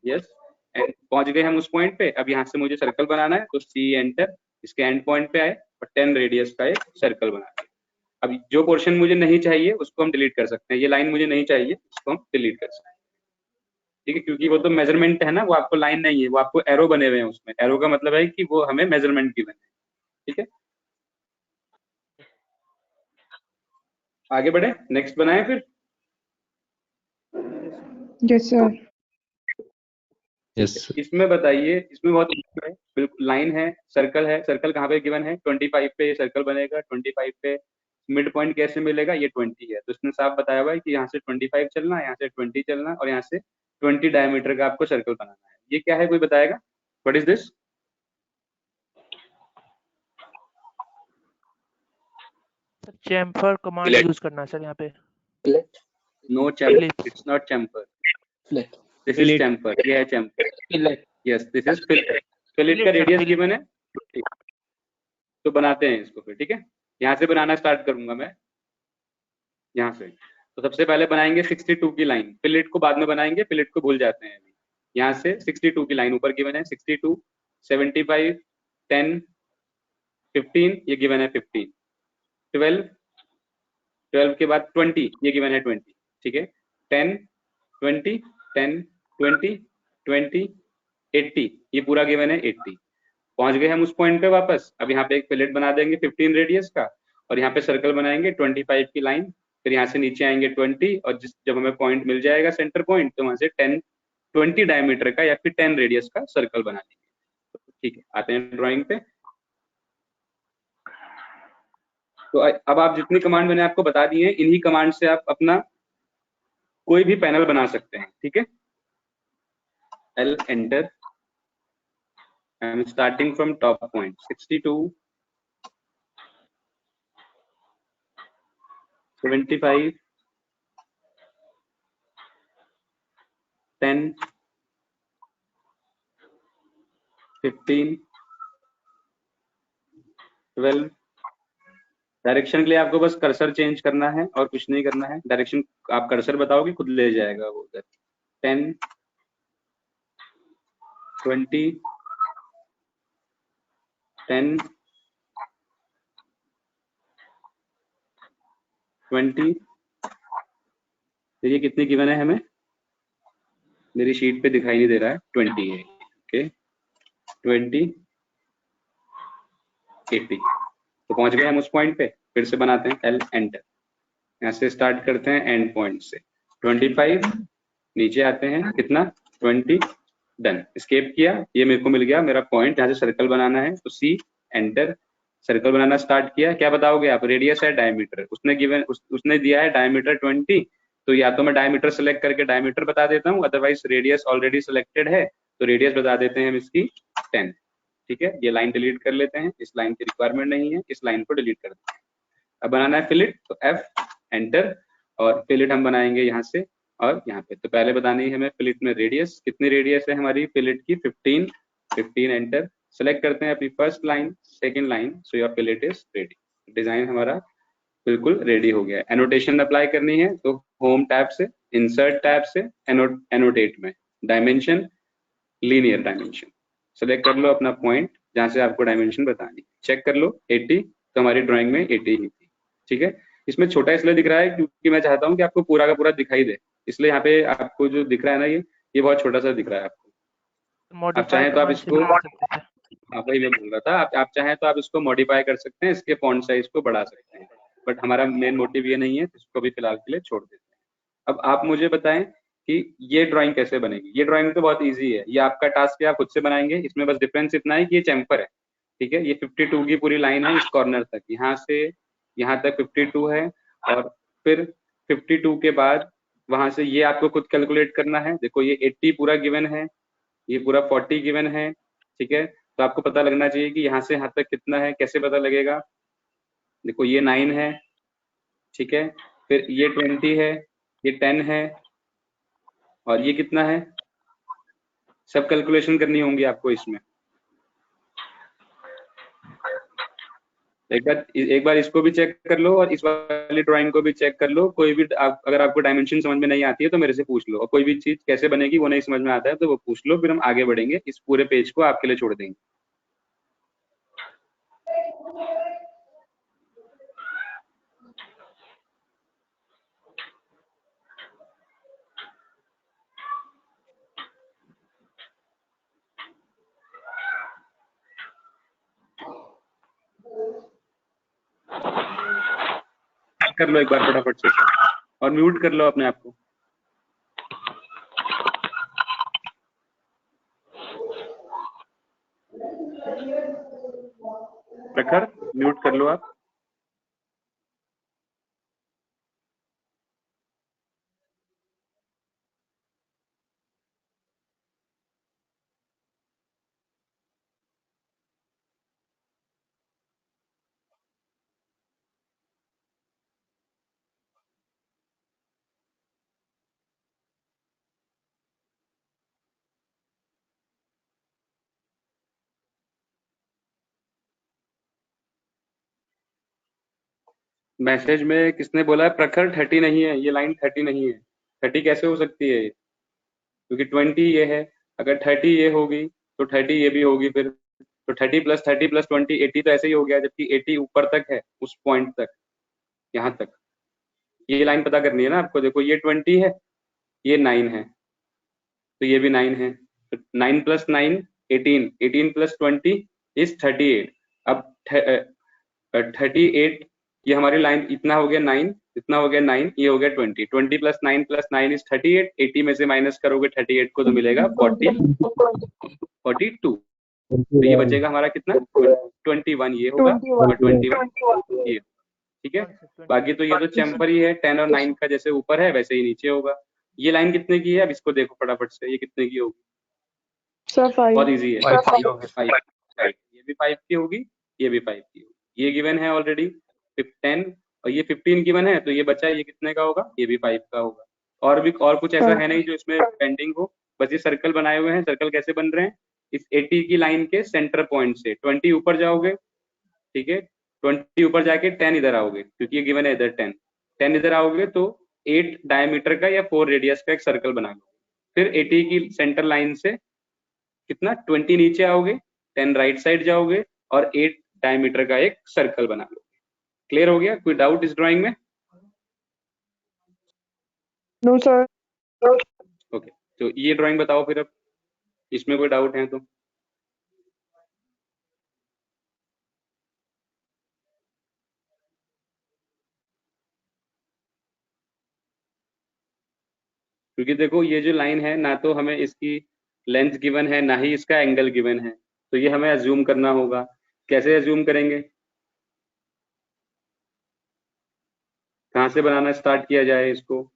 D: यस, एंड पहुंच गए हम उस पॉइंट पे। अब यहाँ से मुझे सर्कल बनाना है, तो सी एंटर, इसके एंड पॉइंट पे आए और 10 रेडियस का एक सर्कल बना दिया। अब जो पोर्शन मुझे नहीं चाहिए उसको हम डिलीट कर सकते हैं, ये लाइन मुझे नहीं चाहिए, उसको हम डिलीट कर सकते हैं। ठीक है, क्योंकि वो तो मेजरमेंट है ना, वो आपको लाइन नहीं है, वो आपको एरो बने हुए हैं उसमें। एरो का मतलब है कि वो हमें मेजरमेंट गिवन है। ठीक है, आगे बढ़े, नेक्स्ट बनाए फिर।
H: Yes sir.
D: yes. इसमें बताइए, इसमें बहुत है, बिल्कुल लाइन है, सर्कल है, सर्कल कहाँ पे गिवन है, 25 पे सर्कल बनेगा। 25 पे मिड पॉइंट कैसे मिलेगा, ये 20 है, तो इसने साफ बताया हुआ है कि यहाँ से 25 चलना, यहाँ से 20 चलना, और यहाँ से 20 डायमीटर का आपको सर्कल बनाना है। ये क्या है, कोई बताएगा? What is this?
F: Chamfer command use करना है सर यहाँ पे।
D: No chamfer, it's not chamfer, this is chamfer, ये है chamfer. Yes, this is fillet. Fillet का रेडियस गिवन है, तो बनाते हैं इसको फिर। ठीक है, यहाँ से बनाना स्टार्ट करूंगा मैं, यहाँ से। तो सबसे पहले बनाएंगे 62 की लाइन, फिलेट को बाद में बनाएंगे, फिलेट को भूल जाते हैं अभी। यहाँ से 62 की लाइन ऊपर गिवन है, 62, 75, 10, 15, ये गिवन है 15, 12, 12 के बाद 20, ये गिवन है 20। ठीक है, 10, 20, 10, 20, 20, 80, ये पूरा गिवन है 80। पहुंच गए हम उस पॉइंट पे वापस। अब यहाँ पे एक फिलेट बना देंगे 15 रेडियस का, और यहाँ पे सर्कल बनाएंगे 25 की लाइन, फिर यहाँ से नीचे आएंगे 20, और जब हमें पॉइंट मिल जाएगा सेंटर पॉइंट, तो वहां से 20 डायमीटर का या फिर 10 रेडियस का सर्कल बना लेंगे। ठीक है, आते हैं ड्राइंग पे। तो अब आप जितनी कमांड मैंने आपको बता दी है, इन्हीं कमांड से आप अपना कोई भी पैनल बना सकते हैं, ठीक है। L enter, I am starting from top point 62, 75, 10, 15, 12। Direction के लिए आपको बस कर्सर चेंज करना है और कुछ नहीं करना है। डायरेक्शन आप कर्सर बताओगे, खुद ले जाएगा वो उधर। 10, 20, 10, 20। देखिए कितनी गिवन है हमें, मेरी शीट पे दिखाई नहीं दे रहा है, 20 है। ओके 20, 80। तो पहुंच गए हम उस पॉइंट पे। फिर से बनाते हैं L एंटर, यहाँ से स्टार्ट करते हैं एंड पॉइंट से 25, नीचे आते हैं कितना 20, डन। एस्केप किया, ये मेरे को मिल गया मेरा पॉइंट, यहाँ से सर्कल बनाना है तो C एंटर, सर्कल बनाना स्टार्ट किया। क्या बताओगे आप, रेडियस है डायमीटर, उसने गिवन उसने दिया है डायमीटर 20, तो या तो मैं डायमीटर सेलेक्ट करके डायमीटर बता देता हूँ, अदरवाइज रेडियस ऑलरेडी सिलेक्टेड है तो रेडियस बता देते हैं हम इसकी 10। ठीक है, ये लाइन डिलीट कर लेते हैं, इस लाइन की रिक्वायरमेंट नहीं है, इस लाइन को डिलीट कर देते हैं। अब बनाना है फिलिट, तो F एंटर, और फिलिट हम बनाएंगे यहाँ से और यहाँ पे। तो पहले बतानी है हमें फिलिट में रेडियस, कितनी रेडियस है हमारी फिलिट की 15, 15 एंटर। सेलेक्ट करते हैं अपनी first line, second line, so your fillet is ready. Design हमारा बिल्कुल रेडी हो गया है। एनोटेशन अप्लाई करनी है तो होम टैब से, इंसर्ट टैब से, एनोटेट में डायमेंशन, लीनियर डायमेंशन सेलेक्ट कर लो अपना पॉइंट जहां से आपको डायमेंशन बतानी, चेक कर लो 80, तो हमारी ड्राइंग में 80 ही थी। ठीक है, इसमें छोटा इसलिए दिख रहा है क्योंकि मैं चाहता हूं कि आपको पूरा का पूरा दिखाई दे, इसलिए यहाँ पे आपको जो दिख रहा है ना, ये बहुत छोटा सा दिख रहा है आपको। आप चाहें तो आप इसको, आप वही मैं बोल रहा था, आप चाहें तो आप इसको मॉडिफाई कर सकते हैं, इसके फॉन्ट साइज को बढ़ा सकते हैं, बट हमारा मेन मोटिव ये नहीं है, तो इसको भी फिलहाल के लिए छोड़ देते हैं। अब आप मुझे बताएं कि ये ड्राइंग कैसे बनेगी। ये ड्राइंग तो बहुत इजी है, ये आपका टास्क है, आप खुद से बनाएंगे। इसमें बस डिफरेंस इतना है कि ये चैम्फर है, ठीक है। ये 52 की पूरी लाइन है, इस कॉर्नर तक, यहाँ से यहाँ तक 52 है, और फिर 52 के बाद वहां से ये आपको खुद कैलकुलेट करना है। देखो ये 80 पूरा गिवन है, ये पूरा 40 गिवन है, ठीक है। तो आपको पता लगना चाहिए कि यहाँ से यहाँ तक कितना है, कैसे पता लगेगा। देखो ये 9 है, ठीक है, फिर ये 20 है, ये 10 है, और ये कितना है, सब कैलकुलेशन करनी होंगी आपको इसमें। एक बार इसको भी चेक कर लो और इस वाली ड्राइंग को भी चेक कर लो। कोई भी अगर आपको डायमेंशन समझ में नहीं आती है तो मेरे से पूछ लो, और कोई भी चीज कैसे बनेगी वो नहीं समझ में आता है तो वो पूछ लो, फिर हम आगे बढ़ेंगे। इस पूरे पेज को आपके लिए छोड़ देंगे। कर लो एक बार फटाफट से, और म्यूट कर लो अपने आप को। प्रखर म्यूट कर लो आप। मैसेज में किसने बोला है प्रखर 30 नहीं है, ये लाइन 30 नहीं है। 30 कैसे हो सकती है, क्योंकि 20 ये है, अगर 30 ये होगी तो 30 ये भी होगी, फिर तो 30 + 30 + 20 80 तो ऐसे ही हो गया, जबकि 80 ऊपर तक है, उस पॉइंट तक, यहाँ तक। ये लाइन पता करनी है ना आपको। देखो ये 20 है, ये 9 है, तो ये भी 9 है, तो 9 + 9 18, 18 + 20 इज 38। अब 38, ये हमारी लाइन इतना हो गया 9, इतना हो गया 9, ये हो गया 20, 20 + 9 + 9 इज 38, 80 में से माइनस करोगे 38 को तो मिलेगा 42। तो ये बचेगा हमारा कितना 21, ये होगा, और 21 ये। ठीक है। बाकी तो ये तो चैम्फर ही है, 10 और 9 का जैसे ऊपर है वैसे ही नीचे होगा। ये लाइन कितने की है, अब इसको देखो फटाफट से, ये कितने की होगी?
H: सर
D: बहुत
H: 5
D: इजी है, 5। ये भी 5 की होगी, ये भी 5 की होगी। ये गिवन है ऑलरेडी 10 और ये 15 गिवन है, तो ये बचा ये कितने का होगा? ये भी 5 का होगा। और कुछ ऐसा है नहीं जो इसमें पेंडिंग हो, बस ये सर्कल बनाए हुए हैं। सर्कल कैसे बन रहे हैं? इस 80 की लाइन के सेंटर पॉइंट से 20 ऊपर जाओगे, ठीक है, 20 ऊपर जाके 10 इधर आओगे, क्योंकि ये गिवन है इधर 10 इधर आओगे तो 8 डायमीटर का या 4 रेडियस का एक सर्कल बना लो। फिर 80 की सेंटर लाइन से कितना 20 नीचे आओगे, 10 राइट साइड जाओगे और 8 डायमीटर का एक सर्कल बना लो। क्लियर हो गया? कोई डाउट इस ड्राइंग में?
H: No sir.
D: ओके, तो ये ड्राइंग बताओ फिर, अब इसमें कोई डाउट है तो। क्योंकि देखो ये जो लाइन है, ना तो हमें इसकी लेंथ गिवन है, ना ही इसका एंगल गिवन है, तो ये हमें अज्यूम करना होगा। कैसे अज्यूम करेंगे? कहाँ से बनाना स्टार्ट किया जाए इसको?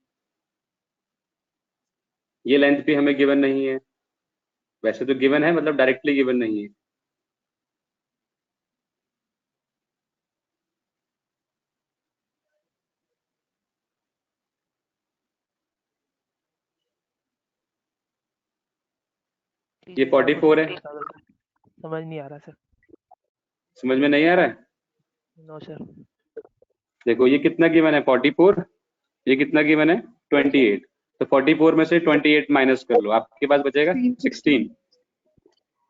D: ये लेंथ भी हमें गिवन नहीं है, वैसे तो गिवन है, मतलब डायरेक्टली गिवन नहीं है। ये 44 है।
F: समझ नहीं आ रहा सर।
D: समझ में नहीं आ रहा है?
F: No sir.
D: देखो ये कितना गिवन है? 44। ये कितना गिवन है? 28। तो 44 में से 28 माइनस कर लो, आपके पास बचेगा 16।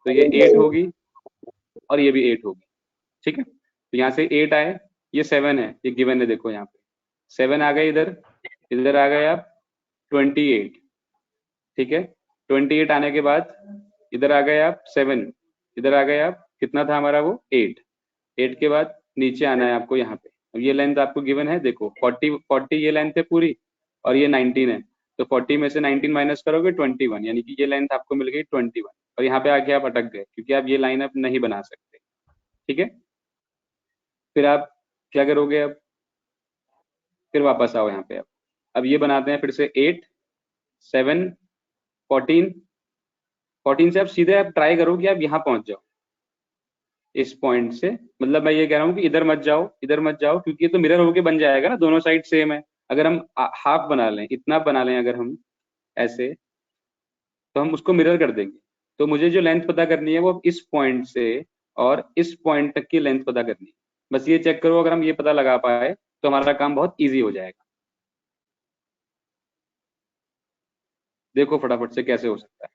D: तो ये 8 होगी और ये भी 8 होगी, ठीक है। तो यहाँ से 8 आए, ये 7 है, ये गिवन है, देखो यहाँ पे 7 आ गए, इधर आ गए आप 28, ठीक है। 28 आने के बाद इधर आ गए आप 7, इधर आ गए आप, कितना था हमारा वो? 8 के बाद नीचे आना है आपको यहाँ पे। अब ये लेंथ आपको गिवन है, देखो 40 ये लेंथ है पूरी और ये 19 है, तो 40 में से 19 माइनस करोगे 21, यानी कि ये लेंथ आपको मिल गई 21। और यहाँ पे आके आप अटक गए, क्योंकि आप ये लाइन अब नहीं बना सकते, ठीक है। फिर आप क्या करोगे? अब फिर वापस आओ यहाँ पे। अब ये बनाते हैं फिर से 8, 7, 14 से आप सीधे आप ट्राई करो कि आप यहाँ पहुंच जाओ इस पॉइंट से। मतलब मैं ये कह रहा हूँ कि इधर मत जाओ, क्योंकि ये तो मिरर होके बन जाएगा ना, दोनों साइड सेम है। अगर हम हाफ बना लें, इतना बना लें अगर हम ऐसे, तो हम उसको मिरर कर देंगे। तो मुझे जो लेंथ पता करनी है वो इस पॉइंट से और इस पॉइंट तक की लेंथ पता करनी है। बस ये चेक करो, अगर हम ये पता लगा पाए तो हमारा काम बहुत ईजी हो जाएगा। देखो फटाफट से कैसे हो सकता है।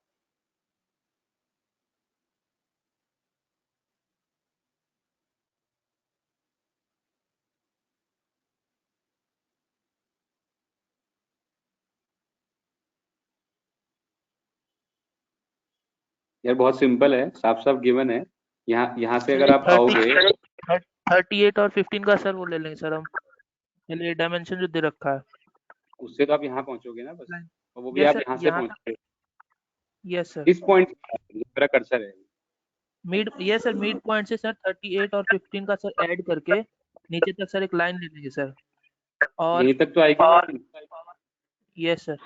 D: यार बहुत सिंपल है, साफ साफ गिवन है। यहाँ से अगर आप आओगे
F: 38 और 15 का सर वो ले लेंगे सर हम, चलिए डायमेंशन जो दे रखा है
D: उससे तो आप यहाँ पहुंचोगे ना बस, और वो भी
F: यस
D: आप
F: सर,
D: यहाँ से पहुंचोगे
F: यस सर।
D: इस पॉइंट मेरा कर्सर है।
F: यस सर, मिड पॉइंट से सर 38 और 15 का सर ऐड करके नीचे तक सर एक लाइन ले लेंगे सर। और
D: यहीं तक तो आएगी।
F: Yes sir.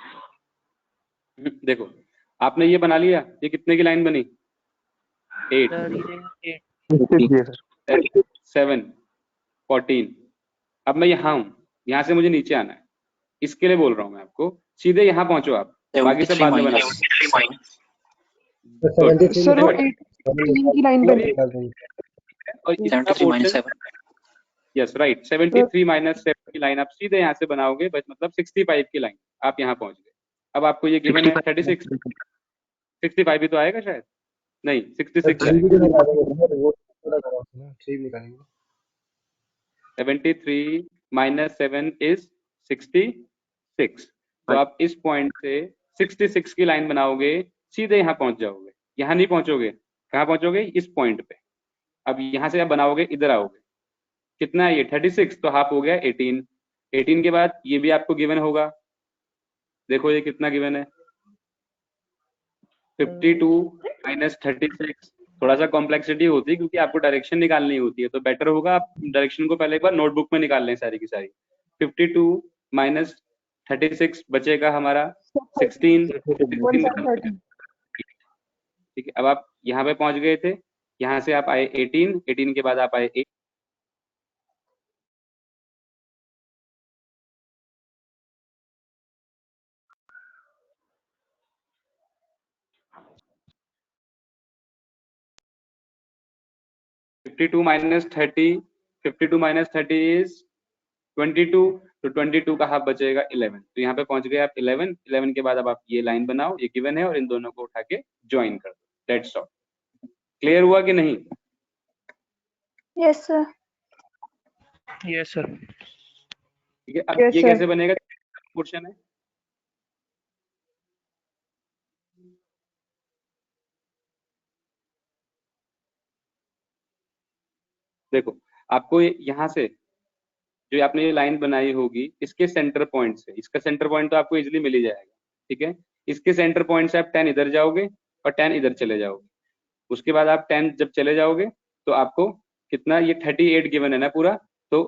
D: देखो आपने ये बना लिया, ये कितने की लाइन बनी? 8,
F: सर ये
D: 7, 14। अब मैं यहाँ हूँ, यहाँ से मुझे नीचे आना है, इसके लिए बोल रहा हूँ मैं आपको, सीधे यहाँ पहुंचो आप, बाकी सब बाद में बना लो।
H: सर वो 8 की लाइन पे
D: और इसका पोर्शन, यस राइट, 73 माइनस 7 की लाइन आप सीधे यहाँ से बनाओगे, बस मतलब 65 की लाइन आप यहाँ पहुंच गए। अब आपको ये गिवन है 36, 65 ही तो आएगा शायद, नहीं 66 आएगा। 73 माइनस 7 इज 66। तो आप इस पॉइंट से 66 की लाइन बनाओगे, सीधे यहाँ पहुंच जाओगे। यहाँ नहीं पहुंचोगे, कहाँ पहुंचोगे? इस पॉइंट पे। अब यहाँ से आप बनाओगे, इधर आओगे, कितना है ये? 36, तो हाफ हो गया 18। 18 के बाद ये भी आपको गिवन होगा, देखो ये कितना गिवन है? 52 माइनस 36 थोड़ा सा कॉम्प्लेक्सिटी होती है क्योंकि आपको डायरेक्शन निकालनी होती है, तो बेटर होगा आप डायरेक्शन को पहले एक बार नोटबुक में निकाल लें सारी की सारी। 52 माइनस 36 बचेगा हमारा 16।
H: 1/30.
D: ठीक है, अब आप यहाँ पे पहुंच गए थे, यहाँ से आप आए 18, 18 के बाद आप आए 8। (52 minus 30) 52 minus 30 is 22, तो 22 का हाफ बचेगा 11। तो यहाँ पे पहुंच गए आप 11। 11 के बाद अब आप ये लाइन बनाओ, ये गिवन है, और इन दोनों को उठा के ज्वाइन कर दो। That's all. क्लियर हुआ कि नहीं?
G: Yes sir.
F: Yes sir.
D: ठीक है, अब
H: Yes,
D: ये
H: sir.
D: कैसे बनेगा? पोर्शन है, देखो आपको यहाँ से जो आपने ये लाइन बनाई होगी, इसके सेंटर पॉइंट से, इसका सेंटर पॉइंट तो आपको इजीली मिल ही जाएगा। ठीक है, इसके सेंटर पॉइंट से आप 10 इधर जाओगे और 10 इधर चले जाओगे। उसके बाद आप 10 जब चले जाओगे तो आपको कितना, ये 38 गिवन है ना पूरा, तो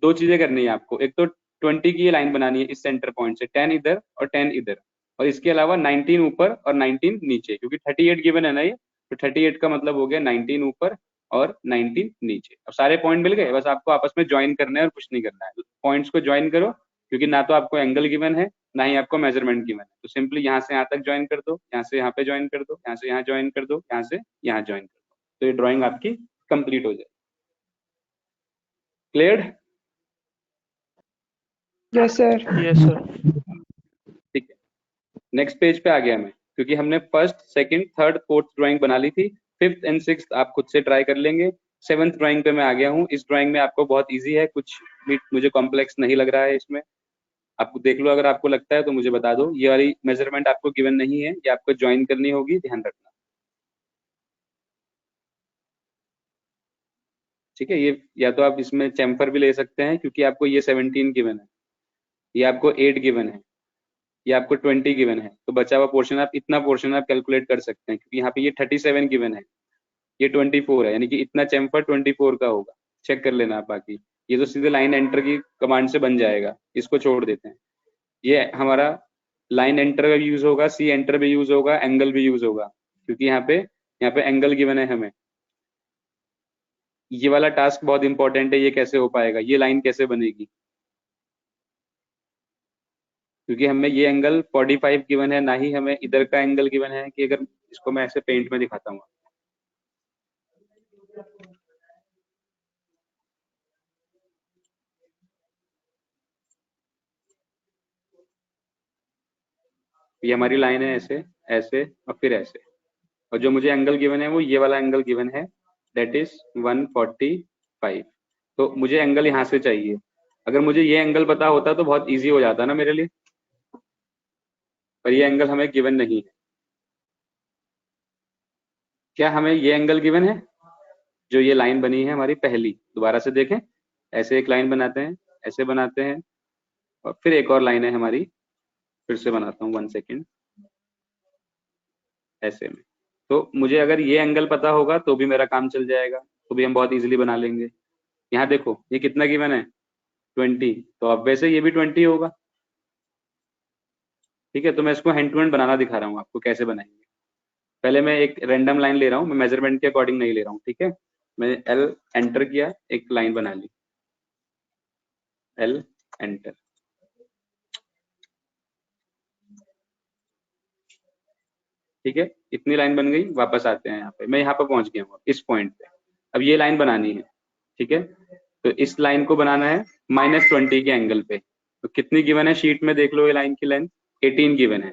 D: दो चीजें करनी है आपको। एक तो 20 की ये लाइन बनानी है इस सेंटर पॉइंट से, 10 इधर और 10 इधर, और इसके अलावा 19 ऊपर और 19 नीचे, क्योंकि 38 गिवन है ना ये, तो 38 का मतलब हो गया 19 ऊपर और 19 नीचे। अब सारे पॉइंट मिल गए, बस आपको आपस में ज्वाइन करना है और कुछ नहीं करना है। पॉइंट्स को ज्वाइन करो, क्योंकि ना तो आपको एंगल गिवन है ना ही आपको मेजरमेंट गिवन है, तो सिंपली यहाँ से यहाँ तक ज्वाइन कर दो, यहाँ से यहाँ पे ज्वाइन कर दो, यहाँ से यहाँ ज्वाइन कर दो, यहाँ से यहाँ ज्वाइन कर दो, तो ये ड्रॉइंग आपकी कंप्लीट हो जाएगी। Clear?
H: Yes, sir.
F: Yes sir.
D: ठीक है, नेक्स्ट पेज पे आ गया मैं, क्योंकि हमने first, second, third, fourth drawing बना ली थी। फिफ्थ एंड सिक्स्थ आप खुद से ट्राई कर लेंगे। सेवंथ ड्राइंग पे मैं आ गया हूँ। इस ड्राइंग में आपको बहुत इजी है, कुछ भी मुझे कॉम्प्लेक्स नहीं लग रहा है इसमें। आपको देख लो, अगर आपको लगता है तो मुझे बता दो। ये वाली मेजरमेंट आपको गिवन नहीं है, ये आपको ज्वाइन करनी होगी, ध्यान रखना। ठीक है, ये या तो आप इसमें चैम्फर भी ले सकते हैं, क्योंकि आपको ये 17 गिवन है, ये आपको 8 गिवन है, ये आपको 20 गिवन है, तो बचा हुआ पोर्शन आप इतना पोर्शन आप कैलकुलेट कर सकते हैं, क्योंकि यहाँ पे ये 37 गिवन है, ये 24 है, यानी कि इतना चैम्फर 24 का होगा। चेक कर लेना आप। बाकी ये तो सीधे लाइन एंटर की कमांड से बन जाएगा, इसको छोड़ देते हैं। ये हमारा लाइन एंटर का यूज होगा, सी एंटर भी यूज होगा, एंगल भी यूज होगा, क्योंकि यहाँ पे एंगल गिवन है हमें। ये वाला टास्क बहुत इंपॉर्टेंट है, ये कैसे हो पाएगा, ये लाइन कैसे बनेगी, क्योंकि हमें ये एंगल 45 गिवन है, ना ही हमें इधर का एंगल गिवन है। कि अगर इसको मैं ऐसे पेंट में दिखाता हूँ, ये हमारी लाइन है ऐसे, ऐसे और फिर ऐसे, और जो मुझे एंगल गिवन है वो ये वाला एंगल गिवन है, दैट इज 145। तो मुझे एंगल यहाँ से चाहिए। अगर मुझे ये एंगल पता होता तो बहुत इजी हो जाता ना मेरे लिए, पर ये एंगल हमें गिवन नहीं है। क्या हमें ये एंगल गिवन है? जो ये लाइन बनी है हमारी पहली, दोबारा से देखें, ऐसे एक लाइन बनाते हैं, ऐसे बनाते हैं, और फिर एक और लाइन है हमारी, फिर से बनाता हूँ, 1 सेकेंड, ऐसे में। तो मुझे अगर ये एंगल पता होगा तो भी मेरा काम चल जाएगा, तो भी हम बहुत इजीली बना लेंगे। यहाँ देखो, ये कितना गिवन है? 20, तो अब वैसे ये भी 20 होगा। ठीक है, तो मैं इसको हैंड टू हैंड बनाना दिखा रहा हूँ आपको कैसे बनाएंगे। पहले मैं एक रैंडम लाइन ले रहा हूँ, मैं मेजरमेंट के अकॉर्डिंग नहीं ले रहा हूँ। ठीक है, मैंने एल एंटर किया, एक लाइन बना ली, एल एंटर। ठीक है, इतनी लाइन बन गई। वापस आते हैं यहाँ पे, मैं यहाँ पे पहुंच गया हूँ इस पॉइंट पे। अब ये लाइन बनानी है। ठीक है, तो इस लाइन को बनाना है -20 के एंगल पे। तो कितनी गिवन है शीट में, देख लो, ये लाइन की लेंथ 18 गिवन है।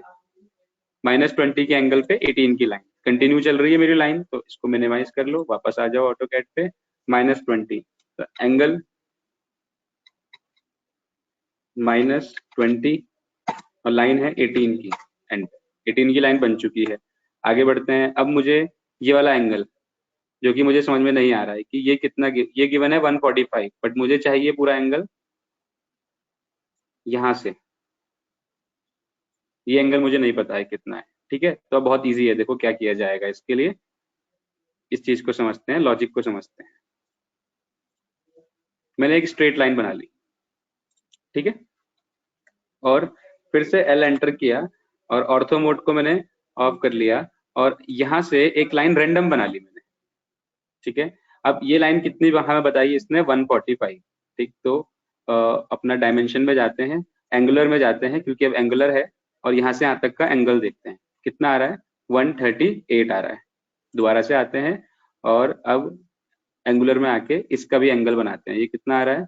D: -20 के एंगल पे 18 की लाइन कंटिन्यू चल रही है मेरी लाइन, तो इसको मिनिमाइज कर लो, वापस आ जाओ ऑटोकैड पे, -20, तो एंगल -20 और लाइन है 18 की, एंड 18 की लाइन बन चुकी है। आगे बढ़ते हैं। अब मुझे ये वाला एंगल, जो कि मुझे समझ में नहीं आ रहा है कि ये कितना, ये गिवन है 145, बट मुझे चाहिए पूरा एंगल यहाँ से। ये एंगल मुझे नहीं पता है कितना है। ठीक है, तो अब बहुत इजी है, देखो क्या किया जाएगा इसके लिए। इस चीज को समझते हैं, लॉजिक को समझते हैं। मैंने एक स्ट्रेट लाइन बना ली, ठीक है, और फिर से L एंटर किया और ऑर्थो मोड को मैंने ऑफ कर लिया और यहाँ से एक लाइन रैंडम बना ली मैंने, ठीक है। अब ये लाइन कितनी हमें बताई इसने, 145, ठीक। तो अपना डायमेंशन में जाते हैं, एंगुलर में जाते हैं, क्योंकि अब एंगुलर है, और यहाँ से यहाँ तक का एंगल देखते हैं कितना आ रहा है, 138 आ रहा है। दोबारा से आते हैं और अब एंगुलर में आके इसका भी एंगल बनाते हैं, ये कितना आ रहा है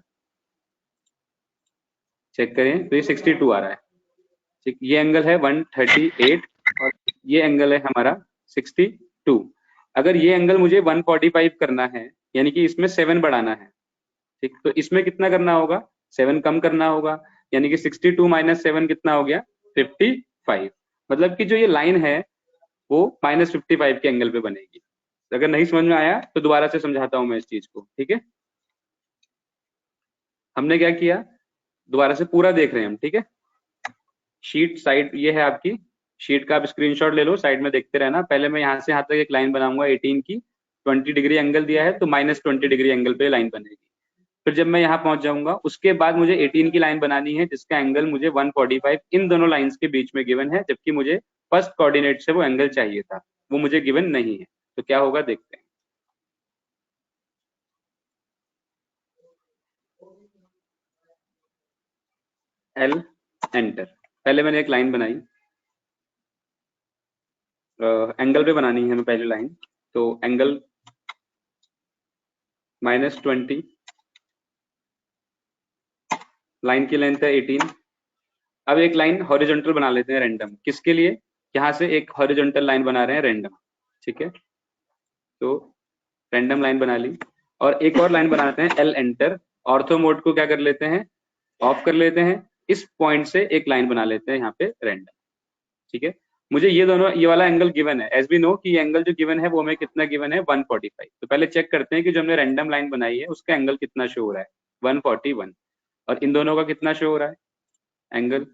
D: चेक करें, तो ये 62 आ रहा है, ठीक। ये एंगल है 138 और ये एंगल है हमारा 62। अगर ये एंगल मुझे 145 करना है, यानी कि इसमें 7 बढ़ाना है, ठीक, तो इसमें कितना करना होगा, 7 कम करना होगा, यानी कि 62 माइनस 7 कितना हो गया, 55। मतलब कि जो ये लाइन है वो -55 के एंगल पे बनेगी। अगर नहीं समझ में आया तो दोबारा से समझाता हूं मैं इस चीज को, ठीक है। हमने क्या किया, दोबारा से पूरा देख रहे हैं हम, ठीक है। शीट साइड ये है आपकी शीट का, आप स्क्रीनशॉट ले लो, साइड में देखते रहना। पहले मैं यहाँ से यहाँ तक एक लाइन बनाऊंगा 18 की, 20 डिग्री एंगल दिया है तो -20 डिग्री एंगल पे लाइन बनेगी। फिर जब मैं यहाँ पहुंच जाऊंगा उसके बाद मुझे 18 की लाइन बनानी है जिसका एंगल मुझे 145 इन दोनों लाइंस के बीच में गिवन है, जबकि मुझे फर्स्ट कोऑर्डिनेट से वो एंगल चाहिए था, वो मुझे गिवन नहीं है। तो क्या होगा देखते हैं। L enter. पहले मैंने एक लाइन बनाई, एंगल पे बनानी है हमें पहली लाइन, तो एंगल -20, लाइन की लेंथ है 18। अब एक लाइन हॉरिजॉन्टल बना लेते हैं रैंडम, किसके लिए, यहाँ से एक हॉरिजॉन्टल लाइन बना रहे हैं रैंडम, ठीक है। तो रैंडम लाइन बना ली और एक और लाइन बनाते हैं L एंटर। ऑर्थो मोड को क्या कर लेते हैं, ऑफ कर लेते हैं। इस पॉइंट से एक लाइन बना लेते हैं यहाँ पे रैंडम, ठीक है। मुझे ये दोनों, ये वाला एंगल गिवन है, एज वी नो कि ये एंगल जो गिवन है वो हमें कितना गिवन है, 145। तो पहले चेक करते हैं कि जो हमने रैंडम लाइन बनाई है उसका एंगल कितना शो हो रहा है, 141, और इन दोनों का कितना शो हो रहा है एंगल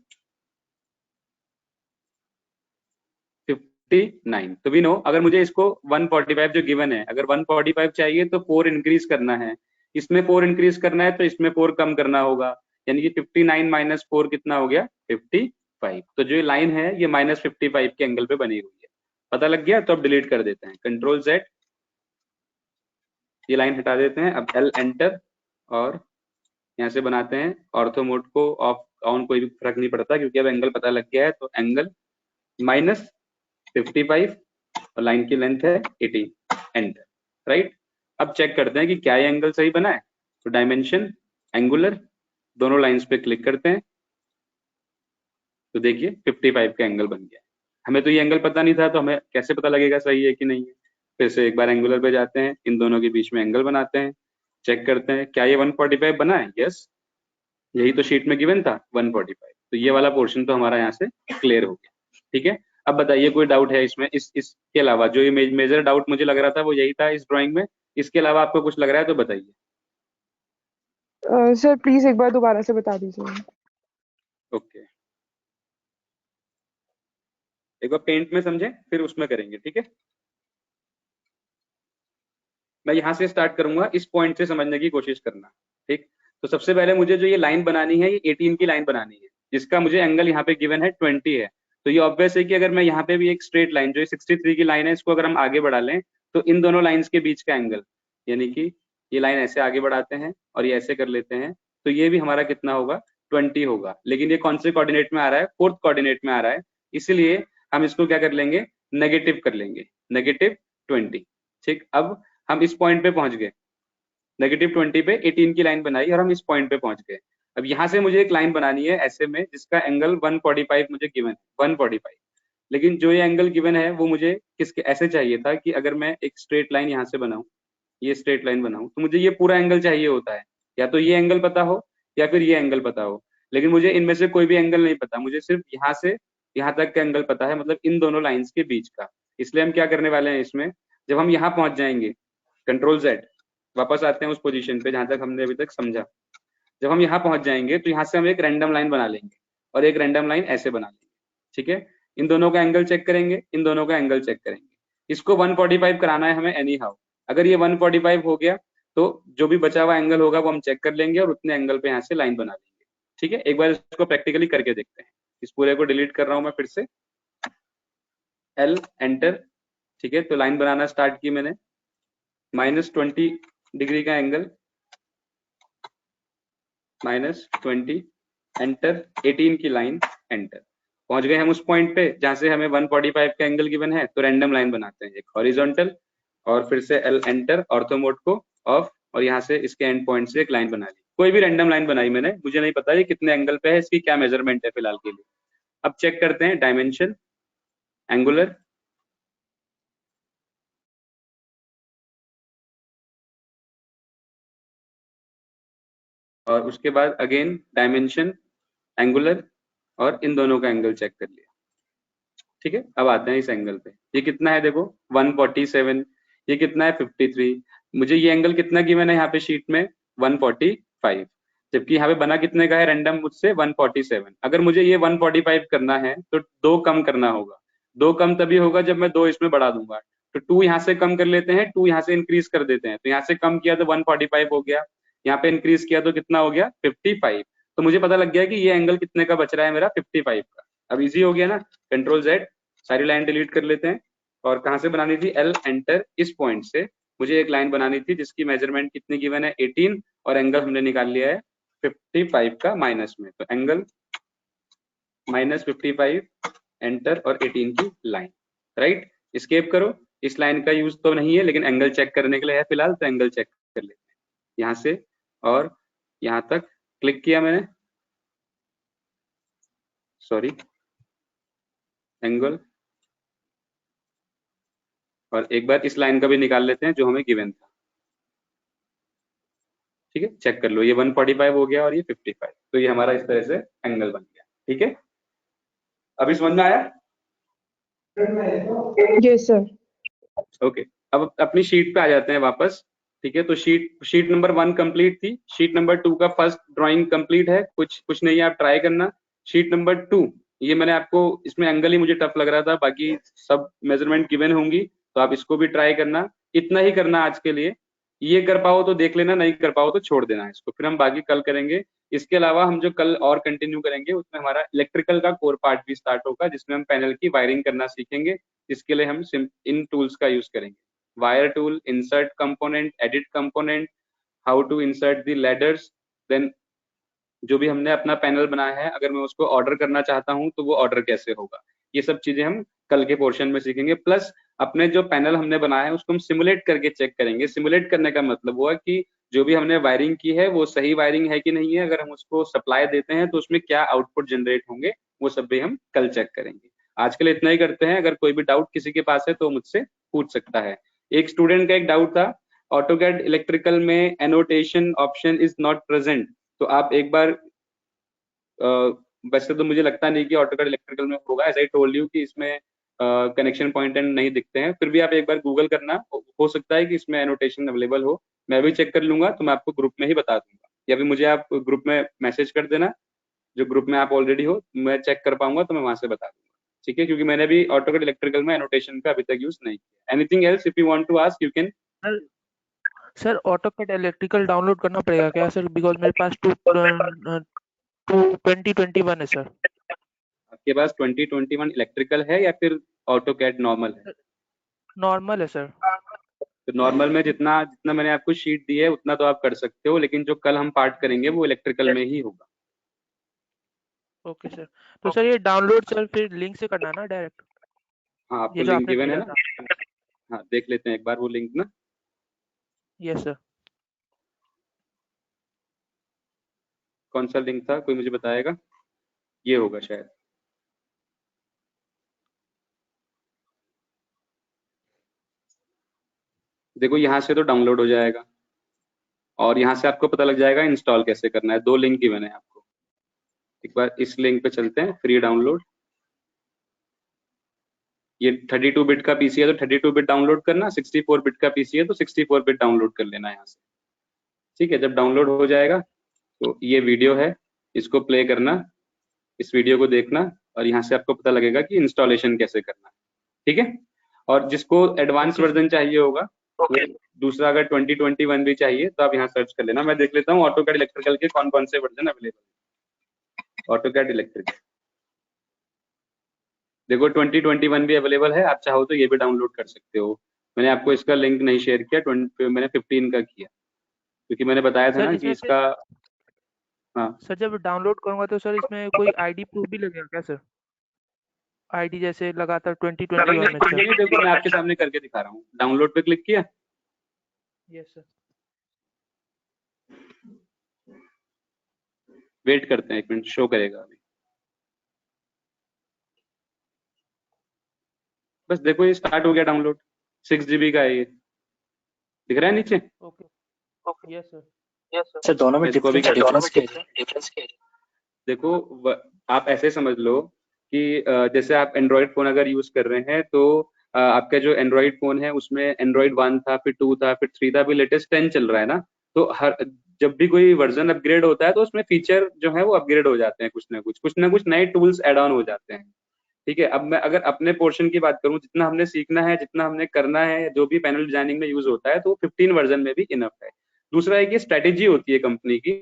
D: 59। तो वी नो अगर मुझे इसको 145 जो गिवन है, अगर 145 चाहिए तो 4 इंक्रीज करना है, इसमें 4 इंक्रीज करना है तो इसमें 4 कम करना होगा, यानी कि 59 माइनस 4 कितना हो गया, 55। तो जो लाइन है ये -55 के एंगल पे बनी हुई है। पता लग गया, तो अब डिलीट कर देते हैं, Ctrl Z, ये लाइन हटा देते हैं। अब L एंटर और यहाँ से बनाते हैं ऑर्थो मोड को ऑफ ऑन, कोई भी फर्क नहीं पड़ता क्योंकि अब एंगल पता लग गया है। तो एंगल -55 और लाइन की लेंथ है 18, एंटर, राइट। अब चेक करते हैं कि क्या ये एंगल सही बना है। तो डायमेंशन, एंगुलर, दोनों लाइंस पे क्लिक करते हैं, तो देखिए 55 का एंगल बन गया। हमें तो ये एंगल पता नहीं था, तो हमें कैसे पता लगेगा सही है कि नहीं है। फिर से एक बार एंगुलर पे जाते हैं, इन दोनों के बीच में एंगल बनाते हैं, चेक करते हैं क्या ये 145 बना है, यस, यही तो शीट में गिवन था 145। तो ये वाला पोर्शन तो हमारा यहाँ से क्लियर हो गया, ठीक है। अब बताइए कोई डाउट है इसमें, इसके अलावा जो ये मेजर डाउट मुझे लग रहा था वो यही था इस ड्राइंग में, इसके अलावा आपको कुछ लग रहा है तो बताइए।
H: सर प्लीज एक बार दोबारा से बता दीजिए।
D: ओके, एक बार पेंट में समझें फिर उसमें करेंगे, ठीक है। मैं यहाँ से स्टार्ट करूंगा, इस पॉइंट से समझने की कोशिश करना, ठीक। तो सबसे पहले मुझे जो ये लाइन बनानी है, ये 18 की लाइन बनानी है, जिसका मुझे एंगल यहाँ पे गिवन है 20 है। तो ये ऑब्वियस है कि अगर मैं यहाँ पे भी एक स्ट्रेट लाइन, जो 63 की लाइन है, इसको अगर हम आगे बढ़ा लें तो इन दोनों लाइंस के बीच का एंगल, यानी कि ये लाइन ऐसे आगे बढ़ाते हैं और ये ऐसे कर लेते हैं, तो ये भी हमारा कितना होगा, 20 होगा। लेकिन ये कौन से कोऑर्डिनेट में आ रहा है, 4th कोऑर्डिनेट में आ रहा है, इसीलिए हम इसको क्या कर लेंगे, नेगेटिव कर लेंगे, -20, ठीक। अब हम इस पॉइंट पे पहुंच गए, -20 पे 18 की लाइन बनाई और हम इस पॉइंट पे पहुंच गए। अब यहाँ से मुझे एक लाइन बनानी है ऐसे में जिसका एंगल 145 मुझे गिवन है, 145। लेकिन जो ये एंगल गिवन है वो मुझे किसके ऐसे चाहिए था कि अगर मैं एक स्ट्रेट लाइन यहाँ से बनाऊं, ये स्ट्रेट लाइन बनाऊं, तो मुझे ये पूरा एंगल चाहिए होता है, या तो ये एंगल पता हो या फिर ये एंगल पता हो। लेकिन मुझे इनमें से कोई भी एंगल नहीं पता, मुझे सिर्फ यहाँ से यहाँ तक का एंगल पता है, मतलब इन दोनों लाइंस के बीच का। इसलिए हम क्या करने वाले हैं इसमें, जब हम यहाँ पहुंच जाएंगे, Ctrl Z, वापस आते हैं उस पोजीशन पे जहां तक हमने अभी तक समझा। जब हम यहाँ पहुंच जाएंगे तो यहाँ से हम एक रैंडम लाइन बना लेंगे और एक रैंडम लाइन ऐसे बना लेंगे, ठीक है। इन दोनों का एंगल चेक करेंगे, इन दोनों का एंगल चेक करेंगे। इसको 145 कराना है हमें एनी हाउ। अगर ये 145 हो गया तो जो भी बचा हुआ एंगल होगा वो हम चेक कर लेंगे और उतने एंगल पे यहाँ से लाइन बना लेंगे। ठीक है, एक बार इसको प्रैक्टिकली करके देखते हैं। इस पूरे को डिलीट कर रहा हूं मैं फिर से, L एंटर। ठीक है, तो लाइन बनाना स्टार्ट की मैंने, -20 डिग्री का एंगल, -20 एंटर, 18 की लाइन एंटर। पहुंच गए हम उस पॉइंट पे जहां से हमें 145 का एंगल गिवन है। तो रैंडम लाइन बनाते हैं, एक हॉरिजॉन्टल और फिर से L एंटर, ऑर्थो मोड को ऑफ, और यहाँ से इसके एंड पॉइंट से एक लाइन बना ली। कोई भी रैंडम लाइन बनाई मैंने, मुझे नहीं पता ये कितने एंगल पे है, इसकी क्या मेजरमेंट है फिलहाल के लिए। अब चेक करते हैं डायमेंशन, एंगुलर, और उसके बाद अगेन डायमेंशन, एंगुलर, और इन दोनों का एंगल चेक कर लिया। ठीक है, अब आते हैं इस एंगल पे। ये कितना है देखो 147, ये कितना है 53। मुझे ये एंगल कितना गिवन है यहाँ पे शीट में 145, जबकि यहाँ पे बना कितने का है रैंडम मुझसे 147। अगर मुझे ये 145 करना है तो 2 कम करना होगा। 2 कम तभी होगा जब मैं 2 इसमें बढ़ा दूंगा। तो 2 यहाँ से कम कर लेते हैं, 2 यहाँ से इंक्रीज कर देते हैं। तो यहाँ से कम किया तो 145 हो गया, यहाँ पे इंक्रीज किया तो कितना हो गया 55। तो मुझे पता लग गया कि ये एंगल कितने का बच रहा है मेरा 55 का। अब इजी हो गया ना, कंट्रोल Z, सारी लाइन डिलीट कर लेते हैं। और कहाँ से बनानी थी, L एंटर, इस पॉइंट से मुझे एक लाइन बनानी थी जिसकी मेजरमेंट कितनी गिवन है 18, और एंगल हमने निकाल लिया है 55 का माइनस में। तो एंगल -55 एंटर और 18 की लाइन, राइट। एस्केप करो, इस लाइन का यूज तो नहीं है लेकिन एंगल चेक करने के लिए है फिलहाल, तो एंगल चेक कर लेते हैं। यहाँ से और यहाँ तक क्लिक किया मैंने, सॉरी, एंगल, और एक बार इस लाइन का भी निकाल लेते हैं जो हमें गिवन था। ठीक है, चेक कर लो, ये 145 हो गया और ये 55। तो ये हमारा इस तरह से एंगल बन गया। ठीक है, अभी समझ में आया?
H: Yes sir.
D: ओके, अब अपनी शीट पे आ जाते हैं वापस। ठीक है, तो शीट नंबर 1 कंप्लीट थी। शीट नंबर 2 का फर्स्ट ड्राइंग कंप्लीट है, कुछ नहीं है, आप ट्राई करना। शीट नंबर 2, ये मैंने आपको, इसमें एंगल ही मुझे टफ लग रहा था, बाकी सब मेजरमेंट गिवन होंगी, तो आप इसको भी ट्राई करना। इतना ही करना आज के लिए, ये कर पाओ तो देख लेना, नहीं कर पाओ तो छोड़ देना इसको, फिर हम बाकी कल करेंगे। इसके अलावा हम जो कल और कंटिन्यू करेंगे उसमें हमारा इलेक्ट्रिकल का कोर पार्ट भी स्टार्ट होगा, जिसमें हम पैनल की वायरिंग करना सीखेंगे। इसके लिए हम इन टूल्स का यूज करेंगे, wire tool, insert component, edit component, how to insert the ladders. Then जो भी हमने अपना पैनल बनाया है, अगर मैं उसको ऑर्डर करना चाहता हूं तो वो ऑर्डर कैसे होगा, ये सब चीजें हम कल के पोर्शन में सीखेंगे। प्लस अपने जो पैनल हमने बनाया है उसको हम सिमुलेट करके चेक करेंगे। सिमुलेट करने का मतलब हुआ कि जो भी हमने वायरिंग की है वो सही वायरिंग है कि नहीं है, अगर हम उसको सप्लाई देते हैं तो उसमें क्या आउटपुट जनरेट होंगे, वो सब भी हम कल चेक करेंगे। आज के लिए इतना ही करते हैं। अगर कोई भी डाउट किसी के पास है तो मुझसे पूछ सकता है। एक स्टूडेंट का एक डाउट था, ऑटोकैड इलेक्ट्रिकल में annotation option is not present. तो आप एक बार, वैसे तो मुझे लगता नहीं कि ऑटोकैड इलेक्ट्रिकल में होगा, ऐसा ही टोल्ड यू कि इसमें कनेक्शन पॉइंट एंड नहीं दिखते हैं, फिर भी आप एक बार गूगल करना, हो सकता है कि इसमें एनोटेशन अवेलेबल हो। मैं भी चेक कर लूंगा तो मैं आपको ग्रुप में ही बता दूंगा, या फिर मुझे आप ग्रुप में मैसेज कर देना, जो ग्रुप में आप ऑलरेडी हो, मैं चेक कर पाऊंगा तो मैं वहां से बता दूंगा। ठीक है, क्योंकि मैंने भी ऑटोकैड इलेक्ट्रिकल में एनोटेशन का अभी तक यूज नहीं किया। Anything else if you want to ask you can.
F: Sir AutoCAD electrical download करना पड़ेगा क्या सर? बिकॉज मेरे पास 2021 है सर।
D: आपके पास 2021 इलेक्ट्रिकल है या फिर ऑटोकैड नॉर्मल है?
F: नॉर्मल है सर।
D: तो नॉर्मल में जितना जितना मैंने आपको शीट दी है उतना तो आप कर सकते हो, लेकिन जो कल हम पार्ट करेंगे वो इलेक्ट्रिकल में ही होगा।
F: Okay sir. तो सर ये डाउनलोड सर फिर लिंक से करना ना डायरेक्ट?
D: हाँ, आपको
F: ये जो
D: लिंक
F: आपने
D: गिवन है
F: दिया
D: ना?
F: था।
D: हाँ, देख लेते हैं एक बार वो लिंक ना।
F: Yes sir.
D: कौन सा लिंक था, कोई मुझे बताएगा? ये होगा शायद। देखो यहाँ से तो डाउनलोड हो जाएगा और यहाँ से आपको पता लग जाएगा इंस्टॉल कैसे करना है। 2 लिंक गिवन है आपको। एक बार इस लिंक पे चलते हैं, फ्री डाउनलोड। ये 32 बिट का पीसी है तो 32 बिट डाउनलोड करना, 64 बिट का पीसी है तो 64 बिट डाउनलोड कर लेना यहाँ से। ठीक है, जब डाउनलोड हो जाएगा तो ये वीडियो है, इसको प्ले करना, इस वीडियो को देखना और यहाँ से आपको पता लगेगा कि इंस्टॉलेशन कैसे करना है। ठीक है, और जिसको एडवांस वर्जन चाहिए होगा वो दूसरा अगर 2021 भी चाहिए तो आप यहाँ सर्च कर लेना। मैं देख लेता हूँ ऑटोकैड इलेक्ट्रिकल के कौन कौन से वर्जन अवेलेबल। ऑटोकैड इलेक्ट्रिक देखो 2021 भी अवेलेबल है, आप चाहो तो ये भी डाउनलोड कर सकते हो। मैंने आपको इसका लिंक नहीं शेयर किया, मैंने 15 का किया क्योंकि मैंने बताया था
F: सर
D: ना कि
F: इसमें
D: इसका। हाँ
F: सर जब डाउनलोड करूंगा तो सर इसमें कोई आईडी प्रूफ भी लगेगा क्या सर? आईडी जैसे लगातार 2021 में सर।
D: देखो मैं आपके सामने करके दिखा रहा हूँ। डाउनलोड पे क्लिक किया,
F: यस सर।
D: वेट करते हैं 1 मिनट, शो करेगा अभी। बस देखो ये स्टार्ट हो गया डाउनलोड। 6 GB का है ये, दिख रहा है नीचे।
F: Okay okay yes sir.
C: Sir दोनों में
D: इसको भी
C: डिफरेंस क्या है?
D: देखो आप ऐसे समझ लो कि जैसे आप एंड्रॉइड फोन अगर यूज कर रहे हैं तो आपका जो एंड्रॉइड फोन है उसमें एंड्रॉइड 1 था, फिर 2 था, फिर 3 था, अभी लेटेस्ट 10 चल रहा है ना। तो हर जब भी कोई वर्जन अपग्रेड होता है तो उसमें फीचर जो है वो अपग्रेड हो जाते हैं, कुछ ना कुछ नए टूल्स एड ऑन हो जाते हैं। ठीक है, अब मैं अगर अपने पोर्शन की बात करूं, जितना हमने सीखना है, जितना हमने करना है, जो भी पैनल डिजाइनिंग में यूज होता है तो 15 वर्जन में भी इनफ है। दूसरा एक ये स्ट्रेटेजी होती है कंपनी की।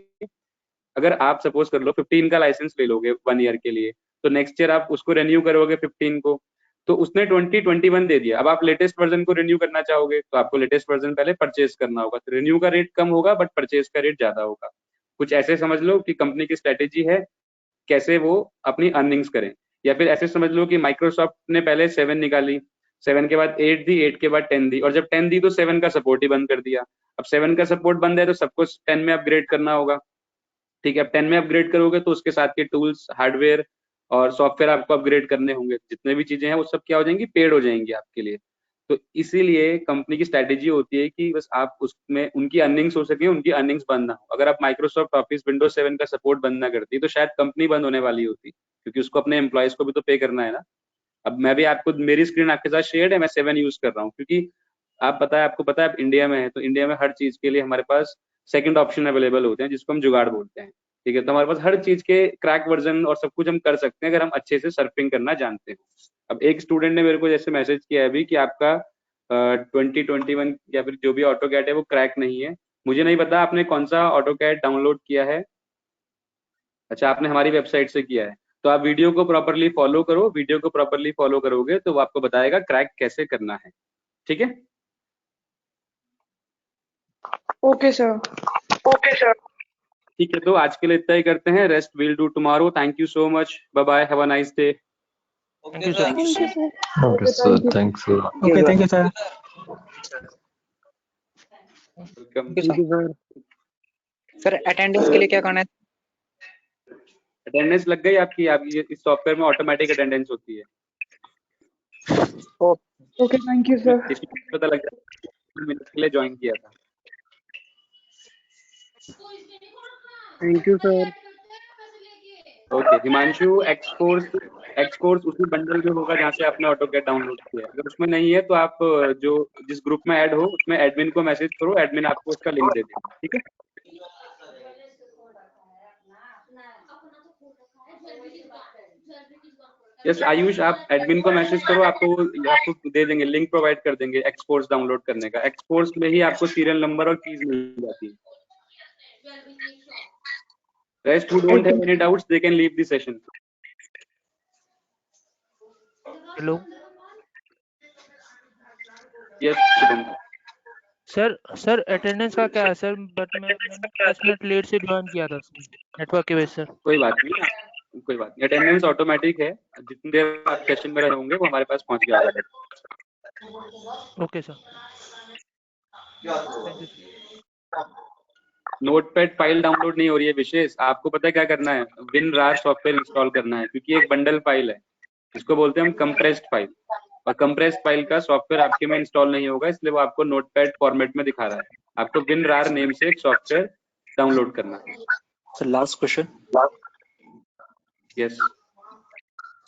D: अगर आप सपोज कर लो 15 का लाइसेंस ले लोगे 1 ईयर के लिए, तो नेक्स्ट ईयर आप उसको रिन्यू करोगे 15 को, तो उसने 2021 दे दिया। अब आप लेटेस्ट वर्जन को रिन्यू करना चाहोगे तो आपको लेटेस्ट वर्जन पहले परचेज करना होगा, तो रिन्यू का रेट कम होगा बट परचेज का रेट ज्यादा होगा। कुछ ऐसे समझ लो कि कंपनी की स्ट्रेटेजी है कैसे वो अपनी अर्निंग्स करें। या फिर ऐसे समझ लो कि माइक्रोसॉफ्ट ने पहले 7 निकाली, 7 के बाद 8 दी, 8 के बाद 10 दी, और जब 10 दी तो 7 का सपोर्ट ही बंद कर दिया। अब 7 का सपोर्ट बंद है तो सबको 10 में अपग्रेड करना होगा। ठीक है, अब 10 में अपग्रेड करोगे तो उसके साथ के टूल्स, हार्डवेयर और सॉफ्टवेयर आपको अपग्रेड करने होंगे। जितने भी चीजें हैं वो सब क्या हो जाएंगी, पेड हो जाएंगी आपके लिए। तो इसीलिए कंपनी की स्ट्रेटेजी होती है कि बस आप उसमें उनकी अर्निंग्स हो सके, उनकी अर्निंग्स बंद ना हो। अगर आप माइक्रोसॉफ्ट ऑफिस विंडोज 7 का सपोर्ट बंद ना करती तो शायद कंपनी बंद होने वाली होती, क्योंकि उसको अपने एम्प्लॉयज को भी तो पे करना है ना। अब मैं भी आपको, मेरी स्क्रीन आपके साथ शेयर्ड है, मैं 7 यूज कर रहा हूँ क्योंकि आपको पता है आप इंडिया में है, तो इंडिया में हर चीज के लिए हमारे पास सेकंड ऑप्शन अवेलेबल होते हैं जिसको हम जुगाड़ बोलते हैं। ठीक है, तो हमारे पास हर चीज के क्रैक वर्जन और सब कुछ हम कर सकते हैं अगर हम अच्छे से सर्फिंग करना जानते हैं। अब एक स्टूडेंट ने मेरे को जैसे मैसेज किया है अभी कि आपका 2021 या फिर जो भी ऑटो कैड है वो क्रैक नहीं है। मुझे नहीं पता आपने कौन सा ऑटो कैड डाउनलोड किया है। अच्छा, आपने हमारी वेबसाइट से किया है, तो आप वीडियो को प्रॉपरली फॉलो करो। वीडियो को प्रॉपरली फॉलो करोगे तो वो आपको बताएगा क्रैक कैसे करना है। ठीक है,
H: ओके सर।
D: ठीक है, तो आज के लिए इतना ही करते हैं। Rest will do tomorrow. Thank you so much, bye bye, have a nice day.
F: Thank you sir.
G: Thank you, sir.
I: Okay, sir. Thanks, sir.
J: Okay thank you sir.
D: Welcome.
E: Sir attendance के लिए क्या करना है?
D: Attendance लग गई आपकी? आप इस सॉफ्टवेयर में ऑटोमेटिक अटेंडेंस होती है।
H: Okay thank you sir.
D: इसमें पता लग जाए मिनट के लिए ज्वाइन किया था।
I: Thank you, sir.
D: Okay, Himanshu, एक्सकोर्स उसी बंडल में होगा जहाँ से आपने ऑटोकैड डाउनलोड किया है। अगर उसमें नहीं है तो आप जो जिस ग्रुप में ऐड हो उसमें एडमिन को मैसेज करो, एडमिन आपको उसका लिंक दे देगा। ठीक है, यस आयुष, आप एडमिन को मैसेज करो, आपको दे देंगे, लिंक प्रोवाइड कर देंगे एक्सपोर्ट्स डाउनलोड करने का। एक्सपोर्ट्स में ही आपको सीरियल नंबर और कीज मिल जाती है। Rest who don't have any doubts, they can leave the session.
F: Hello
D: Yes, Shubham.
F: Sir attendance का क्या है सर? बट मैंने 10 मिनट लेट से ज्वाइन किया था नेटवर्क की वजह से।
D: कोई बात नहीं, कोई बात नहीं, अटेंडेंस ऑटोमेटिक है। जितनी देर आप सेशन में रहेंगे वो हमारे पास पहुंच जाएगा।
F: Okay sir, thank you sir.
D: Notepad file download नहीं हो रही है विशेष, आपको पता है क्या करना है? WinRAR सॉफ्टवेयर इंस्टॉल करना है, क्योंकि एक बंडल फाइल है, इसको बोलते हैं हम कंप्रेस्ड फाइल, और कंप्रेस्ड फाइल का सॉफ्टवेयर आपके में इंस्टॉल नहीं होगा, इसलिए वो आपको नोटपैड फॉर्मेट में दिखा रहा है। आपको WinRAR नेम से एक सॉफ्टवेयर डाउनलोड करना है।
C: Sir last question.
D: Yes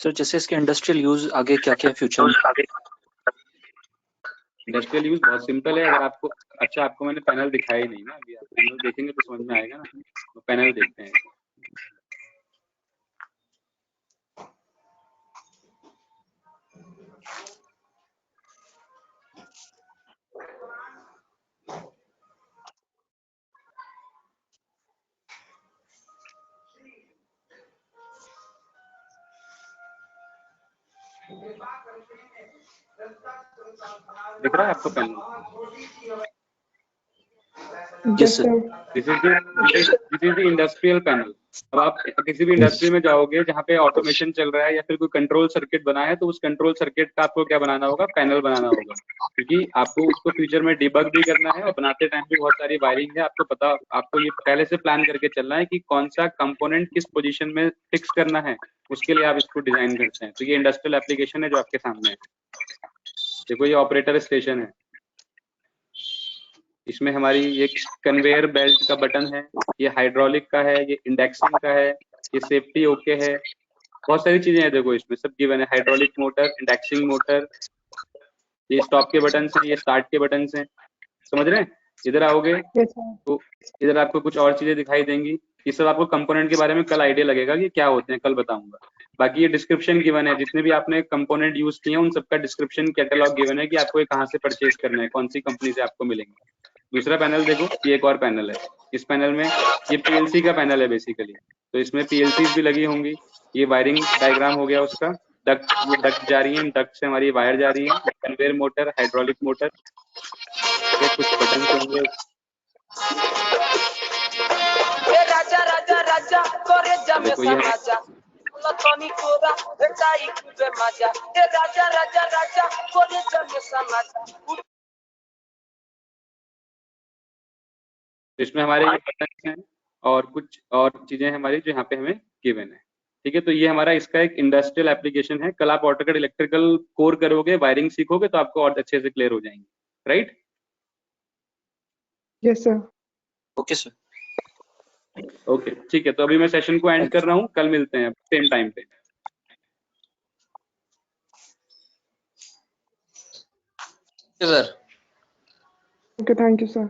C: sir जैसे इसके इंडस्ट्रियल यूज आगे क्या क्या फ्यूचर में?
D: इंडस्ट्रियल यूज बहुत सिंपल है। अगर आपको आपको मैंने पैनल दिखाया ही नहीं ना, अभी आप पैनल देखेंगे तो समझ में आएगा ना। तो पैनल देखते हैं। दिख रहा है आपको panel?
H: Yes, sir.
D: This is the industrial panel. अब आप किसी भी इंडस्ट्री में जाओगे जहाँ पे ऑटोमेशन चल रहा है या फिर कोई कंट्रोल सर्किट बना है, तो उस कंट्रोल सर्किट का आपको क्या बनाना होगा? पैनल बनाना होगा, क्योंकि आपको उसको फ्यूचर में डिबग भी करना है और बनाते टाइम भी बहुत सारी वायरिंग है। आपको ये पहले से प्लान करके चलना है कि कौन सा कंपोनेंट किस पोजीशन में फिक्स करना है, उसके लिए आप इसको डिजाइन करते हैं। तो ये इंडस्ट्रियल एप्लीकेशन है जो आपके सामने है। देखो ये ऑपरेटर स्टेशन है, इसमें हमारी ये कन्वेयर बेल्ट का बटन है, ये हाइड्रोलिक का है, ये इंडेक्सिंग का है, ये सेफ्टी ओके है, बहुत सारी चीजें हैं। देखो इसमें सब गिवन है, हाइड्रोलिक मोटर, इंडेक्सिंग मोटर, ये स्टॉप के बटन हैं, ये स्टार्ट के बटन हैं, समझ रहे हैं? इधर आओगे
H: Yes, sir.
D: तो इधर आपको कुछ और चीजें दिखाई देंगी। ये सब आपको कंपोनेंट के बारे में कल आइडिया लगेगा कि क्या होते हैं, कल बताऊंगा। बाकी ये डिस्क्रिप्शन गिवन है, जितने भी आपने कंपोनेंट यूज किए हैं उन सबका डिस्क्रिप्शन कैटलॉग गिवन है कि आपको ये कहाँ से परचेज करना है, कौन सी कंपनी से आपको मिलेंगे। दूसरा पैनल देखो, ये एक और पैनल है। इस पैनल में ये पीएलसी का पैनल है बेसिकली, तो इसमें पीएलसी भी लगी होंगी। ये वायरिंग डायग्राम हो गया उसका। डक्ट जा रही है, डक्ट से हमारी वायर जा रही है, कन्वेयर मोटर, हाइड्रोलिक मोटर, ये कुछ बटन होंगे। देखो ये इसमें हमारे ये बटन हैं और कुछ और चीजें हमारी जो यहाँ पे हमें गिवन है। ठीक है, तो ये हमारा इसका एक इंडस्ट्रियल एप्लीकेशन है। कल आप ऑटोकैड इलेक्ट्रिकल कोर करोगे, वायरिंग सीखोगे तो आपको और अच्छे से क्लियर हो जाएंगे, right?
H: Yes, sir.
C: Okay sir.
D: Okay ठीक है, तो अभी मैं सेशन को एंड कर रहा हूँ, कल मिलते हैं सेम टाइम पे।
H: Okay, thank you, sir.